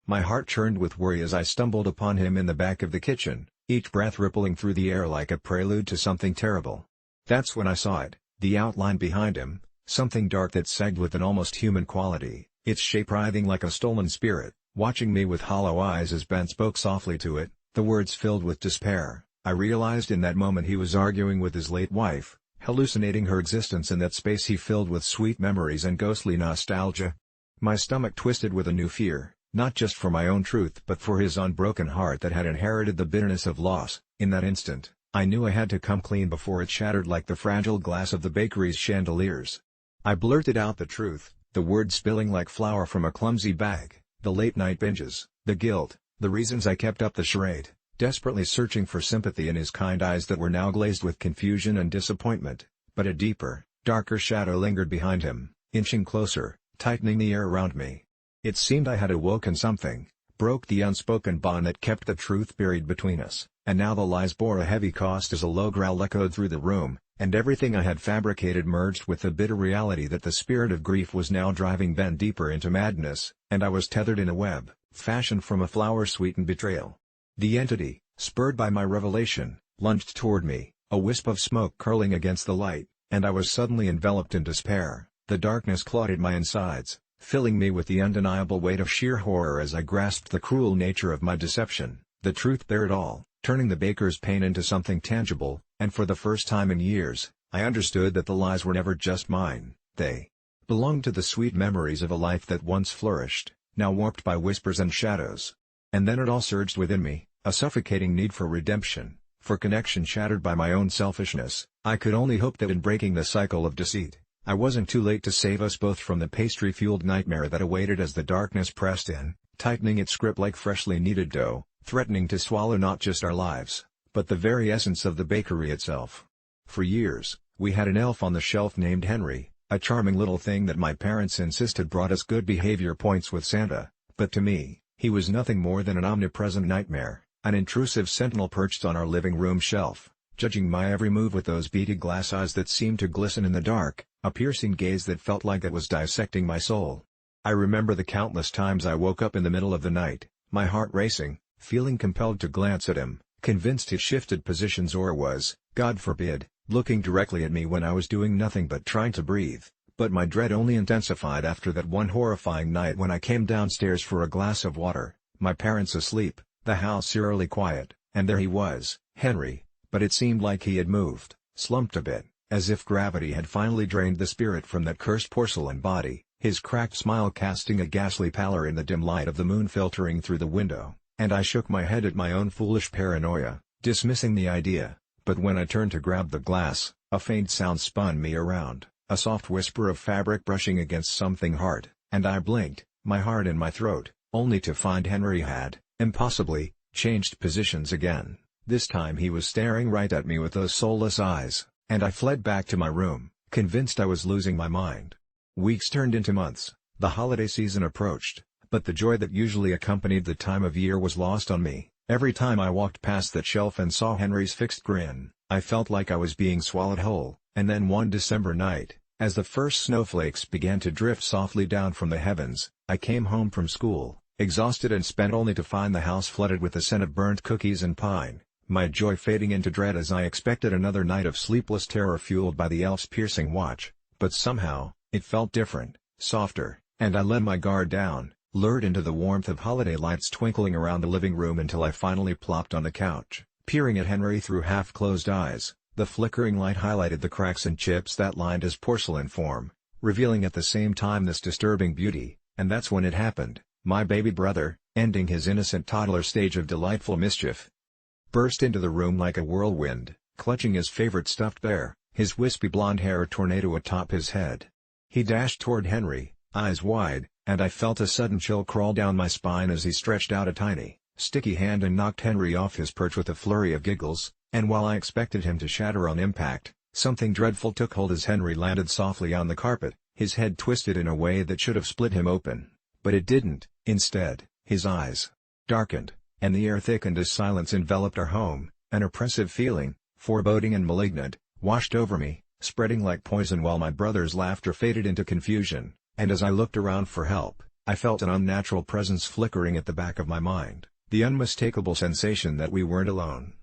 My heart churned with worry as I stumbled upon him in the back of the kitchen, each breath rippling through the air like a prelude to something terrible. That's when I saw it, the outline behind him, something dark that sagged with an almost human quality, its shape writhing like a stolen spirit, watching me with hollow eyes as Ben spoke softly to it, the words filled with despair. I realized in that moment he was arguing with his late wife, hallucinating her existence in that space he filled with sweet memories and ghostly nostalgia. My stomach twisted with a new fear, not just for my own truth but for his unbroken heart that had inherited the bitterness of loss. In that instant, I knew I had to come clean before it shattered like the fragile glass of the bakery's chandeliers. I blurted out the truth, the words spilling like flour from a clumsy bag, the late-night binges, the guilt, the reasons I kept up the charade, desperately searching for sympathy in his kind eyes that were now glazed with confusion and disappointment. But a deeper, darker shadow lingered behind him, inching closer, tightening the air around me. It seemed I had awoken something, broke the unspoken bond that kept the truth buried between us, and now the lies bore a heavy cost as a low growl echoed through the room, and everything I had fabricated merged with the bitter reality that the spirit of grief was now driving Ben deeper into madness, and I was tethered in a web, fashioned from a flower-sweetened betrayal. The entity, spurred by my revelation, lunged toward me, a wisp of smoke curling against the light, and I was suddenly enveloped in despair. The darkness clawed at my insides, filling me with the undeniable weight of sheer horror as I grasped the cruel nature of my deception. The truth bared all, turning the baker's pain into something tangible, and for the first time in years, I understood that the lies were never just mine. They belonged to the sweet memories of a life that once flourished, now warped by whispers and shadows. And then it all surged within me, a suffocating need for redemption, for connection shattered by my own selfishness. I could only hope that in breaking the cycle of deceit, I wasn't too late to save us both from the pastry-fueled nightmare that awaited as the darkness pressed in, tightening its grip like freshly kneaded dough, threatening to swallow not just our lives, but the very essence of the bakery itself. For years, we had an elf on the shelf named Henry, a charming little thing that my parents insisted brought us good behavior points with Santa, but to me, he was nothing more than an omnipresent nightmare, an intrusive sentinel perched on our living room shelf, judging my every move with those beady glass eyes that seemed to glisten in the dark, a piercing gaze that felt like it was dissecting my soul. I remember the countless times I woke up in the middle of the night, my heart racing, feeling compelled to glance at him, convinced he'd shifted positions or was, God forbid, looking directly at me when I was doing nothing but trying to breathe. But my dread only intensified after that one horrifying night when I came downstairs for a glass of water, my parents asleep, the house eerily quiet, and there he was, Henry, but it seemed like he had moved, slumped a bit, as if gravity had finally drained the spirit from that cursed porcelain body, his cracked smile casting a ghastly pallor in the dim light of the moon filtering through the window, and I shook my head at my own foolish paranoia, dismissing the idea. But when I turned to grab the glass, a faint sound spun me around. A soft whisper of fabric brushing against something hard, and I blinked, my heart in my throat, only to find Henry had, impossibly, changed positions again. This time he was staring right at me with those soulless eyes, and I fled back to my room, convinced I was losing my mind. Weeks turned into months, the holiday season approached, but the joy that usually accompanied the time of year was lost on me. Every time I walked past that shelf and saw Henry's fixed grin, I felt like I was being swallowed whole. And then one December night, as the first snowflakes began to drift softly down from the heavens, I came home from school, exhausted and spent only to find the house flooded with the scent of burnt cookies and pine, my joy fading into dread as I expected another night of sleepless terror fueled by the elf's piercing watch. But somehow, it felt different, softer, and I let my guard down, lured into the warmth of holiday lights twinkling around the living room until I finally plopped on the couch, peering at Henry through half-closed eyes. The flickering light highlighted the cracks and chips that lined his porcelain form, revealing at the same time this disturbing beauty, and that's when it happened. My baby brother, ending his innocent toddler stage of delightful mischief, burst into the room like a whirlwind, clutching his favorite stuffed bear, his wispy blonde hair a tornado atop his head. He dashed toward Henry, eyes wide, and I felt a sudden chill crawl down my spine as he stretched out a tiny, sticky hand and knocked Henry off his perch with a flurry of giggles. And while I expected him to shatter on impact, something dreadful took hold as Henry landed softly on the carpet, his head twisted in a way that should have split him open. But it didn't. Instead, his eyes darkened, and the air thickened as silence enveloped our home. An oppressive feeling, foreboding and malignant, washed over me, spreading like poison while my brother's laughter faded into confusion, and as I looked around for help, I felt an unnatural presence flickering at the back of my mind, the unmistakable sensation that we weren't alone.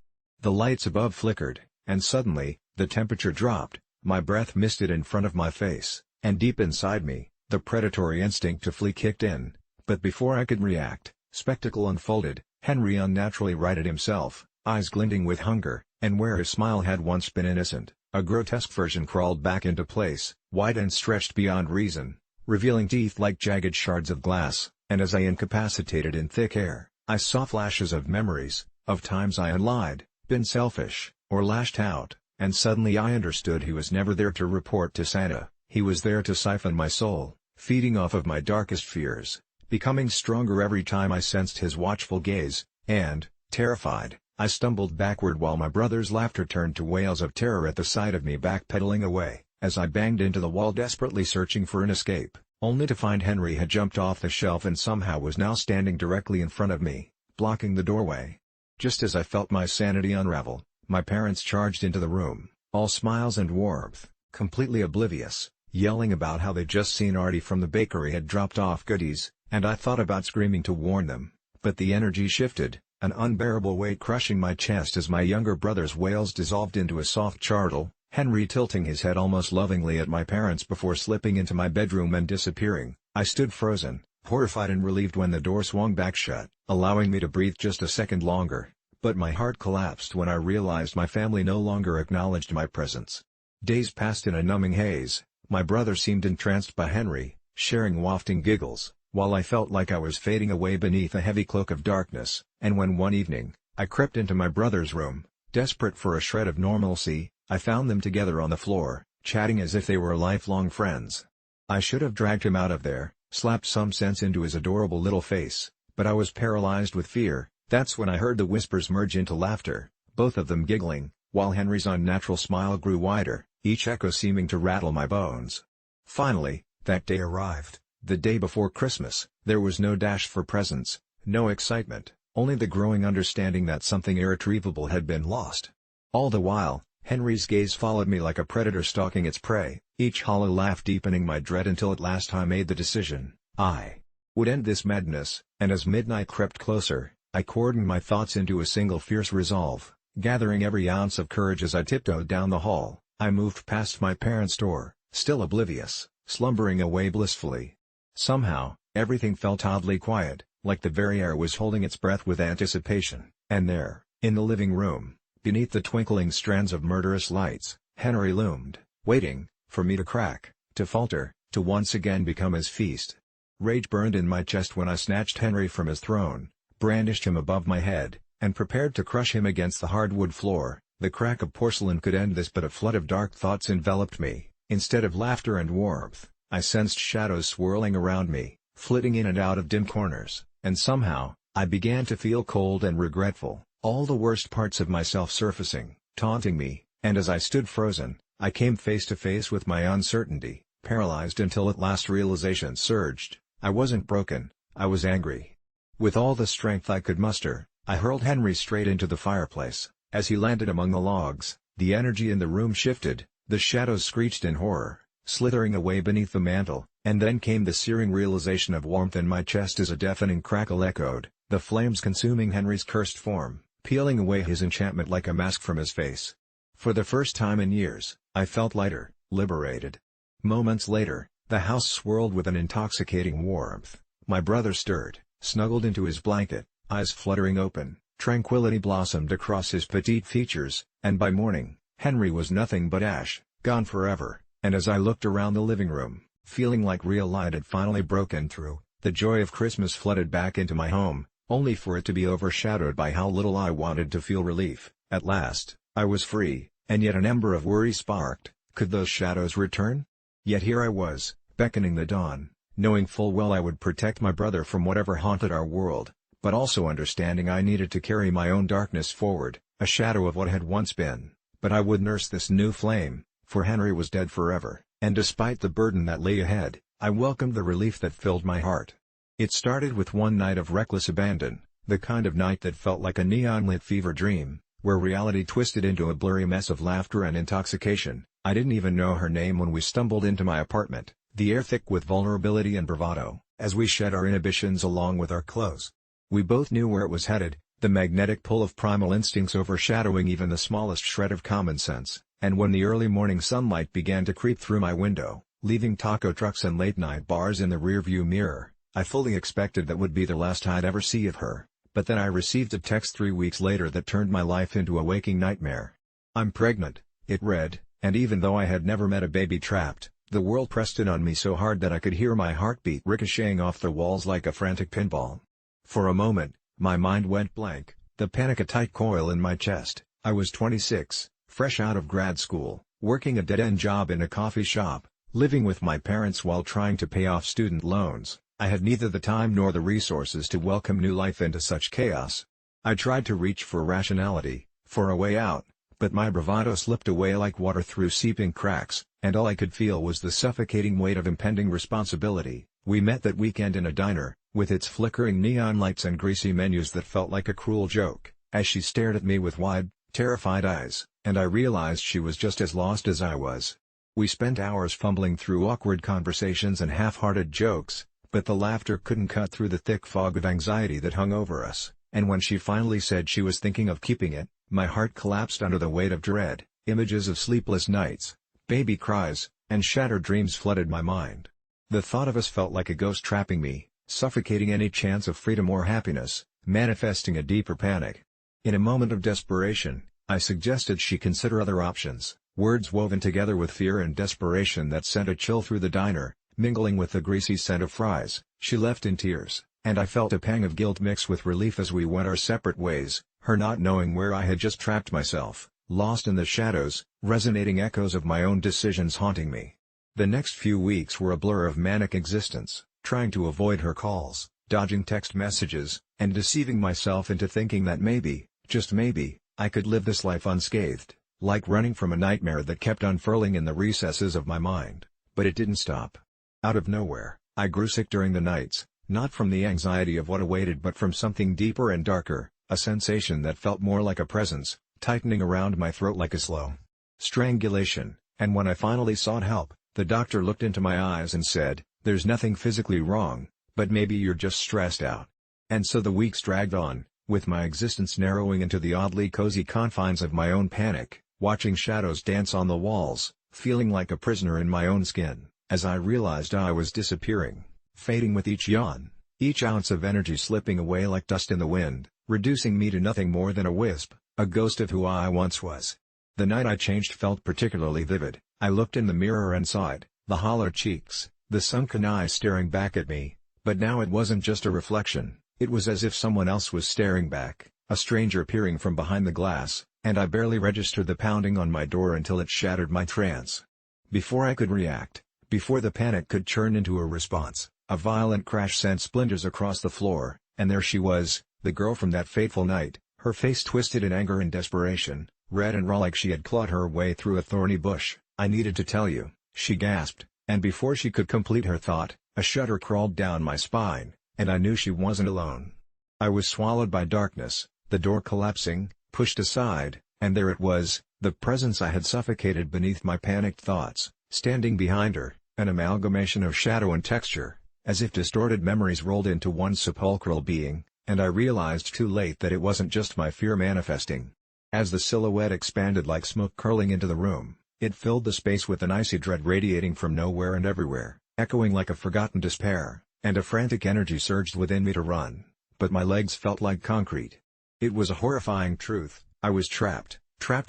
The lights above flickered, and suddenly, the temperature dropped, my breath misted in front of my face, and deep inside me, the predatory instinct to flee kicked in. But before I could react, spectacle unfolded. Henry unnaturally righted himself, eyes glinting with hunger, and where his smile had once been innocent, a grotesque version crawled back into place, wide and stretched beyond reason, revealing teeth like jagged shards of glass, and as I incapacitated in thick air, I saw flashes of memories, of times I had lied, been selfish, or lashed out, and suddenly I understood he was never there to report to Santa. He was there to siphon my soul, feeding off of my darkest fears, becoming stronger every time I sensed his watchful gaze, and, terrified, I stumbled backward while my brother's laughter turned to wails of terror at the sight of me backpedaling away, as I banged into the wall desperately searching for an escape, only to find Henry had jumped off the shelf and somehow was now standing directly in front of me, blocking the doorway. Just as I felt my sanity unravel, my parents charged into the room, all smiles and warmth, completely oblivious, yelling about how they'd just seen Artie from the bakery had dropped off goodies, and I thought about screaming to warn them, but the energy shifted, an unbearable weight crushing my chest as my younger brother's wails dissolved into a soft chortle, Henry tilting his head almost lovingly at my parents before slipping into my bedroom and disappearing. I stood frozen, horrified and relieved when the door swung back shut, allowing me to breathe just a second longer, but my heart collapsed when I realized my family no longer acknowledged my presence. Days passed in a numbing haze. My brother seemed entranced by Henry, sharing wafting giggles, while I felt like I was fading away beneath a heavy cloak of darkness, and when one evening, I crept into my brother's room, desperate for a shred of normalcy, I found them together on the floor, chatting as if they were lifelong friends. I should have dragged him out of there, slapped some sense into his adorable little face, but I was paralyzed with fear. That's when I heard the whispers merge into laughter, both of them giggling, while Henry's unnatural smile grew wider, each echo seeming to rattle my bones. Finally, that day arrived, the day before Christmas. There was no dash for presents, no excitement, only the growing understanding that something irretrievable had been lost. All the while, Henry's gaze followed me like a predator stalking its prey, each hollow laugh deepening my dread until at last I made the decision. I would end this madness, and as midnight crept closer, I cordoned my thoughts into a single fierce resolve, gathering every ounce of courage as I tiptoed down the hall. I moved past my parents' door, still oblivious, slumbering away blissfully. Somehow, everything felt oddly quiet, like the very air was holding its breath with anticipation, and there, in the living room, beneath the twinkling strands of murderous lights, Henry loomed, waiting, for me to crack, to falter, to once again become his feast. Rage burned in my chest when I snatched Henry from his throne, brandished him above my head, and prepared to crush him against the hardwood floor. The crack of porcelain could end this, but a flood of dark thoughts enveloped me. Instead of laughter and warmth, I sensed shadows swirling around me, flitting in and out of dim corners, and somehow, I began to feel cold and regretful, all the worst parts of myself surfacing, taunting me, and as I stood frozen, I came face to face with my uncertainty, paralyzed until at last realization surged. I wasn't broken, I was angry. With all the strength I could muster, I hurled Henry straight into the fireplace. As he landed among the logs, the energy in the room shifted, the shadows screeched in horror, slithering away beneath the mantel, and then came the searing realization of warmth in my chest as a deafening crackle echoed, the flames consuming Henry's cursed form, peeling away his enchantment like a mask from his face. For the first time in years, I felt lighter, liberated. Moments later, the house swirled with an intoxicating warmth. My brother stirred, snuggled into his blanket, eyes fluttering open. Tranquility blossomed across his petite features, and by morning, Henry was nothing but ash, gone forever, and as I looked around the living room, feeling like real light had finally broken through, the joy of Christmas flooded back into my home, only for it to be overshadowed by how little I wanted to feel relief. At last, I was free, and yet an ember of worry sparked. Could those shadows return? Yet here I was, beckoning the dawn, knowing full well I would protect my brother from whatever haunted our world, but also understanding I needed to carry my own darkness forward, a shadow of what had once been, but I would nurse this new flame, for Henry was dead forever, and despite the burden that lay ahead, I welcomed the relief that filled my heart. It started with one night of reckless abandon, the kind of night that felt like a neon-lit fever dream, where reality twisted into a blurry mess of laughter and intoxication. I didn't even know her name when we stumbled into my apartment, the air thick with vulnerability and bravado, as we shed our inhibitions along with our clothes. We both knew where it was headed, the magnetic pull of primal instincts overshadowing even the smallest shred of common sense, and when the early morning sunlight began to creep through my window, leaving taco trucks and late-night bars in the rearview mirror, I fully expected that would be the last I'd ever see of her, but then I received a text 3 weeks later that turned my life into a waking nightmare. "I'm pregnant," it read, and even though I had never met a baby trapped, the world pressed in on me so hard that I could hear my heartbeat ricocheting off the walls like a frantic pinball. For a moment, my mind went blank, the panic a tight coil in my chest. I was 26, fresh out of grad school, working a dead-end job in a coffee shop, living with my parents while trying to pay off student loans. I had neither the time nor the resources to welcome new life into such chaos. I tried to reach for rationality, for a way out, but my bravado slipped away like water through seeping cracks, and all I could feel was the suffocating weight of impending responsibility. We met that weekend in a diner, with its flickering neon lights and greasy menus that felt like a cruel joke, as she stared at me with wide, terrified eyes, and I realized she was just as lost as I was. We spent hours fumbling through awkward conversations and half-hearted jokes, but the laughter couldn't cut through the thick fog of anxiety that hung over us, and when she finally said she was thinking of keeping it, my heart collapsed under the weight of dread. Images of sleepless nights, baby cries, and shattered dreams flooded my mind. The thought of us felt like a ghost trapping me, suffocating any chance of freedom or happiness, manifesting a deeper panic. In a moment of desperation, I suggested she consider other options, words woven together with fear and desperation that sent a chill through the diner. Mingling with the greasy scent of fries, she left in tears, and I felt a pang of guilt mixed with relief as we went our separate ways, her not knowing where I had just trapped myself, lost in the shadows, resonating echoes of my own decisions haunting me. The next few weeks were a blur of manic existence, trying to avoid her calls, dodging text messages, and deceiving myself into thinking that maybe, just maybe, I could live this life unscathed, like running from a nightmare that kept unfurling in the recesses of my mind. But it didn't stop. Out of nowhere, I grew sick during the nights, not from the anxiety of what awaited but from something deeper and darker, a sensation that felt more like a presence, tightening around my throat like a slow strangulation, and when I finally sought help, the doctor looked into my eyes and said, "There's nothing physically wrong, but maybe you're just stressed out." And so the weeks dragged on, with my existence narrowing into the oddly cozy confines of my own panic, watching shadows dance on the walls, feeling like a prisoner in my own skin. As I realized I was disappearing, fading with each yawn, each ounce of energy slipping away like dust in the wind, reducing me to nothing more than a wisp, a ghost of who I once was. The night I changed felt particularly vivid. I looked in the mirror and sighed, the hollow cheeks, the sunken eyes staring back at me, but now it wasn't just a reflection, it was as if someone else was staring back, a stranger peering from behind the glass, and I barely registered the pounding on my door until it shattered my trance. Before I could react, before the panic could turn into a response, a violent crash sent splinters across the floor, and there she was, the girl from that fateful night, her face twisted in anger and desperation, red and raw like she had clawed her way through a thorny bush. "I needed to tell you," she gasped, and before she could complete her thought, a shudder crawled down my spine, and I knew she wasn't alone. I was swallowed by darkness, the door collapsing, pushed aside, and there it was, the presence I had suffocated beneath my panicked thoughts, standing behind her. An amalgamation of shadow and texture, as if distorted memories rolled into one sepulchral being, and I realized too late that it wasn't just my fear manifesting. As the silhouette expanded like smoke curling into the room, it filled the space with an icy dread radiating from nowhere and everywhere, echoing like a forgotten despair, and a frantic energy surged within me to run, but my legs felt like concrete. It was a horrifying truth, I was trapped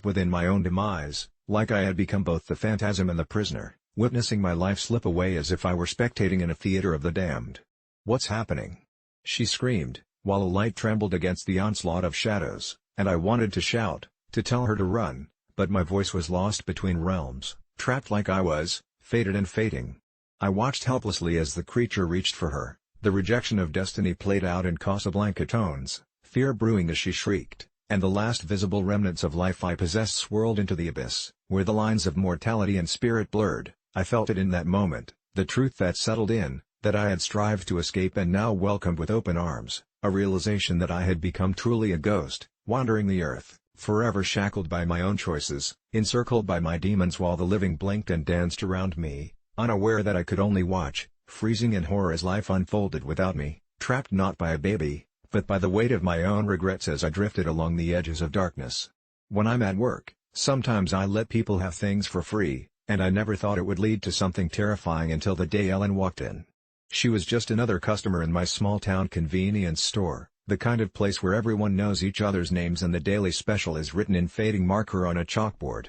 within my own demise, like I had become both the phantasm and the prisoner, witnessing my life slip away as if I were spectating in a theater of the damned. "What's happening?" she screamed, while a light trembled against the onslaught of shadows, and I wanted to shout, to tell her to run, but my voice was lost between realms, trapped like I was, fated and fating. I watched helplessly as the creature reached for her, the rejection of destiny played out in Casablanca tones, fear brewing as she shrieked, and the last visible remnants of life I possessed swirled into the abyss, where the lines of mortality and spirit blurred. I felt it in that moment, the truth that settled in, that I had strived to escape and now welcomed with open arms, a realization that I had become truly a ghost, wandering the earth, forever shackled by my own choices, encircled by my demons while the living blinked and danced around me, unaware that I could only watch, freezing in horror as life unfolded without me, trapped not by a baby, but by the weight of my own regrets as I drifted along the edges of darkness. When I'm at work, sometimes I let people have things for free, and I never thought it would lead to something terrifying until the day Ellen walked in. She was just another customer in my small-town convenience store, the kind of place where everyone knows each other's names and the daily special is written in fading marker on a chalkboard.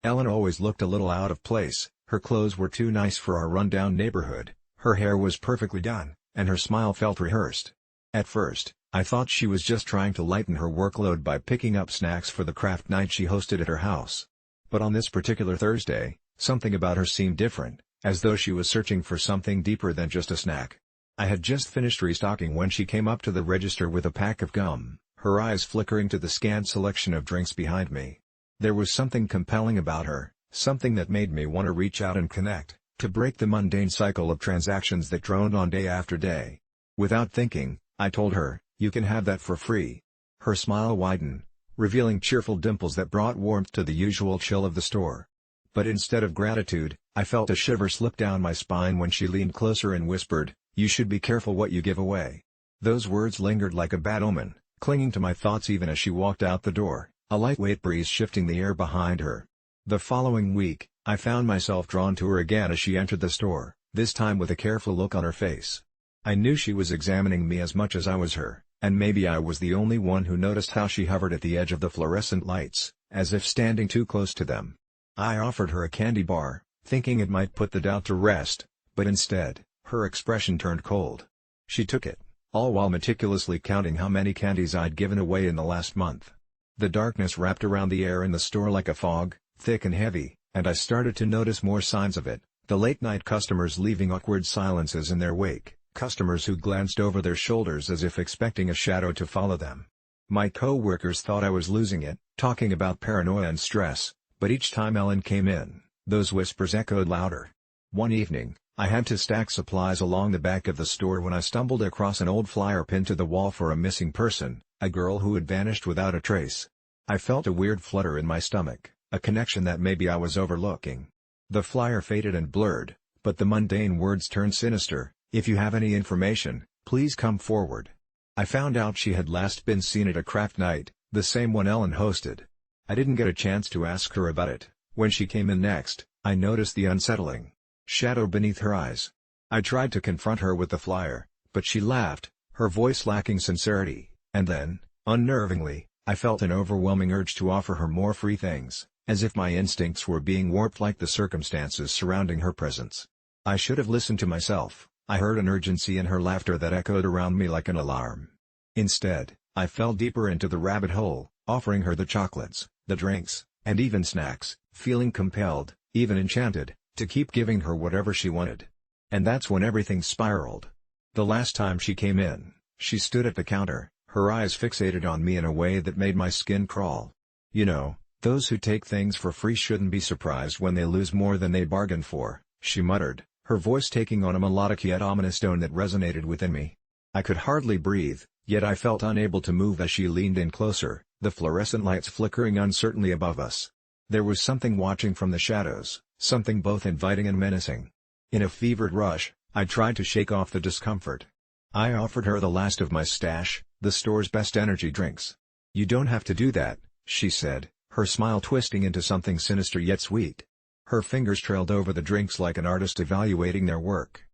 Ellen always looked a little out of place, her clothes were too nice for our rundown neighborhood, her hair was perfectly done, and her smile felt rehearsed. At first, I thought she was just trying to lighten her workload by picking up snacks for the craft night she hosted at her house. But on this particular Thursday, something about her seemed different, as though she was searching for something deeper than just a snack. I had just finished restocking when she came up to the register with a pack of gum, her eyes flickering to the scant selection of drinks behind me. There was something compelling about her, something that made me want to reach out and connect, to break the mundane cycle of transactions that droned on day after day. Without thinking, I told her, "You can have that for free." Her smile widened, revealing cheerful dimples that brought warmth to the usual chill of the store. But instead of gratitude, I felt a shiver slip down my spine when she leaned closer and whispered, "You should be careful what you give away." Those words lingered like a bad omen, clinging to my thoughts even as she walked out the door, a lightweight breeze shifting the air behind her. The following week, I found myself drawn to her again as she entered the store, this time with a careful look on her face. I knew she was examining me as much as I was her, and maybe I was the only one who noticed how she hovered at the edge of the fluorescent lights, as if standing too close to them. I offered her a candy bar, thinking it might put the doubt to rest, but instead, her expression turned cold. She took it, all while meticulously counting how many candies I'd given away in the last month. The darkness wrapped around the air in the store like a fog, thick and heavy, and I started to notice more signs of it, the late-night customers leaving awkward silences in their wake, customers who glanced over their shoulders as if expecting a shadow to follow them. My co-workers thought I was losing it, talking about paranoia and stress, but each time Ellen came in, those whispers echoed louder. One evening, I had to stack supplies along the back of the store when I stumbled across an old flyer pinned to the wall for a missing person, a girl who had vanished without a trace. I felt a weird flutter in my stomach, a connection that maybe I was overlooking. The flyer faded and blurred, but the mundane words turned sinister. "If you have any information, please come forward." I found out she had last been seen at a craft night, the same one Ellen hosted. I didn't get a chance to ask her about it. When she came in next, I noticed the unsettling shadow beneath her eyes. I tried to confront her with the flyer, but she laughed, her voice lacking sincerity, and then, unnervingly, I felt an overwhelming urge to offer her more free things, as if my instincts were being warped like the circumstances surrounding her presence. I should have listened to myself. I heard an urgency in her laughter that echoed around me like an alarm. Instead, I fell deeper into the rabbit hole, offering her the chocolates, the drinks, and even snacks, feeling compelled, even enchanted, to keep giving her whatever she wanted. And that's when everything spiraled. The last time she came in, she stood at the counter, her eyes fixated on me in a way that made my skin crawl. "You know, those who take things for free shouldn't be surprised when they lose more than they bargained for," she muttered, her voice taking on a melodic yet ominous tone that resonated within me. I could hardly breathe, yet I felt unable to move as she leaned in closer, the fluorescent lights flickering uncertainly above us. There was something watching from the shadows, something both inviting and menacing. In a fevered rush, I tried to shake off the discomfort. I offered her the last of my stash, the store's best energy drinks. "You don't have to do that," she said, her smile twisting into something sinister yet sweet. Her fingers trailed over the drinks like an artist evaluating their work.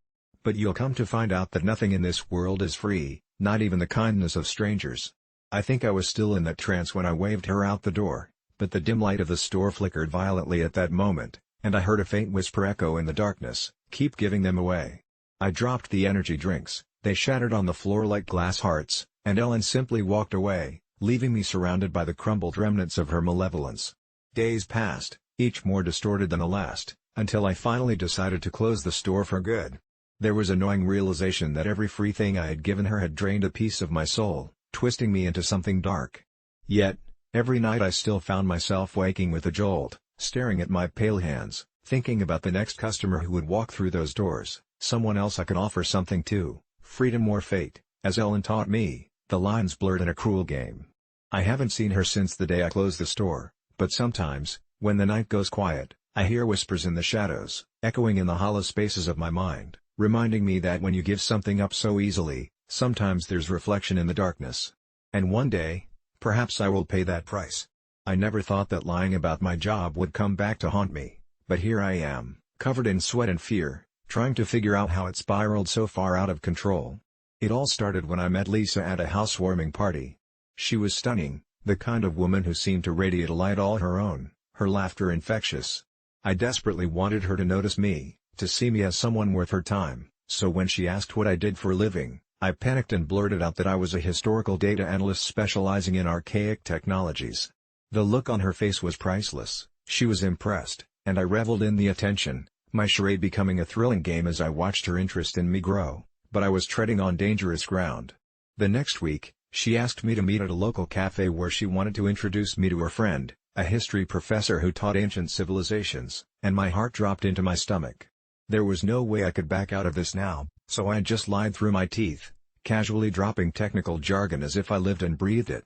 "But you'll come to find out that nothing in this world is free, not even the kindness of strangers." I think I was still in that trance when I waved her out the door, but the dim light of the store flickered violently at that moment, and I heard a faint whisper echo in the darkness, "Keep giving them away." I dropped the energy drinks, they shattered on the floor like glass hearts, and Ellen simply walked away, leaving me surrounded by the crumbled remnants of her malevolence. Days passed, each more distorted than the last, until I finally decided to close the store for good. There was a gnawing realization that every free thing I had given her had drained a piece of my soul, twisting me into something dark. Yet, every night I still found myself waking with a jolt, staring at my pale hands, thinking about the next customer who would walk through those doors, someone else I could offer something to, freedom or fate, as Ellen taught me, the lines blurred in a cruel game. I haven't seen her since the day I closed the store, but sometimes, when the night goes quiet, I hear whispers in the shadows, echoing in the hollow spaces of my mind, reminding me that when you give something up so easily, sometimes there's reflection in the darkness. And one day, perhaps I will pay that price. I never thought that lying about my job would come back to haunt me, but here I am, covered in sweat and fear, trying to figure out how it spiraled so far out of control. It all started when I met Lisa at a housewarming party. She was stunning, the kind of woman who seemed to radiate a light all her own, her laughter infectious. I desperately wanted her to notice me, to see me as someone worth her time, so when she asked what I did for a living, I panicked and blurted out that I was a historical data analyst specializing in archaic technologies. The look on her face was priceless, she was impressed, and I reveled in the attention, my charade becoming a thrilling game as I watched her interest in me grow, but I was treading on dangerous ground. The next week, she asked me to meet at a local cafe where she wanted to introduce me to her friend, a history professor who taught ancient civilizations, and my heart dropped into my stomach. There was no way I could back out of this now, so I just lied through my teeth, casually dropping technical jargon as if I lived and breathed it.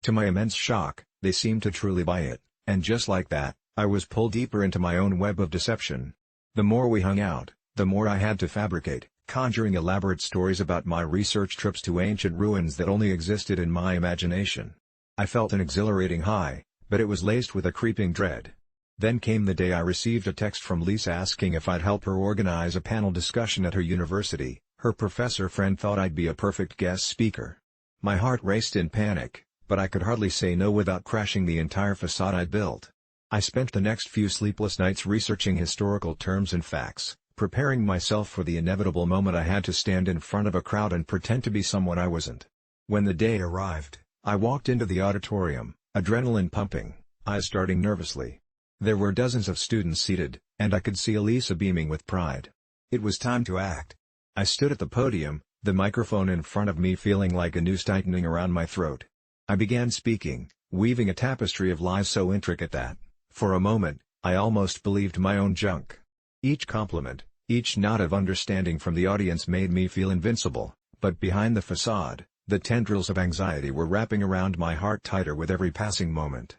To my immense shock, they seemed to truly buy it, and just like that, I was pulled deeper into my own web of deception. The more we hung out, the more I had to fabricate, conjuring elaborate stories about my research trips to ancient ruins that only existed in my imagination. I felt an exhilarating high, but it was laced with a creeping dread. Then came the day I received a text from Lisa asking if I'd help her organize a panel discussion at her university. Her professor friend thought I'd be a perfect guest speaker. My heart raced in panic, but I could hardly say no without crashing the entire facade I'd built. I spent the next few sleepless nights researching historical terms and facts, preparing myself for the inevitable moment I had to stand in front of a crowd and pretend to be someone I wasn't. When the day arrived, I walked into the auditorium, adrenaline pumping, eyes darting nervously. There were dozens of students seated, and I could see Elisa beaming with pride. It was time to act. I stood at the podium, the microphone in front of me feeling like a noose tightening around my throat. I began speaking, weaving a tapestry of lies so intricate that, for a moment, I almost believed my own junk. Each compliment, each nod of understanding from the audience made me feel invincible, but behind the facade, the tendrils of anxiety were wrapping around my heart tighter with every passing moment.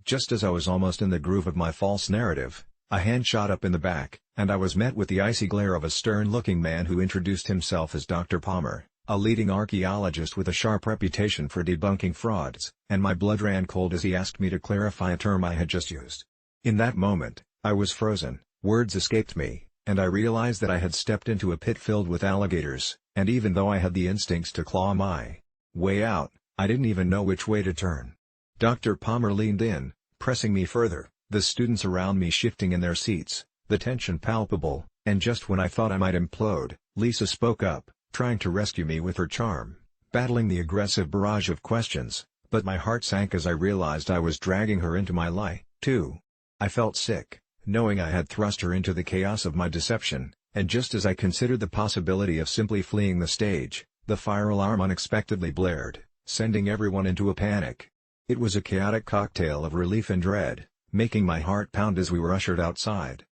Just as I was almost in the groove of my false narrative, a hand shot up in the back, and I was met with the icy glare of a stern-looking man who introduced himself as Dr. Palmer, a leading archaeologist with a sharp reputation for debunking frauds, and my blood ran cold as he asked me to clarify a term I had just used. In that moment, I was frozen, words escaped me, and I realized that I had stepped into a pit filled with alligators, and even though I had the instincts to claw my way out, I didn't even know which way to turn. Dr. Palmer leaned in, pressing me further, the students around me shifting in their seats, the tension palpable, and just when I thought I might implode, Lisa spoke up, trying to rescue me with her charm, battling the aggressive barrage of questions, but my heart sank as I realized I was dragging her into my lie, too. I felt sick, knowing I had thrust her into the chaos of my deception, and just as I considered the possibility of simply fleeing the stage, the fire alarm unexpectedly blared, sending everyone into a panic. It was a chaotic cocktail of relief and dread, making my heart pound as we were ushered outside.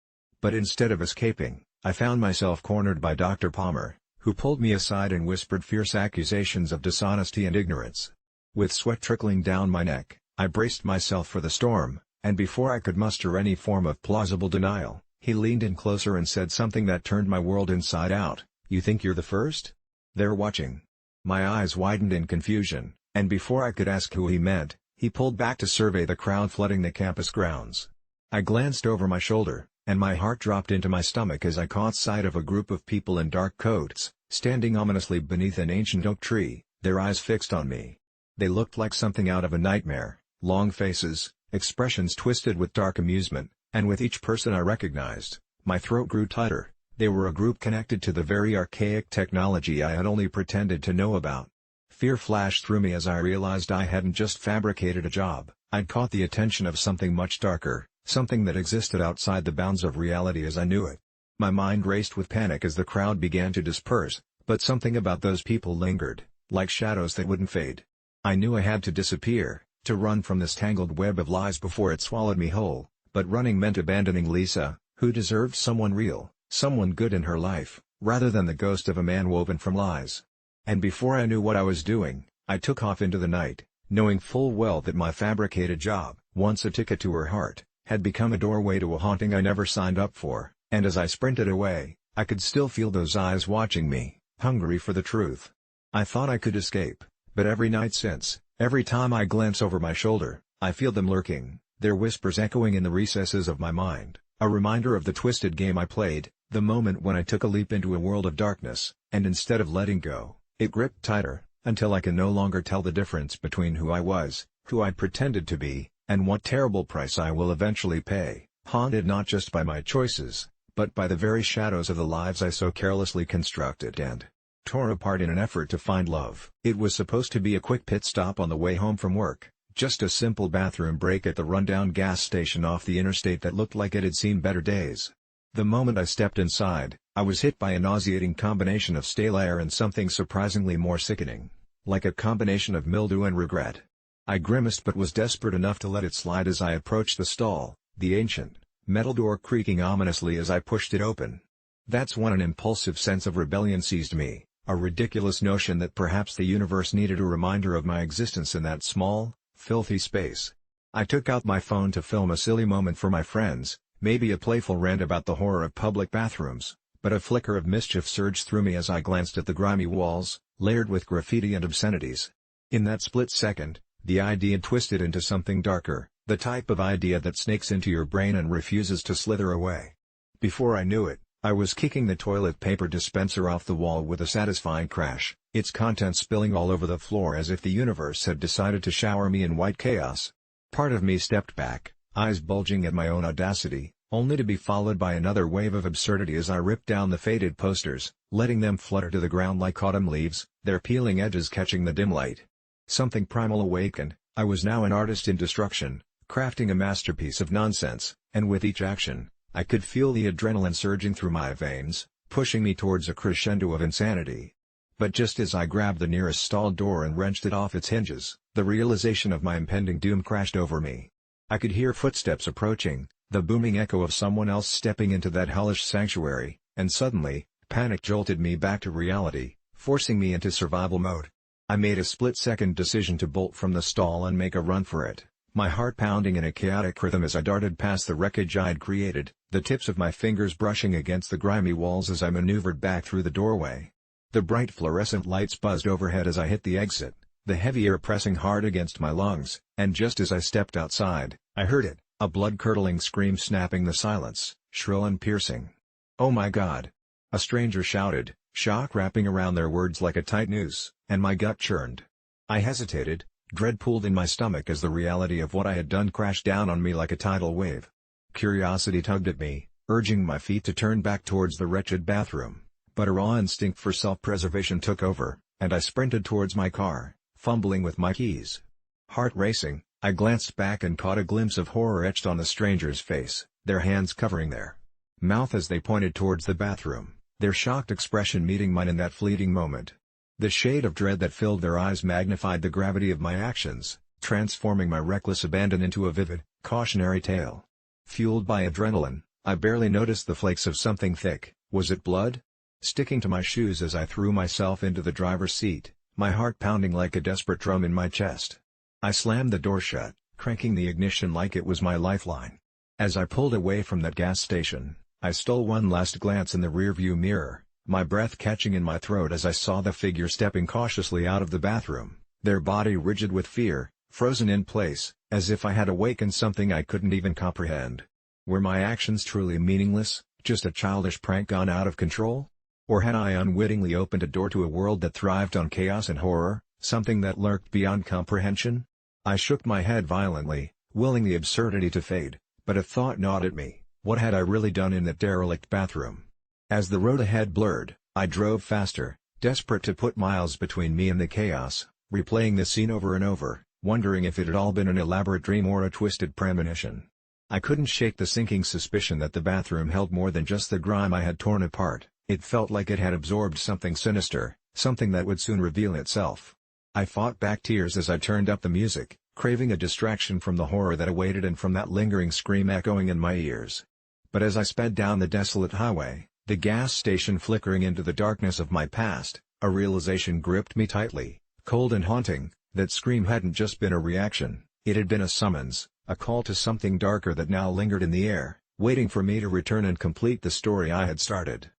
But instead of escaping, I found myself cornered by Dr. Palmer, who pulled me aside and whispered fierce accusations of dishonesty and ignorance. With sweat trickling down my neck, I braced myself for the storm, and before I could muster any form of plausible denial, he leaned in closer and said something that turned my world inside out. "You think you're the first? They're watching." My eyes widened in confusion, and before I could ask who he meant, he pulled back to survey the crowd flooding the campus grounds. I glanced over my shoulder, and my heart dropped into my stomach as I caught sight of a group of people in dark coats, standing ominously beneath an ancient oak tree, their eyes fixed on me. They looked like something out of a nightmare, long faces, expressions twisted with dark amusement, and with each person I recognized, my throat grew tighter. They were a group connected to the very archaic technology I had only pretended to know about. Fear flashed through me as I realized I hadn't just fabricated a job, I'd caught the attention of something much darker, something that existed outside the bounds of reality as I knew it. My mind raced with panic as the crowd began to disperse, but something about those people lingered, like shadows that wouldn't fade. I knew I had to disappear, to run from this tangled web of lies before it swallowed me whole, but running meant abandoning Lisa, who deserved someone real, someone good in her life, rather than the ghost of a man woven from lies. And before I knew what I was doing, I took off into the night, knowing full well that my fabricated job, once a ticket to her heart, had become a doorway to a haunting I never signed up for, and as I sprinted away, I could still feel those eyes watching me, hungry for the truth. I thought I could escape, but every night since, every time I glance over my shoulder, I feel them lurking, their whispers echoing in the recesses of my mind, a reminder of the twisted game I played, the moment when I took a leap into a world of darkness, and instead of letting go, it gripped tighter, until I can no longer tell the difference between who I was, who I pretended to be, and what terrible price I will eventually pay, haunted not just by my choices, but by the very shadows of the lives I so carelessly constructed and tore apart in an effort to find love. It was supposed to be a quick pit stop on the way home from work, just a simple bathroom break at the rundown gas station off the interstate that looked like it had seen better days. The moment I stepped inside, I was hit by a nauseating combination of stale air and something surprisingly more sickening, like a combination of mildew and regret. I grimaced but was desperate enough to let it slide as I approached the stall, the ancient, metal door creaking ominously as I pushed it open. That's when an impulsive sense of rebellion seized me, a ridiculous notion that perhaps the universe needed a reminder of my existence in that small, filthy space. I took out my phone to film a silly moment for my friends, maybe a playful rant about the horror of public bathrooms, but a flicker of mischief surged through me as I glanced at the grimy walls, layered with graffiti and obscenities. In that split second, the idea twisted into something darker, the type of idea that snakes into your brain and refuses to slither away. Before I knew it, I was kicking the toilet paper dispenser off the wall with a satisfying crash, its contents spilling all over the floor as if the universe had decided to shower me in white chaos. Part of me stepped back, eyes bulging at my own audacity, only to be followed by another wave of absurdity as I ripped down the faded posters, letting them flutter to the ground like autumn leaves, their peeling edges catching the dim light. Something primal awakened. I was now an artist in destruction, crafting a masterpiece of nonsense, and with each action, I could feel the adrenaline surging through my veins, pushing me towards a crescendo of insanity. But just as I grabbed the nearest stall door and wrenched it off its hinges, the realization of my impending doom crashed over me. I could hear footsteps approaching, the booming echo of someone else stepping into that hellish sanctuary, and suddenly, panic jolted me back to reality, forcing me into survival mode. I made a split-second decision to bolt from the stall and make a run for it, my heart pounding in a chaotic rhythm as I darted past the wreckage I'd created, the tips of my fingers brushing against the grimy walls as I maneuvered back through the doorway. The bright fluorescent lights buzzed overhead as I hit the exit, the heavy air pressing hard against my lungs, and just as I stepped outside, I heard it, a blood-curdling scream snapping the silence, shrill and piercing. "Oh my God!" a stranger shouted, shock wrapping around their words like a tight noose, and my gut churned. I hesitated, dread pulled in my stomach as the reality of what I had done crashed down on me like a tidal wave. Curiosity tugged at me, urging my feet to turn back towards the wretched bathroom, but a raw instinct for self-preservation took over, and I sprinted towards my car, fumbling with my keys. Heart racing, I glanced back and caught a glimpse of horror etched on the stranger's face, their hands covering their mouth as they pointed towards the bathroom, their shocked expression meeting mine in that fleeting moment. The shade of dread that filled their eyes magnified the gravity of my actions, transforming my reckless abandon into a vivid, cautionary tale. Fueled by adrenaline, I barely noticed the flakes of something thick. Was it blood? Sticking to my shoes as I threw myself into the driver's seat, my heart pounding like a desperate drum in my chest. I slammed the door shut, cranking the ignition like it was my lifeline. As I pulled away from that gas station, I stole one last glance in the rearview mirror, my breath catching in my throat as I saw the figure stepping cautiously out of the bathroom, their body rigid with fear, frozen in place, as if I had awakened something I couldn't even comprehend. Were my actions truly meaningless, just a childish prank gone out of control? Or had I unwittingly opened a door to a world that thrived on chaos and horror, something that lurked beyond comprehension? I shook my head violently, willing the absurdity to fade, but a thought gnawed at me: what had I really done in that derelict bathroom? As the road ahead blurred, I drove faster, desperate to put miles between me and the chaos, replaying the scene over and over, wondering if it had all been an elaborate dream or a twisted premonition. I couldn't shake the sinking suspicion that the bathroom held more than just the grime I had torn apart. It felt like it had absorbed something sinister, something that would soon reveal itself. I fought back tears as I turned up the music, craving a distraction from the horror that awaited and from that lingering scream echoing in my ears. But as I sped down the desolate highway, The gas station flickering into the darkness of my past, a realization gripped me tightly, cold and haunting, that scream hadn't just been a reaction, it had been a summons, a call to something darker that now lingered in the air, waiting for me to return and complete the story I had started.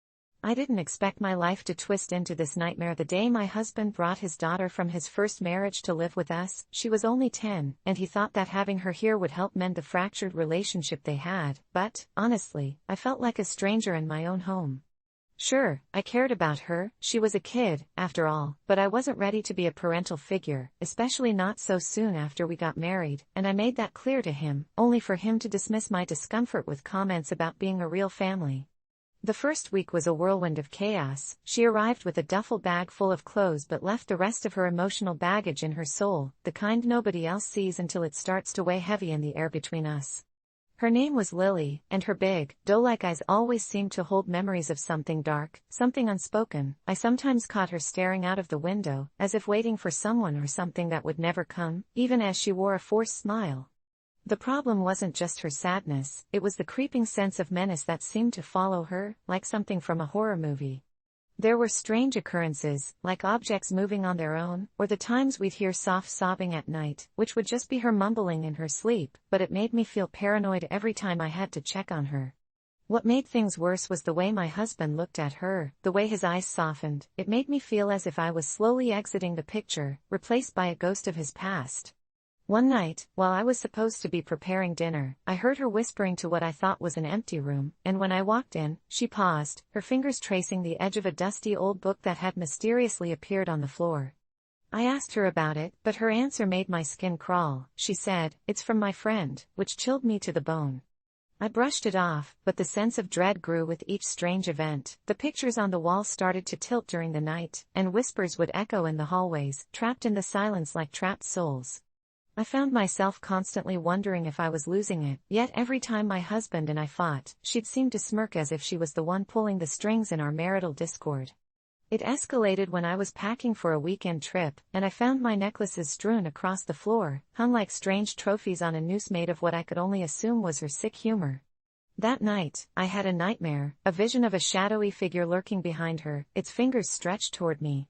I didn't expect my life to twist into this nightmare the day my husband brought his daughter from his first marriage to live with us. She was only 10, and he thought that having her here would help mend the fractured relationship they had, but, honestly, I felt like a stranger in my own home. Sure, I cared about her, she was a kid, after all, but I wasn't ready to be a parental figure, especially not so soon after we got married, and I made that clear to him, only for him to dismiss my discomfort with comments about being a real family. The first week was a whirlwind of chaos. She arrived with a duffel bag full of clothes but left the rest of her emotional baggage in her soul, the kind nobody else sees until it starts to weigh heavy in the air between us. Her name was Lily, and her big, doe-like eyes always seemed to hold memories of something dark, something unspoken. I sometimes caught her staring out of the window, as if waiting for someone or something that would never come, even as she wore a forced smile. The problem wasn't just her sadness, it was the creeping sense of menace that seemed to follow her, like something from a horror movie. There were strange occurrences, like objects moving on their own, or the times we'd hear soft sobbing at night, which would just be her mumbling in her sleep, but it made me feel paranoid every time I had to check on her. What made things worse was the way my husband looked at her, the way his eyes softened. It made me feel as if I was slowly exiting the picture, replaced by a ghost of his past. One night, while I was supposed to be preparing dinner, I heard her whispering to what I thought was an empty room, and when I walked in, she paused, her fingers tracing the edge of a dusty old book that had mysteriously appeared on the floor. I asked her about it, but her answer made my skin crawl. She said, "It's from my friend," which chilled me to the bone. I brushed it off, but the sense of dread grew with each strange event. The pictures on the wall started to tilt during the night, and whispers would echo in the hallways, trapped in the silence like trapped souls. I found myself constantly wondering if I was losing it, yet every time my husband and I fought, she'd seem to smirk as if she was the one pulling the strings in our marital discord. It escalated when I was packing for a weekend trip, and I found my necklaces strewn across the floor, hung like strange trophies on a noose made of what I could only assume was her sick humor. That night, I had a nightmare, a vision of a shadowy figure lurking behind her, its fingers stretched toward me.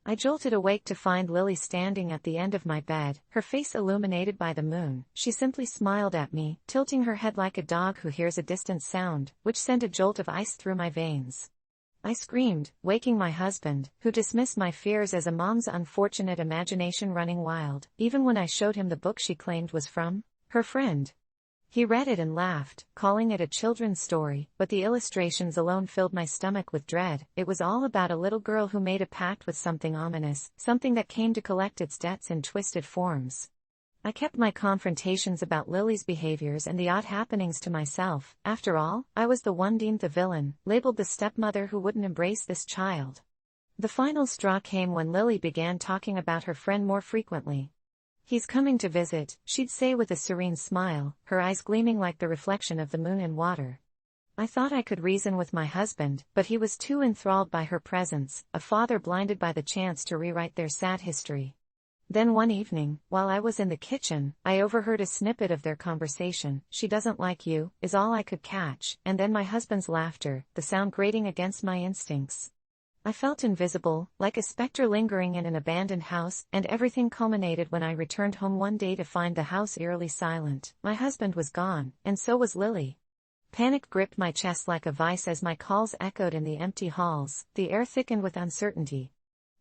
I jolted awake to find Lily standing at the end of my bed, her face illuminated by the moon. She simply smiled at me, tilting her head like a dog who hears a distant sound, which sent a jolt of ice through my veins. I screamed, waking my husband, who dismissed my fears as a mom's unfortunate imagination running wild, even when I showed him the book she claimed was from her friend. He read it and laughed, calling it a children's story, but the illustrations alone filled my stomach with dread. It was all about a little girl who made a pact with something ominous, something that came to collect its debts in twisted forms. I kept my confrontations about Lily's behaviors and the odd happenings to myself. After all, I was the one deemed the villain, labeled the stepmother who wouldn't embrace this child. The final straw came when Lily began talking about her friend more frequently. "He's coming to visit," she'd say with a serene smile, her eyes gleaming like the reflection of the moon in water. I thought I could reason with my husband, but he was too enthralled by her presence, a father blinded by the chance to rewrite their sad history. Then one evening, while I was in the kitchen, I overheard a snippet of their conversation. "She doesn't like you," is all I could catch, and then my husband's laughter, the sound grating against my instincts. I felt invisible, like a specter lingering in an abandoned house, and everything culminated when I returned home one day to find the house eerily silent. My husband was gone, and so was Lily. Panic gripped my chest like a vice as my calls echoed in the empty halls, the air thickened with uncertainty.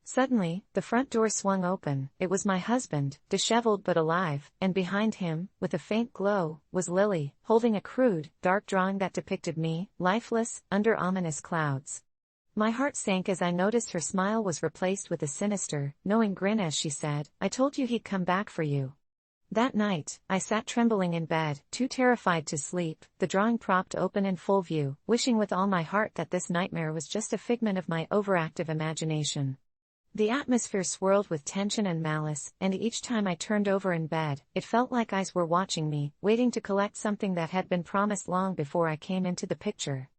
Suddenly, the front door swung open. It was my husband, disheveled but alive, and behind him, with a faint glow, was Lily, holding a crude, dark drawing that depicted me, lifeless, under ominous clouds. My heart sank as I noticed her smile was replaced with a sinister, knowing grin as she said, "I told you he'd come back for you." That night, I sat trembling in bed, too terrified to sleep, the drawing propped open in full view, wishing with all my heart that this nightmare was just a figment of my overactive imagination. The atmosphere swirled with tension and malice, and each time I turned over in bed, it felt like eyes were watching me, waiting to collect something that had been promised long before I came into the picture.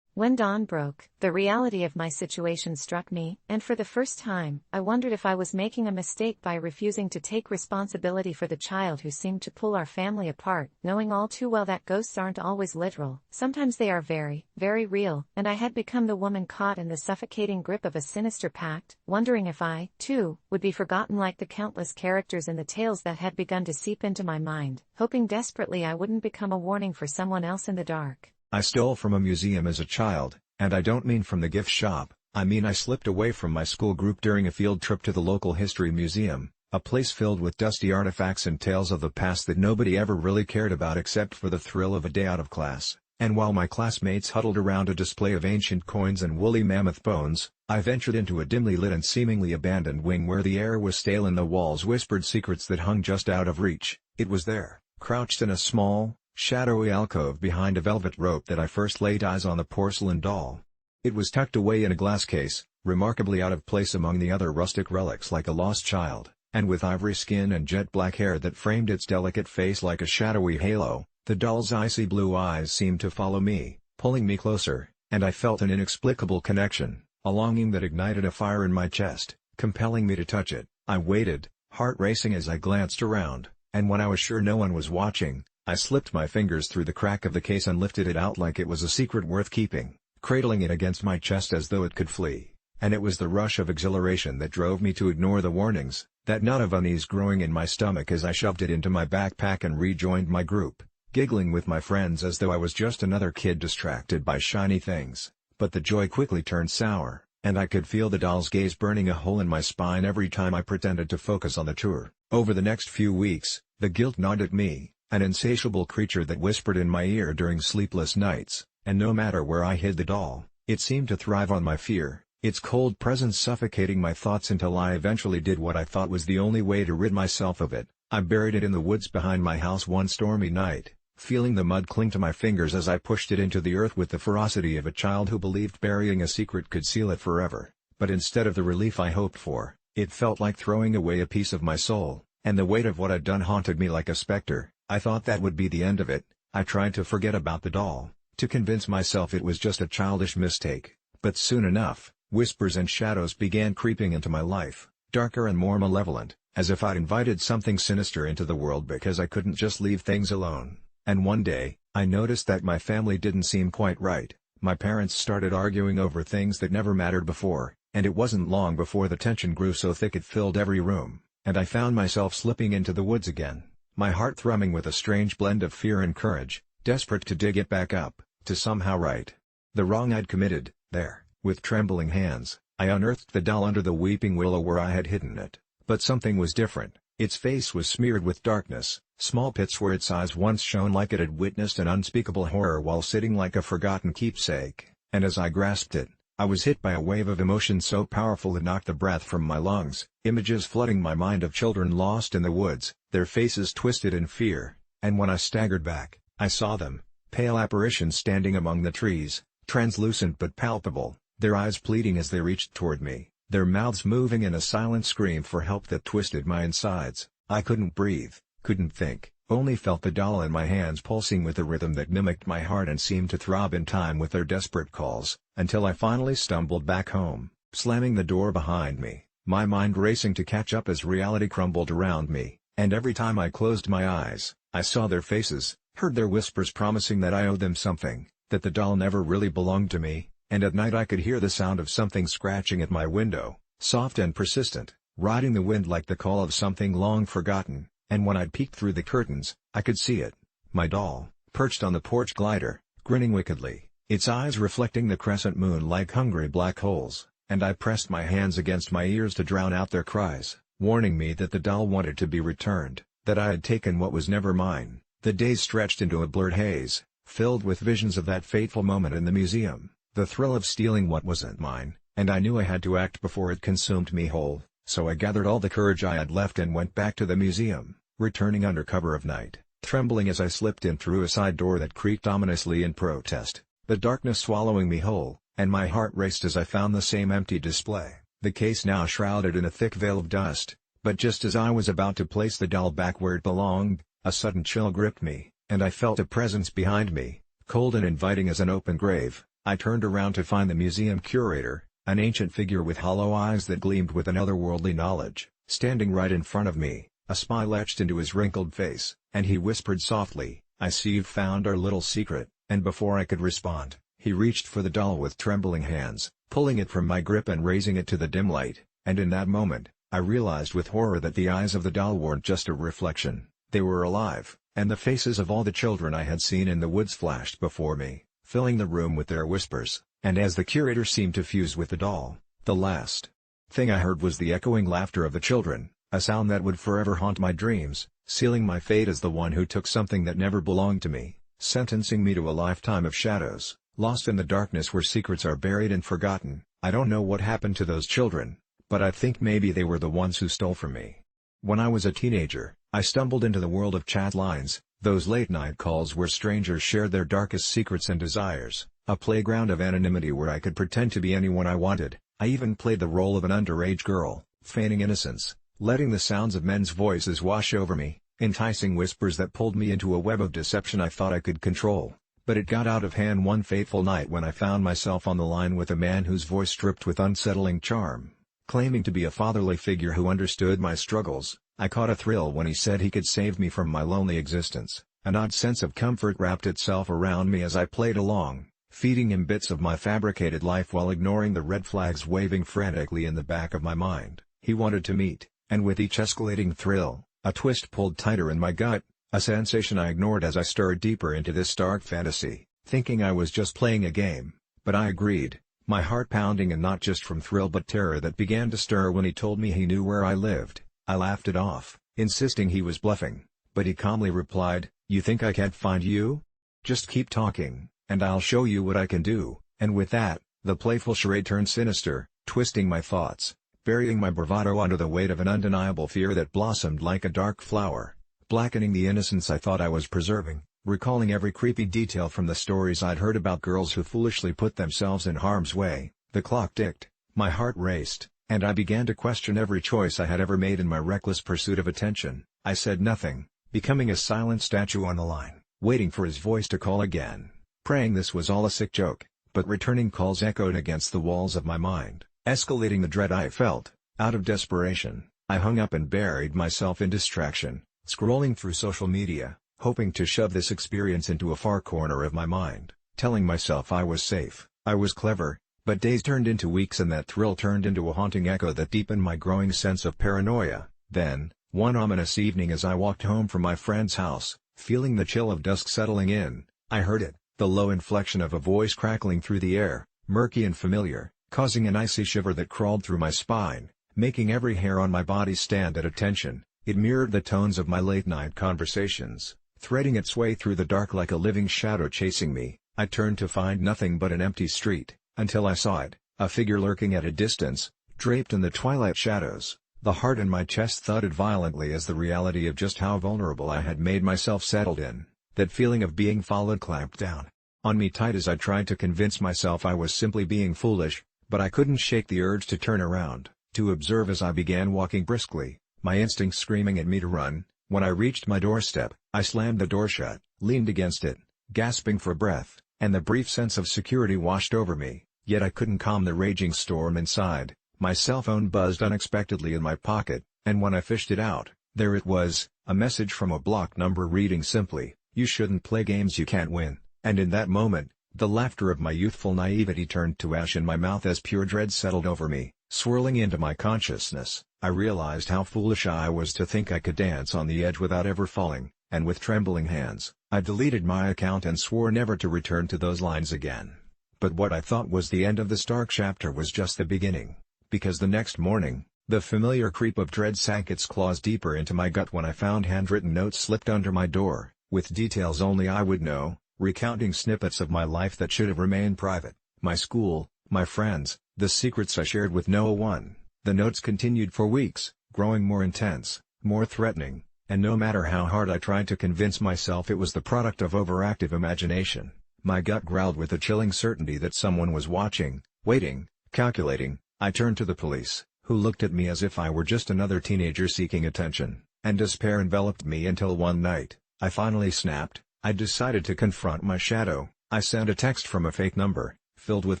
When dawn broke, the reality of my situation struck me, and for the first time, I wondered if I was making a mistake by refusing to take responsibility for the child who seemed to pull our family apart, knowing all too well that ghosts aren't always literal, sometimes they are very, very real, and I had become the woman caught in the suffocating grip of a sinister pact, wondering if I, too, would be forgotten like the countless characters in the tales that had begun to seep into my mind, hoping desperately I wouldn't become a warning for someone else in the dark. I stole from a museum as a child, and I don't mean from the gift shop, I mean I slipped away from my school group during a field trip to the local history museum, a place filled with dusty artifacts and tales of the past that nobody ever really cared about except for the thrill of a day out of class. And while my classmates huddled around a display of ancient coins and woolly mammoth bones, I ventured into a dimly lit and seemingly abandoned wing where the air was stale and the walls whispered secrets that hung just out of reach. It was there, crouched in a small, shadowy alcove behind a velvet rope that I first laid eyes on the porcelain doll. It was tucked away in a glass case, remarkably out of place among the other rustic relics like a lost child, and with ivory skin and jet black hair that framed its delicate face like a shadowy halo. The doll's icy blue eyes seemed to follow me, pulling me closer, and I felt an inexplicable connection, a longing that ignited a fire in my chest, compelling me to touch it. I waited, heart racing as I glanced around, and when I was sure no one was watching, I slipped my fingers through the crack of the case and lifted it out like it was a secret worth keeping, cradling it against my chest as though it could flee. And it was the rush of exhilaration that drove me to ignore the warnings, that knot of unease growing in my stomach as I shoved it into my backpack and rejoined my group, giggling with my friends as though I was just another kid distracted by shiny things. But the joy quickly turned sour, and I could feel the doll's gaze burning a hole in my spine every time I pretended to focus on the tour. Over the next few weeks, the guilt gnawed at me, an insatiable creature that whispered in my ear during sleepless nights, and no matter where I hid the doll, it seemed to thrive on my fear, its cold presence suffocating my thoughts until I eventually did what I thought was the only way to rid myself of it. I buried it in the woods behind my house one stormy night, feeling the mud cling to my fingers as I pushed it into the earth with the ferocity of a child who believed burying a secret could seal it forever. But instead of the relief I hoped for, it felt like throwing away a piece of my soul, and the weight of what I'd done haunted me like a specter. I thought that would be the end of it. I tried to forget about the doll, to convince myself it was just a childish mistake, but soon enough, whispers and shadows began creeping into my life, darker and more malevolent, as if I'd invited something sinister into the world because I couldn't just leave things alone. And one day, I noticed that my family didn't seem quite right. My parents started arguing over things that never mattered before, and it wasn't long before the tension grew so thick it filled every room, and I found myself slipping into the woods again, my heart thrumming with a strange blend of fear and courage, desperate to dig it back up, to somehow right the wrong I'd committed. There, with trembling hands, I unearthed the doll under the weeping willow where I had hidden it. But something was different. Its face was smeared with darkness, small pits where its eyes once shone like it had witnessed an unspeakable horror while sitting like a forgotten keepsake, and as I grasped it, I was hit by a wave of emotion so powerful it knocked the breath from my lungs, images flooding my mind of children lost in the woods, their faces twisted in fear, and when I staggered back, I saw them, pale apparitions standing among the trees, translucent but palpable, their eyes pleading as they reached toward me, their mouths moving in a silent scream for help that twisted my insides. I couldn't breathe, couldn't think, only felt the doll in my hands pulsing with a rhythm that mimicked my heart and seemed to throb in time with their desperate calls, until I finally stumbled back home, slamming the door behind me, my mind racing to catch up as reality crumbled around me, and every time I closed my eyes, I saw their faces, heard their whispers promising that I owed them something, that the doll never really belonged to me, and at night I could hear the sound of something scratching at my window, soft and persistent, riding the wind like the call of something long forgotten, and when I'd peeked through the curtains, I could see it, my doll, perched on the porch glider, grinning wickedly, its eyes reflecting the crescent moon like hungry black holes, and I pressed my hands against my ears to drown out their cries, warning me that the doll wanted to be returned, that I had taken what was never mine. The days stretched into a blurred haze, filled with visions of that fateful moment in the museum, the thrill of stealing what wasn't mine, and I knew I had to act before it consumed me whole, so I gathered all the courage I had left and went back to the museum, returning under cover of night, trembling as I slipped in through a side door that creaked ominously in protest, the darkness swallowing me whole, and my heart raced as I found the same empty display, the case now shrouded in a thick veil of dust. But just as I was about to place the doll back where it belonged, a sudden chill gripped me, and I felt a presence behind me, cold and inviting as an open grave. I turned around to find the museum curator, an ancient figure with hollow eyes that gleamed with an otherworldly knowledge, standing right in front of me, a smile etched into his wrinkled face, and he whispered softly, "I see you've found our little secret," and before I could respond, he reached for the doll with trembling hands, pulling it from my grip and raising it to the dim light, and in that moment, I realized with horror that the eyes of the doll weren't just a reflection, they were alive, and the faces of all the children I had seen in the woods flashed before me, filling the room with their whispers, and as the curator seemed to fuse with the doll, the last thing I heard was the echoing laughter of the children, a sound that would forever haunt my dreams, sealing my fate as the one who took something that never belonged to me, sentencing me to a lifetime of shadows, lost in the darkness where secrets are buried and forgotten. I don't know what happened to those children, but I think maybe they were the ones who stole from me. When I was a teenager, I stumbled into the world of chat lines, those late-night calls where strangers shared their darkest secrets and desires, a playground of anonymity where I could pretend to be anyone I wanted. I even played the role of an underage girl, feigning innocence, letting the sounds of men's voices wash over me, enticing whispers that pulled me into a web of deception I thought I could control. But it got out of hand one fateful night when I found myself on the line with a man whose voice dripped with unsettling charm. Claiming to be a fatherly figure who understood my struggles, I caught a thrill when he said he could save me from my lonely existence. An odd sense of comfort wrapped itself around me as I played along, feeding him bits of my fabricated life while ignoring the red flags waving frantically in the back of my mind. He wanted to meet, and with each escalating thrill, a twist pulled tighter in my gut, a sensation I ignored as I stirred deeper into this dark fantasy, thinking I was just playing a game. But I agreed, my heart pounding, and not just from thrill but terror that began to stir when he told me he knew where I lived. I laughed it off, insisting he was bluffing, but he calmly replied, "You think I can't find you? Just keep talking, and I'll show you what I can do." And with that, the playful charade turned sinister, twisting my thoughts, burying my bravado under the weight of an undeniable fear that blossomed like a dark flower, blackening the innocence I thought I was preserving. Recalling every creepy detail from the stories I'd heard about girls who foolishly put themselves in harm's way, the clock ticked, my heart raced, and I began to question every choice I had ever made in my reckless pursuit of attention. I said nothing, becoming a silent statue on the line, waiting for his voice to call again, praying this was all a sick joke, but returning calls echoed against the walls of my mind, escalating the dread I felt. Out of desperation, I hung up and buried myself in distraction, scrolling through social media, hoping to shove this experience into a far corner of my mind, telling myself I was safe, I was clever. But days turned into weeks and that thrill turned into a haunting echo that deepened my growing sense of paranoia. Then, one ominous evening as I walked home from my friend's house, feeling the chill of dusk settling in, I heard it, the low inflection of a voice crackling through the air, murky and familiar, causing an icy shiver that crawled through my spine, making every hair on my body stand at attention. It mirrored the tones of my late-night conversations, threading its way through the dark like a living shadow chasing me. I turned to find nothing but an empty street, until I saw it, a figure lurking at a distance, draped in the twilight shadows. The heart in my chest thudded violently as the reality of just how vulnerable I had made myself settled in. That feeling of being followed clamped down on me tight as I tried to convince myself I was simply being foolish, but I couldn't shake the urge to turn around, to observe as I began walking briskly, my instincts screaming at me to run. When I reached my doorstep, I slammed the door shut, leaned against it, gasping for breath, and the brief sense of security washed over me. Yet I couldn't calm the raging storm inside. My cell phone buzzed unexpectedly in my pocket, and when I fished it out, there it was, a message from a blocked number reading simply, "You shouldn't play games you can't win." And in that moment, the laughter of my youthful naivety turned to ash in my mouth as pure dread settled over me, swirling into my consciousness. I realized how foolish I was to think I could dance on the edge without ever falling, and with trembling hands, I deleted my account and swore never to return to those lines again. But what I thought was the end of this dark chapter was just the beginning, because the next morning, the familiar creep of dread sank its claws deeper into my gut when I found handwritten notes slipped under my door, with details only I would know, recounting snippets of my life that should have remained private, my school, my friends, the secrets I shared with no one. The notes continued for weeks, growing more intense, more threatening, and no matter how hard I tried to convince myself it was the product of overactive imagination, my gut growled with a chilling certainty that someone was watching, waiting, calculating. I turned to the police, who looked at me as if I were just another teenager seeking attention, and despair enveloped me until one night, I finally snapped. I decided to confront my shadow. I sent a text from a fake number, filled with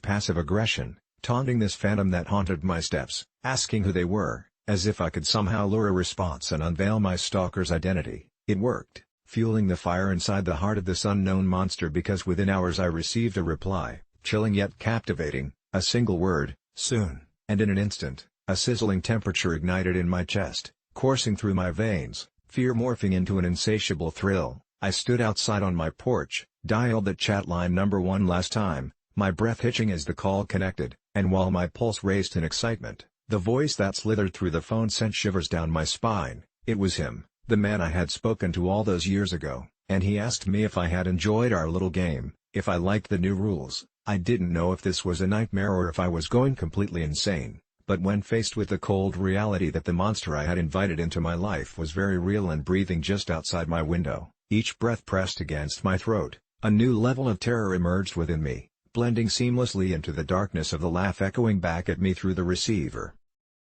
passive aggression, taunting this phantom that haunted my steps, asking who they were, as if I could somehow lure a response and unveil my stalker's identity. It worked, fueling the fire inside the heart of this unknown monster, because within hours I received a reply, chilling yet captivating, a single word, soon, and in an instant, a sizzling temperature ignited in my chest, coursing through my veins, fear morphing into an insatiable thrill. I stood outside on my porch, dialed that chat line number 1 last time, my breath hitching as the call connected, and while my pulse raced in excitement, the voice that slithered through the phone sent shivers down my spine. It was him, the man I had spoken to all those years ago, and he asked me if I had enjoyed our little game, if I liked the new rules. I didn't know if this was a nightmare or if I was going completely insane, but when faced with the cold reality that the monster I had invited into my life was very real and breathing just outside my window, each breath pressed against my throat, a new level of terror emerged within me, blending seamlessly into the darkness of the laugh echoing back at me through the receiver.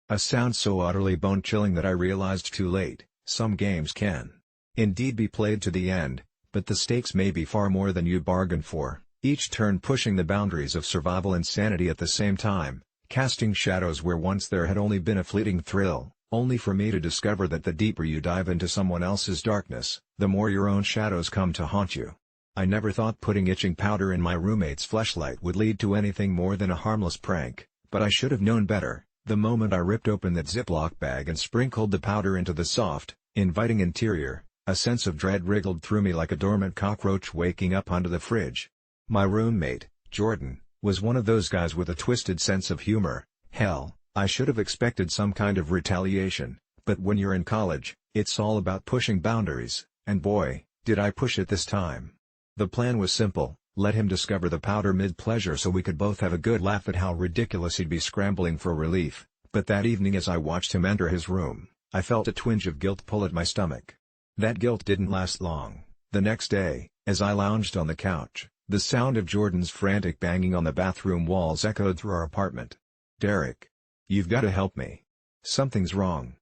A sound so utterly bone-chilling that I realized too late, some games can indeed be played to the end, but the stakes may be far more than you bargained for, each turn pushing the boundaries of survival and sanity at the same time, casting shadows where once there had only been a fleeting thrill, only for me to discover that the deeper you dive into someone else's darkness, the more your own shadows come to haunt you. I never thought putting itching powder in my roommate's fleshlight would lead to anything more than a harmless prank, but I should have known better. The moment I ripped open that Ziploc bag and sprinkled the powder into the soft, inviting interior, a sense of dread wriggled through me like a dormant cockroach waking up under the fridge. My roommate, Jordan, was one of those guys with a twisted sense of humor. Hell, I should have expected some kind of retaliation, but when you're in college, it's all about pushing boundaries, and boy, did I push it this time. The plan was simple: let him discover the powder mid-pleasure so we could both have a good laugh at how ridiculous he'd be scrambling for relief. But that evening, as I watched him enter his room, I felt a twinge of guilt pull at my stomach. That guilt didn't last long. The next day, as I lounged on the couch, the sound of Jordan's frantic banging on the bathroom walls echoed through our apartment. "Derek, you've got to help me. Something's wrong."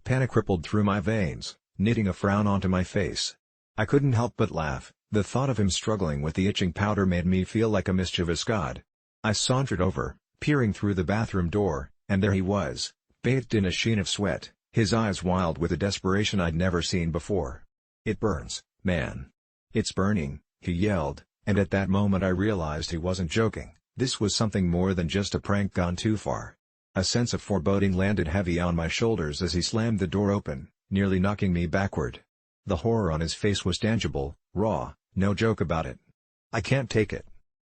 Panic rippled through my veins, knitting a frown onto my face. I couldn't help but laugh. The thought of him struggling with the itching powder made me feel like a mischievous god. I sauntered over, peering through the bathroom door, and there he was, bathed in a sheen of sweat, his eyes wild with a desperation I'd never seen before. "It burns, man. It's burning," he yelled, and at that moment I realized he wasn't joking. This was something more than just a prank gone too far. A sense of foreboding landed heavy on my shoulders as he slammed the door open, nearly knocking me backward. The horror on his face was tangible, raw. No joke about it. "I can't take it.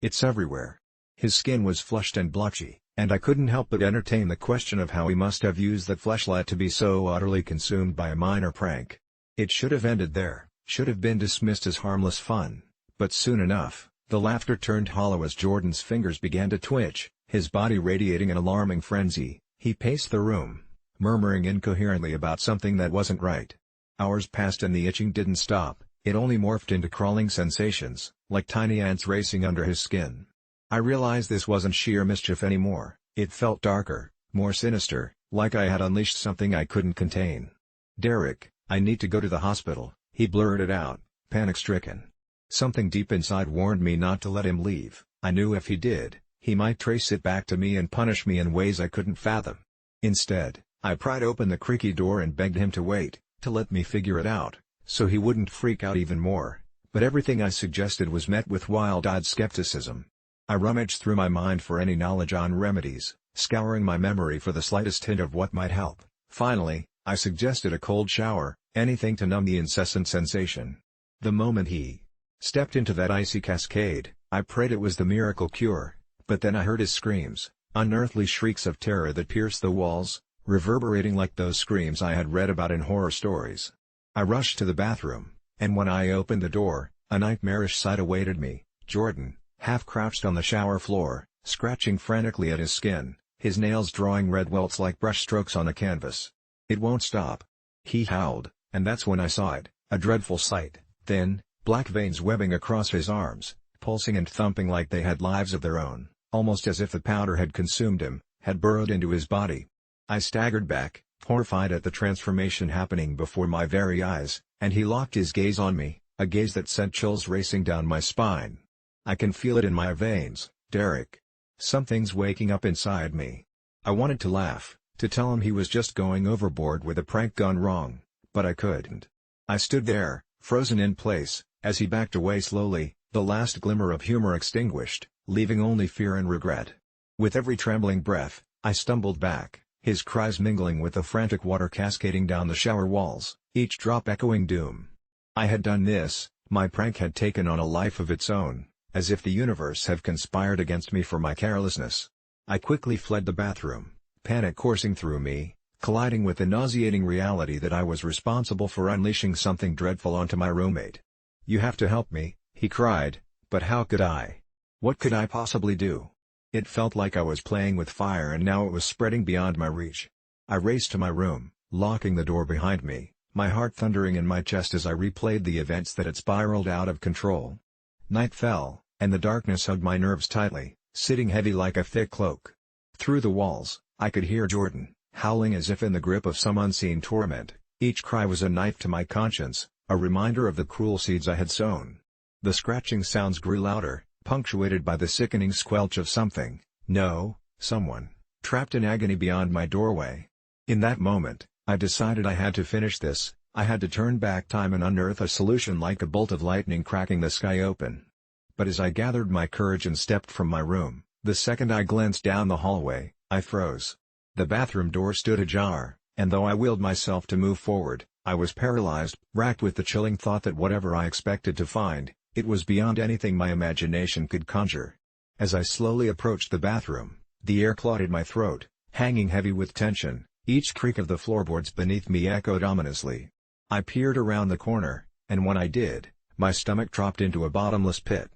It's everywhere." His skin was flushed and blotchy, and I couldn't help but entertain the question of how he must have used that fleshlight to be so utterly consumed by a minor prank. It should have ended there, should have been dismissed as harmless fun, but soon enough, the laughter turned hollow as Jordan's fingers began to twitch, his body radiating an alarming frenzy. He paced the room, murmuring incoherently about something that wasn't right. Hours passed and the itching didn't stop. It only morphed into crawling sensations, like tiny ants racing under his skin. I realized this wasn't sheer mischief anymore. It felt darker, more sinister, like I had unleashed something I couldn't contain. "Derek, I need to go to the hospital," he blurted out, panic-stricken. Something deep inside warned me not to let him leave. I knew if he did, he might trace it back to me and punish me in ways I couldn't fathom. Instead, I pried open the creaky door and begged him to wait, to let me figure it out, so he wouldn't freak out even more. But everything I suggested was met with wild-eyed skepticism. I rummaged through my mind for any knowledge on remedies, scouring my memory for the slightest hint of what might help. Finally, I suggested a cold shower, anything to numb the incessant sensation. The moment he stepped into that icy cascade, I prayed it was the miracle cure, but then I heard his screams, unearthly shrieks of terror that pierced the walls, reverberating like those screams I had read about in horror stories. I rushed to the bathroom, and when I opened the door, a nightmarish sight awaited me: Jordan, half crouched on the shower floor, scratching frantically at his skin, his nails drawing red welts like brushstrokes on a canvas. "It won't stop!" he howled, and that's when I saw it, a dreadful sight: thin, black veins webbing across his arms, pulsing and thumping like they had lives of their own, almost as if the powder had consumed him, had burrowed into his body. I staggered back, horrified at the transformation happening before my very eyes, and he locked his gaze on me, a gaze that sent chills racing down my spine. "I can feel it in my veins, Derek. Something's waking up inside me. I wanted to laugh, to tell him he was just going overboard with a prank gone wrong, but I couldn't. I stood there, frozen in place, as he backed away slowly, the last glimmer of humor extinguished, leaving only fear and regret. With every trembling breath, I stumbled back, his cries mingling with the frantic water cascading down the shower walls, each drop echoing doom. I had done this, my prank had taken on a life of its own, as if the universe had conspired against me for my carelessness. I quickly fled the bathroom, panic coursing through me, colliding with the nauseating reality that I was responsible for unleashing something dreadful onto my roommate. "You have to help me," he cried, but how could I? What could I possibly do? It felt like I was playing with fire and now it was spreading beyond my reach. I raced to my room, locking the door behind me, my heart thundering in my chest as I replayed the events that had spiraled out of control. Night fell, and the darkness hugged my nerves tightly, sitting heavy like a thick cloak. Through the walls, I could hear Jordan, howling as if in the grip of some unseen torment. Each cry was a knife to my conscience, a reminder of the cruel seeds I had sown. The scratching sounds grew louder, punctuated by the sickening squelch of someone, trapped in agony beyond my doorway. In that moment, I decided I had to finish this. I had to turn back time and unearth a solution like a bolt of lightning cracking the sky open. But as I gathered my courage and stepped from my room, the second I glanced down the hallway, I froze. The bathroom door stood ajar, and though I willed myself to move forward, I was paralyzed, racked with the chilling thought that whatever I expected to find, it was beyond anything my imagination could conjure. As I slowly approached the bathroom, the air clawed at my throat, hanging heavy with tension, each creak of the floorboards beneath me echoed ominously. I peered around the corner, and when I did, my stomach dropped into a bottomless pit.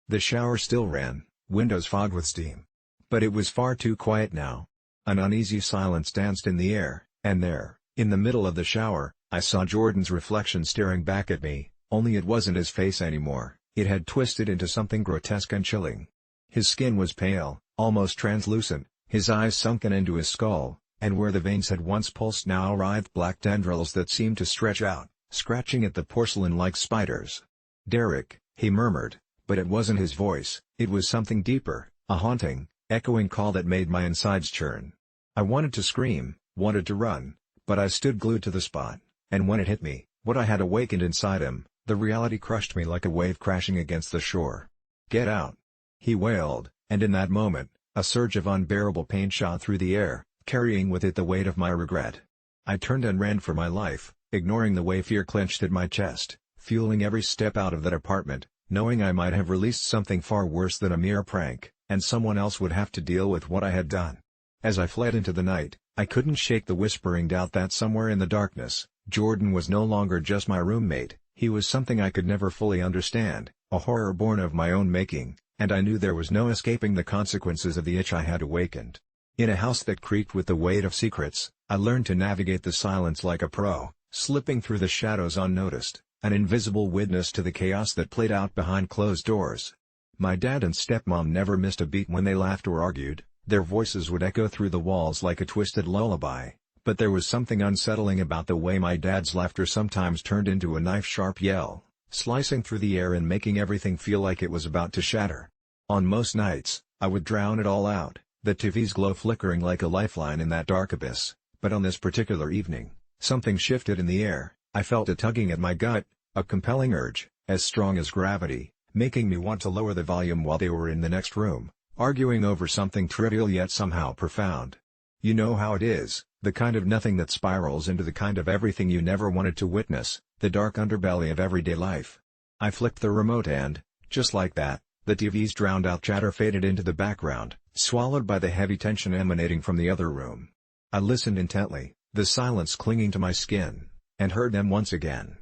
The shower still ran, windows fogged with steam. But it was far too quiet now. An uneasy silence danced in the air, and there, in the middle of the shower, I saw Jordan's reflection staring back at me, only it wasn't his face anymore, it had twisted into something grotesque and chilling. His skin was pale, almost translucent, his eyes sunken into his skull, and where the veins had once pulsed now writhed black tendrils that seemed to stretch out, scratching at the porcelain like spiders. "Derek," he murmured, but it wasn't his voice, it was something deeper, a haunting, echoing call that made my insides churn. I wanted to scream, wanted to run, but I stood glued to the spot, and when it hit me, what I had awakened inside him, the reality crushed me like a wave crashing against the shore. "Get out!" he wailed, and in that moment, a surge of unbearable pain shot through the air, carrying with it the weight of my regret. I turned and ran for my life, ignoring the way fear clenched at my chest, fueling every step out of that apartment, knowing I might have released something far worse than a mere prank, and someone else would have to deal with what I had done. As I fled into the night, I couldn't shake the whispering doubt that somewhere in the darkness, Jordan was no longer just my roommate, he was something I could never fully understand, a horror born of my own making, and I knew there was no escaping the consequences of the itch I had awakened. In a house that creaked with the weight of secrets, I learned to navigate the silence like a pro, slipping through the shadows unnoticed, an invisible witness to the chaos that played out behind closed doors. My dad and stepmom never missed a beat when they laughed or argued, their voices would echo through the walls like a twisted lullaby, but there was something unsettling about the way my dad's laughter sometimes turned into a knife-sharp yell, slicing through the air and making everything feel like it was about to shatter. On most nights, I would drown it all out, the TV's glow flickering like a lifeline in that dark abyss, but on this particular evening, something shifted in the air. I felt a tugging at my gut, a compelling urge, as strong as gravity, making me want to lower the volume while they were in the next room, arguing over something trivial yet somehow profound. You know how it is, the kind of nothing that spirals into the kind of everything you never wanted to witness, the dark underbelly of everyday life. I flicked the remote and, just like that, the TV's drowned-out chatter faded into the background, swallowed by the heavy tension emanating from the other room. I listened intently, the silence clinging to my skin, and heard them once again.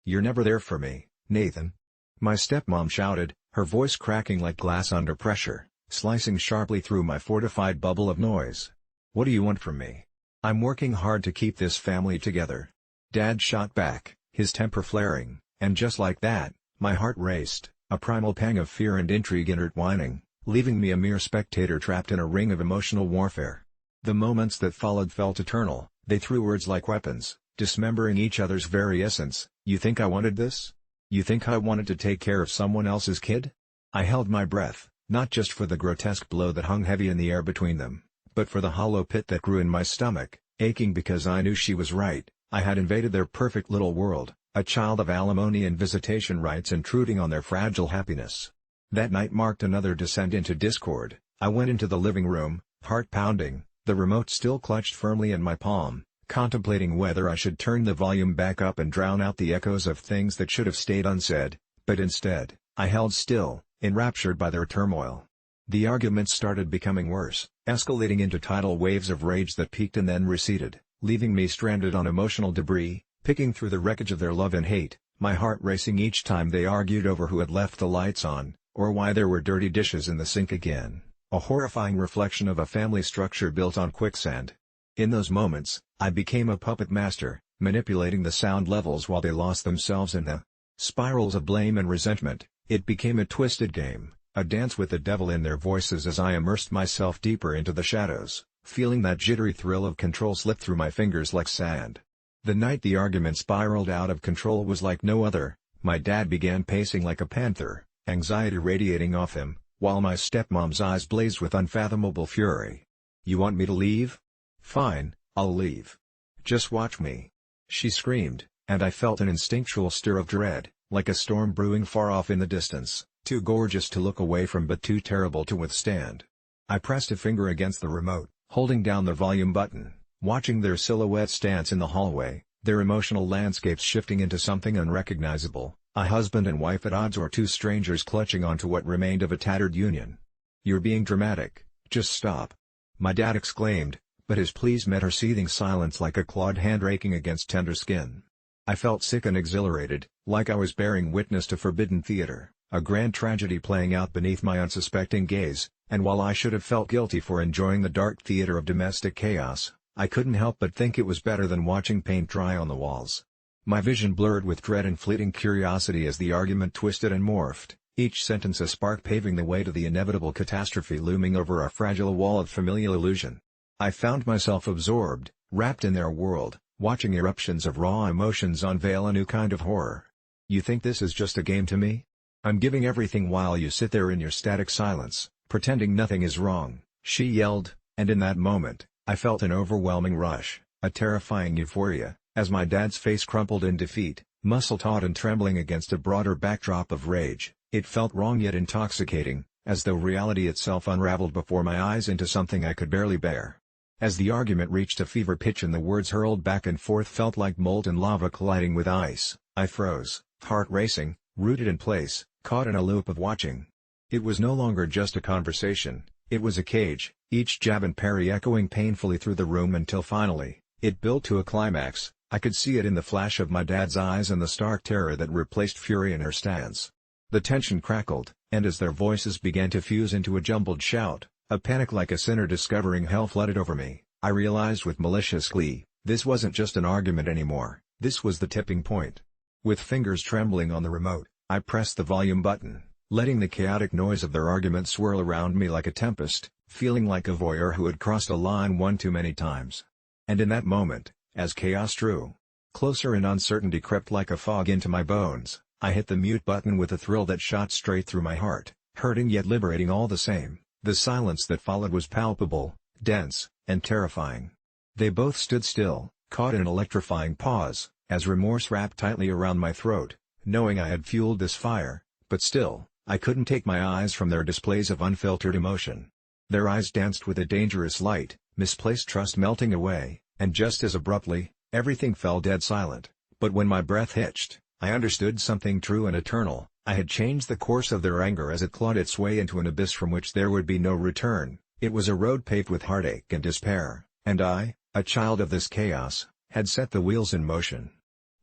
"You're never there for me, Nathan," my stepmom shouted, her voice cracking like glass under pressure, slicing sharply through my fortified bubble of noise. "What do you want from me? I'm working hard to keep this family together." Dad shot back, his temper flaring, and just like that, my heart raced, a primal pang of fear and intrigue intertwining, leaving me a mere spectator trapped in a ring of emotional warfare. The moments that followed felt eternal, they threw words like weapons, dismembering each other's very essence. "You think I wanted this? You think I wanted to take care of someone else's kid?" I held my breath, Not just for the grotesque blow that hung heavy in the air between them, but for the hollow pit that grew in my stomach, aching because I knew she was right. I had invaded their perfect little world, a child of alimony and visitation rights intruding on their fragile happiness. That night marked another descent into discord. I went into the living room, heart pounding, the remote still clutched firmly in my palm, contemplating whether I should turn the volume back up and drown out the echoes of things that should have stayed unsaid, but instead, I held still, enraptured by their turmoil. The arguments started becoming worse, escalating into tidal waves of rage that peaked and then receded, leaving me stranded on emotional debris, picking through the wreckage of their love and hate, my heart racing each time they argued over who had left the lights on, or why there were dirty dishes in the sink again, a horrifying reflection of a family structure built on quicksand. In those moments, I became a puppet master, manipulating the sound levels while they lost themselves in the spirals of blame and resentment. It became a twisted game, a dance with the devil in their voices as I immersed myself deeper into the shadows, feeling that jittery thrill of control slip through my fingers like sand. The night the argument spiraled out of control was like no other. My dad began pacing like a panther, anxiety radiating off him, while my stepmom's eyes blazed with unfathomable fury. "You want me to leave? Fine, I'll leave. Just watch me," she screamed, and I felt an instinctual stir of dread, like a storm brewing far off in the distance, too gorgeous to look away from but too terrible to withstand. I pressed a finger against the remote, holding down the volume button, watching their silhouettes dance in the hallway, their emotional landscapes shifting into something unrecognizable, a husband and wife at odds or two strangers clutching onto what remained of a tattered union. "You're being dramatic, just stop," my dad exclaimed, but his pleas met her seething silence like a clawed hand raking against tender skin. I felt sick and exhilarated, like I was bearing witness to forbidden theater, a grand tragedy playing out beneath my unsuspecting gaze, and while I should have felt guilty for enjoying the dark theater of domestic chaos, I couldn't help but think it was better than watching paint dry on the walls. My vision blurred with dread and fleeting curiosity as the argument twisted and morphed, each sentence a spark paving the way to the inevitable catastrophe looming over our fragile wall of familial illusion. I found myself absorbed, wrapped in their world, watching eruptions of raw emotions unveil a new kind of horror. "You think this is just a game to me? I'm giving everything while you sit there in your static silence, pretending nothing is wrong," she yelled, and in that moment, I felt an overwhelming rush, a terrifying euphoria, as my dad's face crumpled in defeat, muscle taut and trembling against a broader backdrop of rage. It felt wrong yet intoxicating, as though reality itself unraveled before my eyes into something I could barely bear. As the argument reached a fever pitch and the words hurled back and forth felt like molten lava colliding with ice, I froze, heart racing, rooted in place, caught in a loop of watching. It was no longer just a conversation, it was a cage, each jab and parry echoing painfully through the room until finally, it built to a climax. I could see it in the flash of my dad's eyes and the stark terror that replaced fury in her stance. The tension crackled, and as their voices began to fuse into a jumbled shout, a panic like a sinner discovering hell flooded over me. I realized with malicious glee, this wasn't just an argument anymore, this was the tipping point. With fingers trembling on the remote, I pressed the volume button, letting the chaotic noise of their argument swirl around me like a tempest, feeling like a voyeur who had crossed a line one too many times. And in that moment, as chaos drew closer and uncertainty crept like a fog into my bones, I hit the mute button with a thrill that shot straight through my heart, hurting yet liberating all the same. The silence that followed was palpable, dense, and terrifying. They both stood still, caught in an electrifying pause, as remorse wrapped tightly around my throat, knowing I had fueled this fire, but still, I couldn't take my eyes from their displays of unfiltered emotion. Their eyes danced with a dangerous light, misplaced trust melting away, and just as abruptly, everything fell dead silent. But when my breath hitched, I understood something true and eternal. I had changed the course of their anger as it clawed its way into an abyss from which there would be no return. It was a road paved with heartache and despair, and I, a child of this chaos, had set the wheels in motion.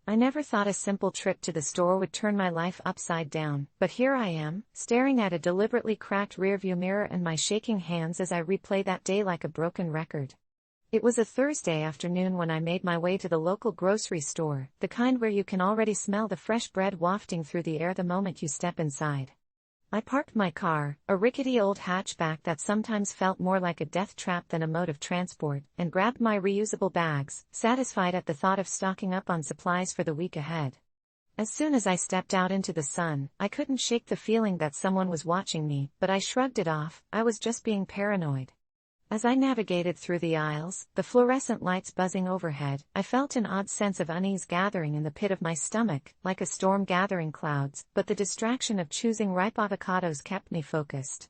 I never thought a simple trip to the store would turn my life upside down, but here I am, staring at a deliberately cracked rearview mirror and my shaking hands as I replay that day like a broken record. It was a Thursday afternoon when I made my way to the local grocery store, the kind where you can already smell the fresh bread wafting through the air the moment you step inside. I parked my car, a rickety old hatchback that sometimes felt more like a death trap than a mode of transport, and grabbed my reusable bags, satisfied at the thought of stocking up on supplies for the week ahead. As soon as I stepped out into the sun, I couldn't shake the feeling that someone was watching me, but I shrugged it off. I was just being paranoid. As I navigated through the aisles, the fluorescent lights buzzing overhead, I felt an odd sense of unease gathering in the pit of my stomach, like a storm gathering clouds, but the distraction of choosing ripe avocados kept me focused.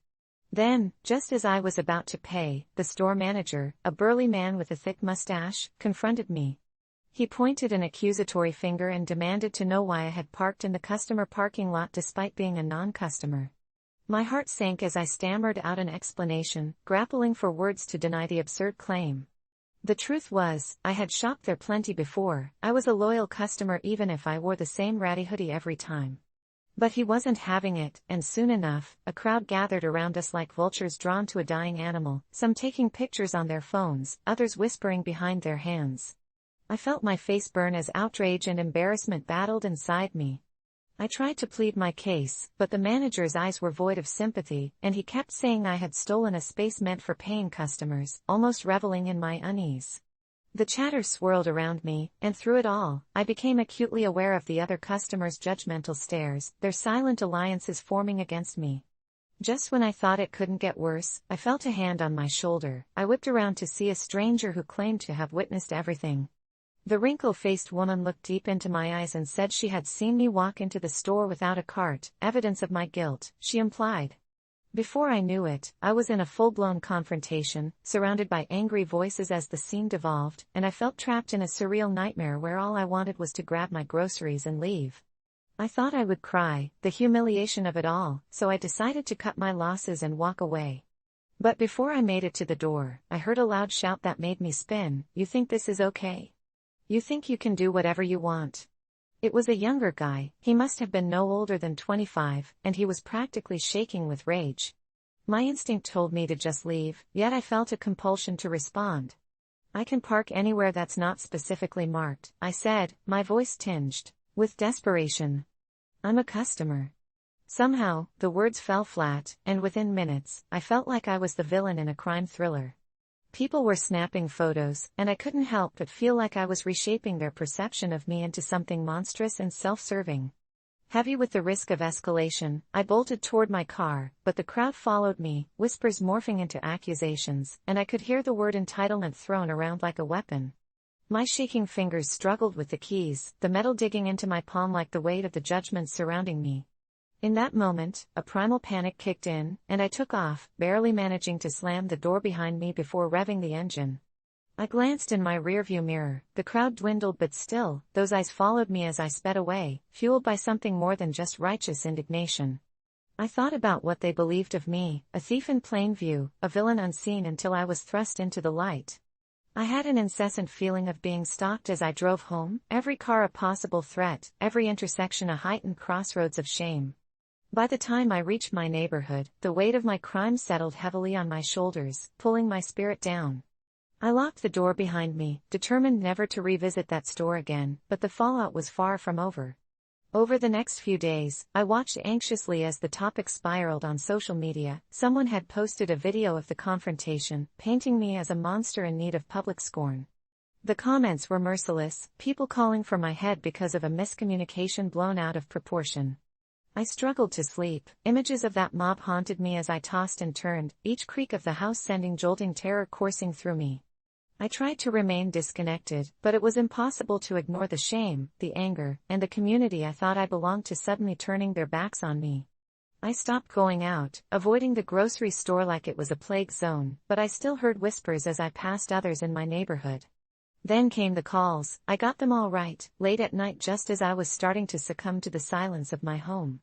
Then, just as I was about to pay, the store manager, a burly man with a thick mustache, confronted me. He pointed an accusatory finger and demanded to know why I had parked in the customer parking lot despite being a non-customer. My heart sank as I stammered out an explanation, grappling for words to deny the absurd claim. The truth was, I had shopped there plenty before. I was a loyal customer even if I wore the same ratty hoodie every time. But he wasn't having it, and soon enough, a crowd gathered around us like vultures drawn to a dying animal, some taking pictures on their phones, others whispering behind their hands. I felt my face burn as outrage and embarrassment battled inside me. I tried to plead my case, but the manager's eyes were void of sympathy, and he kept saying I had stolen a space meant for paying customers, almost reveling in my unease. The chatter swirled around me, and through it all, I became acutely aware of the other customers' judgmental stares, their silent alliances forming against me. Just when I thought it couldn't get worse, I felt a hand on my shoulder. I whipped around to see a stranger who claimed to have witnessed everything. The wrinkle-faced woman looked deep into my eyes and said she had seen me walk into the store without a cart, evidence of my guilt, she implied. Before I knew it, I was in a full-blown confrontation, surrounded by angry voices as the scene devolved, and I felt trapped in a surreal nightmare where all I wanted was to grab my groceries and leave. I thought I would cry, the humiliation of it all, so I decided to cut my losses and walk away. But before I made it to the door, I heard a loud shout that made me spin. "You think this is okay? You think you can do whatever you want?" It was a younger guy. He must have been no older than 25, and he was practically shaking with rage. My instinct told me to just leave, yet I felt a compulsion to respond. "I can park anywhere that's not specifically marked," I said, my voice tinged with desperation. "I'm a customer." Somehow, the words fell flat, and within minutes, I felt like I was the villain in a crime thriller. People were snapping photos, and I couldn't help but feel like I was reshaping their perception of me into something monstrous and self-serving. Heavy with the risk of escalation, I bolted toward my car, but the crowd followed me, whispers morphing into accusations, and I could hear the word entitlement thrown around like a weapon. My shaking fingers struggled with the keys, the metal digging into my palm like the weight of the judgments surrounding me. In that moment, a primal panic kicked in, and I took off, barely managing to slam the door behind me before revving the engine. I glanced in my rearview mirror. The crowd dwindled, but still, those eyes followed me as I sped away, fueled by something more than just righteous indignation. I thought about what they believed of me, a thief in plain view, a villain unseen until I was thrust into the light. I had an incessant feeling of being stalked as I drove home, every car a possible threat, every intersection a heightened crossroads of shame. By the time I reached my neighborhood, the weight of my crime settled heavily on my shoulders, pulling my spirit down. I locked the door behind me, determined never to revisit that store again, but the fallout was far from over. Over the next few days, I watched anxiously as the topic spiraled on social media. Someone had posted a video of the confrontation, painting me as a monster in need of public scorn. The comments were merciless, people calling for my head because of a miscommunication blown out of proportion. I struggled to sleep. Images of that mob haunted me as I tossed and turned, each creak of the house sending jolting terror coursing through me. I tried to remain disconnected, but it was impossible to ignore the shame, the anger, and the community I thought I belonged to suddenly turning their backs on me. I stopped going out, avoiding the grocery store like it was a plague zone, but I still heard whispers as I passed others in my neighborhood. Then came the calls. I got them all right, late at night just as I was starting to succumb to the silence of my home.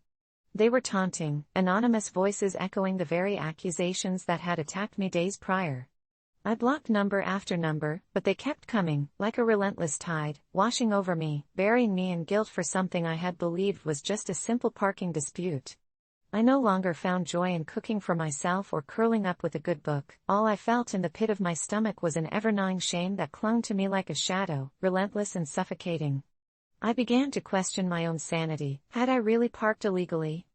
They were taunting, anonymous voices echoing the very accusations that had attacked me days prior. I blocked number after number, but they kept coming, like a relentless tide, washing over me, burying me in guilt for something I had believed was just a simple parking dispute. I no longer found joy in cooking for myself or curling up with a good book. All I felt in the pit of my stomach was an ever-gnawing shame that clung to me like a shadow, relentless and suffocating. I began to question my own sanity. Had I really parked illegally?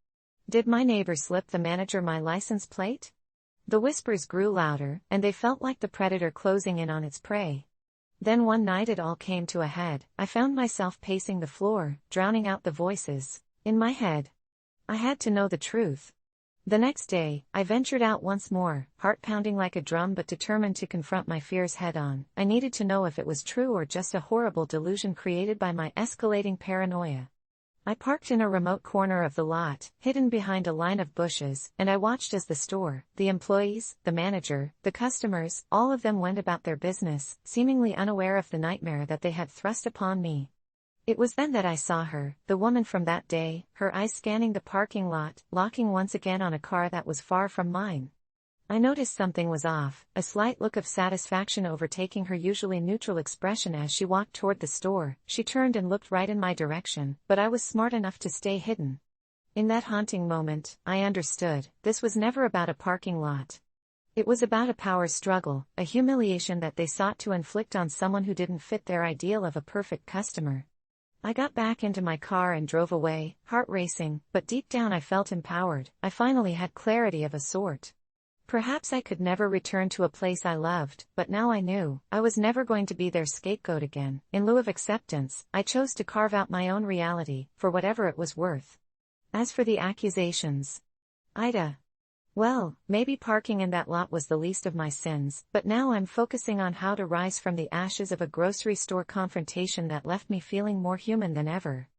Did my neighbor slip the manager my license plate? The whispers grew louder, and they felt like the predator closing in on its prey. Then one night it all came to a head. I found myself pacing the floor, drowning out the voices in my head. I had to know the truth. The next day, I ventured out once more, heart pounding like a drum but determined to confront my fears head-on. I needed to know if it was true or just a horrible delusion created by my escalating paranoia. I parked in a remote corner of the lot, hidden behind a line of bushes, and I watched as the store, the employees, the manager, the customers, all of them went about their business, seemingly unaware of the nightmare that they had thrust upon me. It was then that I saw her, the woman from that day, her eyes scanning the parking lot, locking once again on a car that was far from mine. I noticed something was off, a slight look of satisfaction overtaking her usually neutral expression as she walked toward the store. She turned and looked right in my direction, but I was smart enough to stay hidden. In that haunting moment, I understood, this was never about a parking lot. It was about a power struggle, a humiliation that they sought to inflict on someone who didn't fit their ideal of a perfect customer. I got back into my car and drove away, heart racing, but deep down I felt empowered. I finally had clarity of a sort. Perhaps I could never return to a place I loved, but now I knew, I was never going to be their scapegoat again. In lieu of acceptance, I chose to carve out my own reality, for whatever it was worth. As for the accusations, AITA. Well, maybe parking in that lot was the least of my sins, but now I'm focusing on how to rise from the ashes of a grocery store confrontation that left me feeling more human than ever.